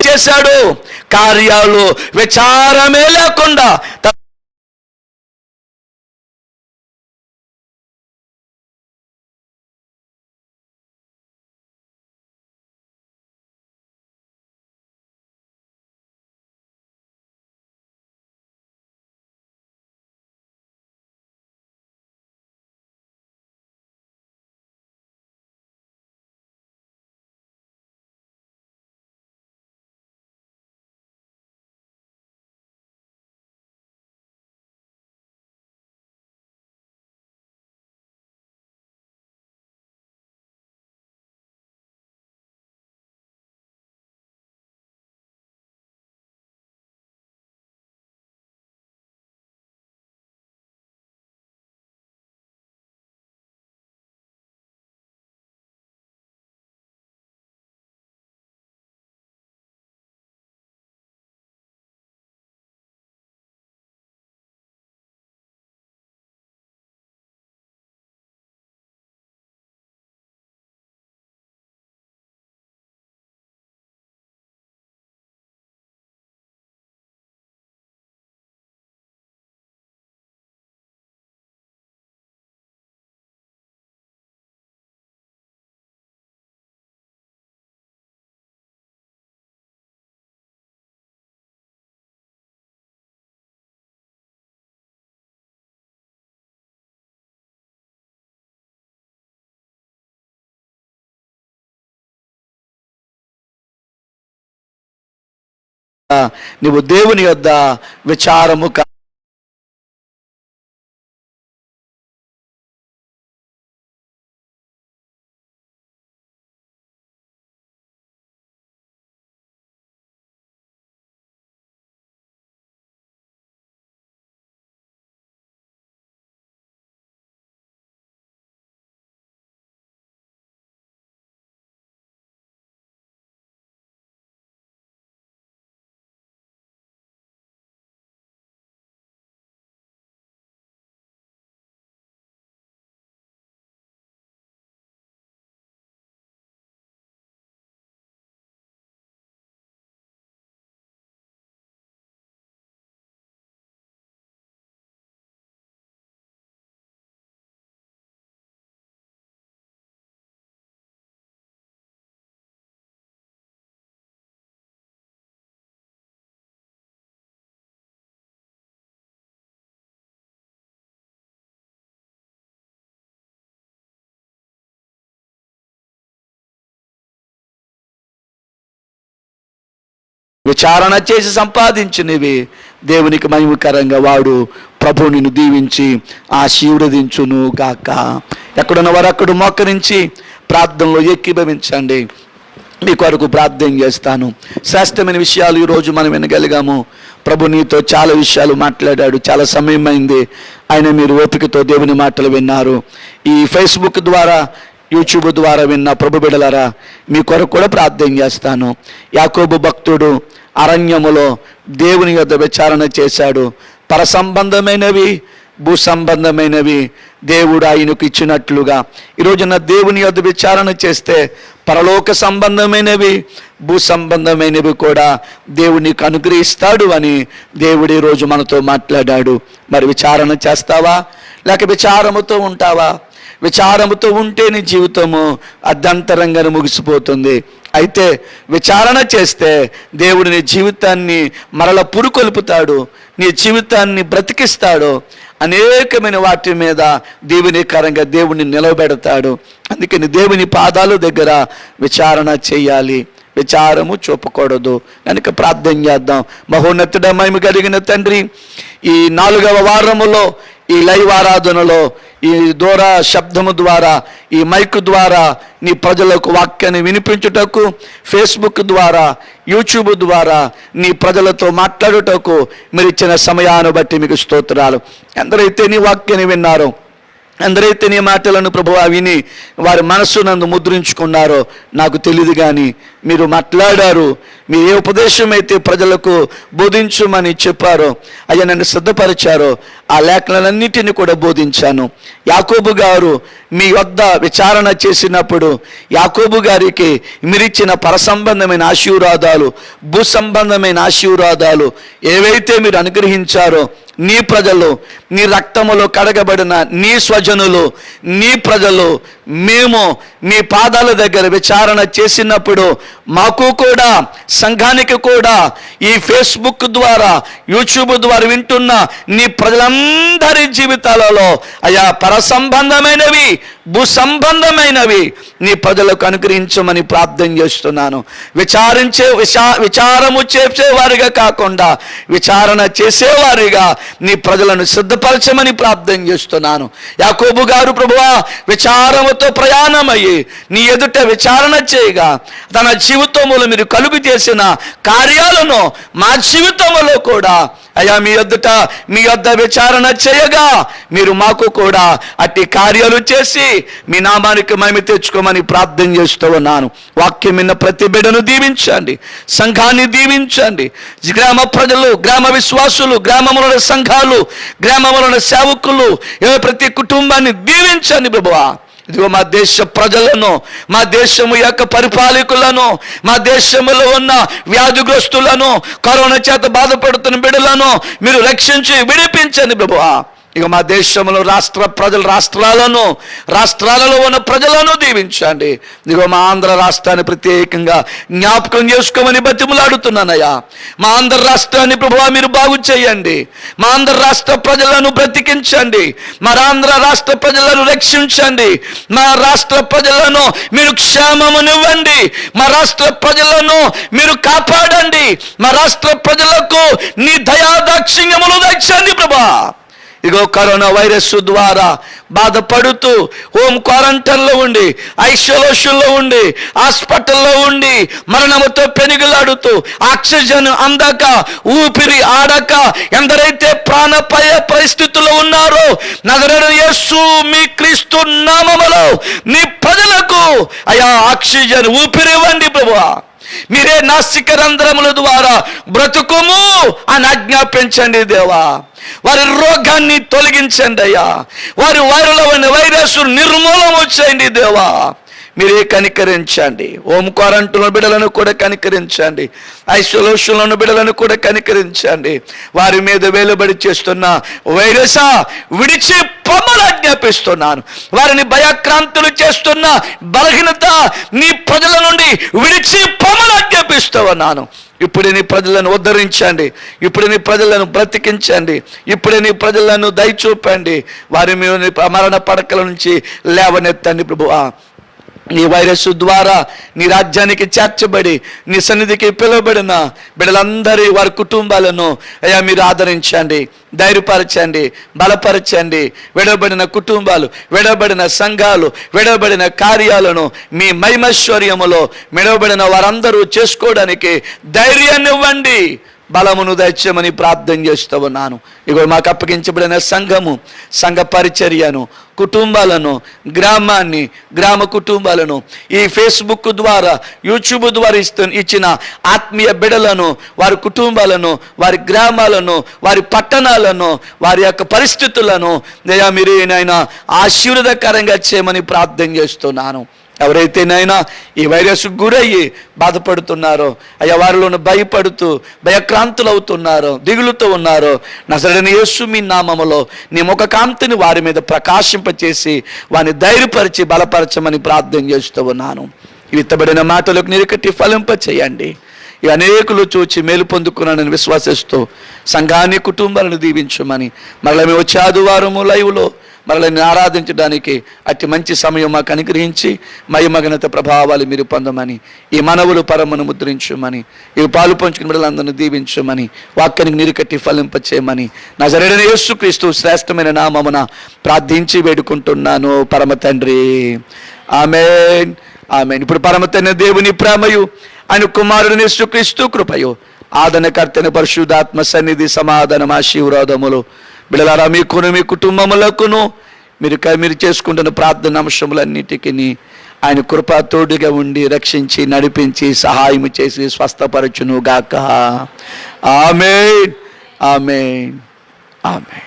చేశాడు? కార్యాలు విచారమే లేకుండా నువ్వు దేవుని యొద్ద విచారము విచారణ చేసి సంపాదించినవి దేవునికి మహిమకరంగా వాడు ప్రభు నిన్ను దీవించి ఆశీర్వదించును గాక. ఎక్కడున్న వారు అక్కడ మోకరించి ప్రార్థనలో ఏకీభవించండి. మీ కొరకు ప్రార్థన చేస్తాను. శ్రేష్టమైన విషయాలు ఈరోజు మనం వినగలిగాము. ప్రభు నీతో చాలా విషయాలు మాట్లాడాడు. చాలా సమయం అయింది, ఆయన మీరు ఓపికతో దేవుని మాటలు విన్నారు. ఈ ఫేస్బుక్ ద్వారా, యూట్యూబ్ ద్వారా విన్న ప్రభు బిడ్డలారా, మీ కొరకు కూడా ప్రార్థన చేస్తాను. యాకోబు భక్తుడు అరణ్యములో దేవుని యొద్ద విచారణ చేశాడు. పర సంబంధమైనవి, భూ సంబంధమైనవి దేవుడు ఆయనకు ఇచ్చినట్లుగా ఈరోజున దేవుని యొద్ద విచారణ చేస్తే పరలోక సంబంధమైనవి, భూ సంబంధమైనవి కూడా దేవునికి అనుగ్రహిస్తాడు అని దేవుడు ఈరోజు మనతో మాట్లాడాడు. మరి విచారణ చేస్తావా, లేక విచారముతో ఉంటావా? విచారముతో ఉంటే నీ జీవితము అర్ధంతరంగా ముగిసిపోతుంది. అయితే విచారణ చేస్తే దేవుడు నీ జీవితాన్ని మరల పురుకొల్పుతాడు, నీ జీవితాన్ని బ్రతికిస్తాడు, అనేకమైన వాటి మీద దీవెనకరంగా దేవుని నిలబెడతాడు. అందుకని దేవుని పాదాల దగ్గర విచారణ చేయాలి, విచారము చూపకూడదు. కనుక ప్రార్థన చేద్దాం. మహోన్నతుడ మహిమ కలిగిన తండ్రి, ఈ 4వ వారములో ఈ లైవ్ ఆరాధనలో ఈ దూర శబ్దము ద్వారా, ఈ మైక్ ద్వారా నీ ప్రజలకు వాక్యాన్ని వినిపించుటకు, ఫేస్బుక్ ద్వారా, యూట్యూబ్ ద్వారా నీ ప్రజలతో మాట్లాడుటకు మీరు ఇచ్చిన సమయాన్ని బట్టి మీకు స్తోత్రాలు. ఎందరైతే నీ వాక్యాన్ని విన్నారో, ఎందరైతే నీ మాటలను ప్రభువా విని వారి మనస్సునందు ముద్రించుకున్నారో నాకు తెలియదు, కానీ మీరు మాట్లాడారు. మీరు ఏ ఉపదేశం అయితే ప్రజలకు బోధించమని చెప్పారో, అయ్యా నన్ను సిద్ధపరిచారో, ఆ లేఖనాలన్నిటిని కూడా బోధించాను. యాకోబు గారు మీ వద్ద విచారణ చేసినప్పుడు యాకోబు గారికి మీరిచ్చిన పరసంబంధమైన ఆశీర్వాదాలు, భూ సంబంధమైన ఆశీర్వాదాలు ఏవైతే మీరు అనుగ్రహించారో, నీ ప్రజలు, నీ రక్తములో కడగబడిన నీ స్వజనులు, నీ ప్రజలు, మేము నీ పాదాల దగ్గర విచారణ చేసినప్పుడు మాకు కూడా, సంఘానికి కూడా, ఈ ఫేస్బుక్ ద్వారా, యూట్యూబ్ ద్వారా వింటున్న నీ ప్రజలందరి జీవితాలలో అయా పరసంబంధమైనవి, భూ సంబంధమైనవి నీ ప్రజలకు అనుగ్రహించమని ప్రార్థన చేస్తున్నాను. విచారము చేసేవారిగా కాకుండా విచారణ చేసేవారిగా నీ ప్రజలను సిద్ధపరచమని ప్రార్థన చేస్తున్నాను. యాకోబు గారు ప్రభువా విచారముతో ప్రయాణమయ్యి నీ ఎదుట విచారణ చేయగా తన జీవితంలో మీరు కలుగు చేసిన కార్యాలను మా జీవితంలో కూడా అయ్యా మీ యొద్ద విచారణ చేయగా మీరు మాకు కూడా అట్టి కార్యాలు చేసి మీ నామానికి మహిమ తెచ్చుకోమని ప్రార్థన చేస్తూ ఉన్నాను. వాక్యం విన్న ప్రతి బిడ్డను దీవించండి, సంఘాన్ని దీవించండి. గ్రామ ప్రజలు, గ్రామ విశ్వాసులు, గ్రామములోని సంఘాలు, గ్రామములోని సేవకులు, ప్రతి కుటుంబాన్ని దీవించండి ప్రభువా. ఇదిగో మా దేశ ప్రజలను, మా దేశము యొక్క పరిపాలకులను, మా దేశంలో ఉన్న వ్యాధిగ్రస్తులను, కరోనా చేత బాధపడుతున్న బిడ్డలను మీరు రక్షించి విడిపించండి ప్రభువా. ఇక మా దేశంలో రాష్ట్రాలలో ఉన్న ప్రజలను దీవించండి. ఇదిగో మా ఆంధ్ర రాష్ట్రాన్ని ప్రత్యేకంగా జ్ఞాపకం చేసుకోమని బతిమలాడుతున్నానయ్యా. మా ఆంధ్ర రాష్ట్రాన్ని ప్రభువా మీరు బాగు చేయండి. మా ఆంధ్ర రాష్ట్ర ప్రజలను బ్రతికించండి. మా ఆంధ్ర రాష్ట్ర ప్రజలను రక్షించండి. మా రాష్ట్ర ప్రజలను మీరు క్షేమమునివ్వండి. మా రాష్ట్ర ప్రజలను మీరు కాపాడండి. మా రాష్ట్ర ప్రజలకు నీ దయాదాక్షిణ్యములు దయచండి ప్రభా. ఇగో కరోనా వైరస్ ద్వారా బాధపడుతూ హోమ్ క్వారంటైన్లో ఉండి, ఐసోలేషన్లో ఉండి, హాస్పిటల్లో ఉండి మరణముతో పెనుగులాడుతూ ఆక్సిజన్ అందక ఊపిరి ఆడక ఎందరైతే ప్రాణాపాయ పరిస్థితుల్లో ఉన్నారో నజరేయుడైన యేసు మీ క్రీస్తు నామములో నీ ప్రజలకు అయా ఆక్సిజన్ ఊపిరి ఇవ్వండి ప్రభువా. మీరే నాసిక రంధ్రముల ద్వారా బ్రతుకుము అని ఆజ్ఞాపించండి దేవా. వారి రోగాన్ని తొలగించండి అయ్యా. వారి వారిలో ఉన్న వైరస్ నిర్మూలన చేయండి దేవా. మీరే కనికరించండి. హోమ్ క్వారంటైన్ బిడ్డలను కూడా కనికరించండి. ఐసోలేషన్లో ఉన్న బిడ్డలను కూడా కనికరించండి. వారి మీద వేలుబడి చేస్తున్న వైరసా విడిచి పొమ్మని ఆజ్ఞాపిస్తున్నాను. వారిని భయక్రాంతులు చేస్తున్న బలహీనత నీ ప్రజల నుండి విడిచి పొమ్మని ఆజ్ఞాపిస్తూ ఉన్నాను. ఇప్పుడే నీ ప్రజలను ఉద్ధరించండి. ఇప్పుడే నీ ప్రజలను బ్రతికించండి. ఇప్పుడే నీ ప్రజలను దయచూపండి. వారి మీద మరణ పడకల నుంచి లేవనెత్తండి ప్రభువా. నీ వైరస్ ద్వారా నీ రాజ్యానికి చేర్చబడి నీ సన్నిధికి పిలువబడిన బిడ్డలందరి వారి కుటుంబాలను అయ్యా మీరు ఆదరించండి, ధైర్యపరచండి, బలపరచండి. విడబడిన కుటుంబాలు, విడబడిన సంఘాలు, విడబడిన కార్యాలను మీ మహిమైశ్వర్యములో విడబడిన వారందరూ చేసుకోవడానికి ధైర్యాన్ని ఇవ్వండి, బలమును దయచేయమని ప్రార్థన చేస్తూ ఉన్నాను. ఇగో మాకు అప్పగించబడిన సంఘము, సంఘ పరిచర్యను, కుటుంబాలను, గ్రామాన్ని, గ్రామ కుటుంబాలను, ఈ ఫేస్బుక్ ద్వారా, యూట్యూబ్ ద్వారా ఇచ్చిన ఆత్మీయ బిడలను, వారి కుటుంబాలను, వారి గ్రామాలను, వారి పట్టణాలను, వారి యొక్క పరిస్థితులను దయా మీరు నాయనా ఆశీర్వాదకరంగా చేయమని ప్రార్థన చేస్తున్నాను. ఎవరైతే నైనా ఈ వైరస్ గురయ్యి బాధపడుతున్నారో అయ్యా, వారిలోనూ భయపడుతూ భయక్రాంతులు అవుతున్నారో, దిగులుతో ఉన్నారో నజరేయుడైన యేసు మీ నామములో నీ ముఖ కాంతిని వారి మీద ప్రకాశింపచేసి వారిని ధైర్యపరిచి బలపరచమని ప్రార్థన చేస్తూ ఉన్నాను. విత్తబడిన మాటలకు నిరకట్టి ఫలింప చేయండి. ఈ అనేకులు చూచి మేలు పొందుకున్నానని విశ్వాసిస్తూ సంఘాన్ని, కుటుంబాలను దీవించమని మరలా మేము వచ్చే ఆదివారము లైవ్లో మరలా నేను ఆరాధించడానికి అతి మంచి సమయం మాకు అనుగ్రహించి మహిమఘనత ప్రభావాలు మీరు పొందమని, ఈ మనవులు పరమను ముద్రించమని, ఇవి పాలు పంచుకుని బిడ్డలందరినీ దీవించమని, వాక్యానికి నీరుకట్టి ఫలింపచేయమని నజరేయుడైన యేసుక్రీస్తు శ్రేష్టమైన నామమున ప్రార్థించి వేడుకుంటున్నాను పరమ తండ్రి. ఆమేన్, ఆమేన్. ఇప్పుడు పరమ తండ్రి దేవుని ప్రేమయు ఆయన కుమారుడిని యేసుక్రీస్తు కృపయు ఆదరణకర్తైన పరిశుద్ధాత్మ సన్నిధి సమాధానం ఆశీర్వాదములు బిడ్డలారా మీకును మీ కుటుంబములకును మీరు చేసుకుంటున్న ప్రార్థన అంశములన్నిటికీ ఆయన కృప తోడుగా ఉండి రక్షించి నడిపించి సహాయం చేసి స్వస్థపరచును గాక. ఆమేన్, ఆమేన్, ఆమేన్.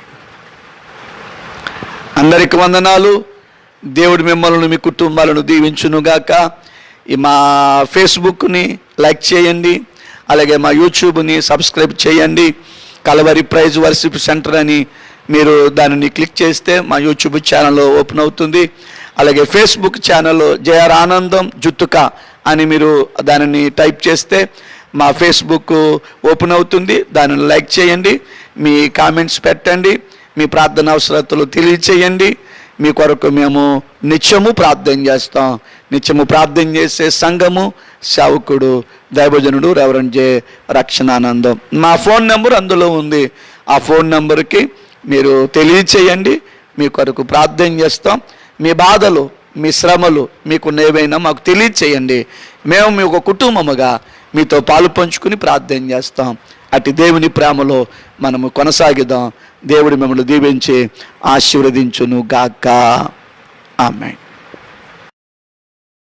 అందరికి వందనాలు. దేవుడు మిమ్మల్ని మీ కుటుంబాలను దీవించును గాక. మా ఫేస్బుక్ని లైక్ చేయండి, అలాగే మా యూట్యూబ్ని సబ్స్క్రైబ్ చేయండి. కలవరి ప్రైజ్ వర్షిప్ సెంటర్ అని మీరు దానిని క్లిక్ చేస్తే మా యూట్యూబ్ ఛానల్ ఓపెన్ అవుతుంది. అలాగే ఫేస్బుక్ ఛానల్ జేఆర్ ఆనందం జుత్తుక అని మీరు దానిని టైప్ చేస్తే మా ఫేస్బుక్ ఓపెన్ అవుతుంది. దానిని లైక్ చేయండి, మీ కామెంట్స్ పెట్టండి, మీ ప్రార్థన అవసరతలు తెలియచేయండి. మీ కొరకు మేము నిత్యము ప్రార్థన చేస్తాం. నిత్యము ప్రార్థన చేసే సంఘము, సేవకుడు, దైవజనుడు రెవరెండ్ జె రక్షణానందం. మా ఫోన్ నెంబర్ అందులో ఉంది. ఆ ఫోన్ నెంబర్కి మీరు తెలియచేయండి. మీ కొరకు ప్రార్థన చేస్తాం. మీ బాధలు, మీ శ్రమలు మీకున్న ఏవైనా మాకు తెలియచేయండి. మేము మీ ఒక కుటుంబముగా మీతో పాలు పంచుకుని ప్రార్థన చేస్తాం. అటు దేవుని ప్రేమలో మనము కొనసాగిద్దాం. దేవుడు మిమ్మల్ని దీవించి ఆశీర్వదించును గాక. ఆమేన్.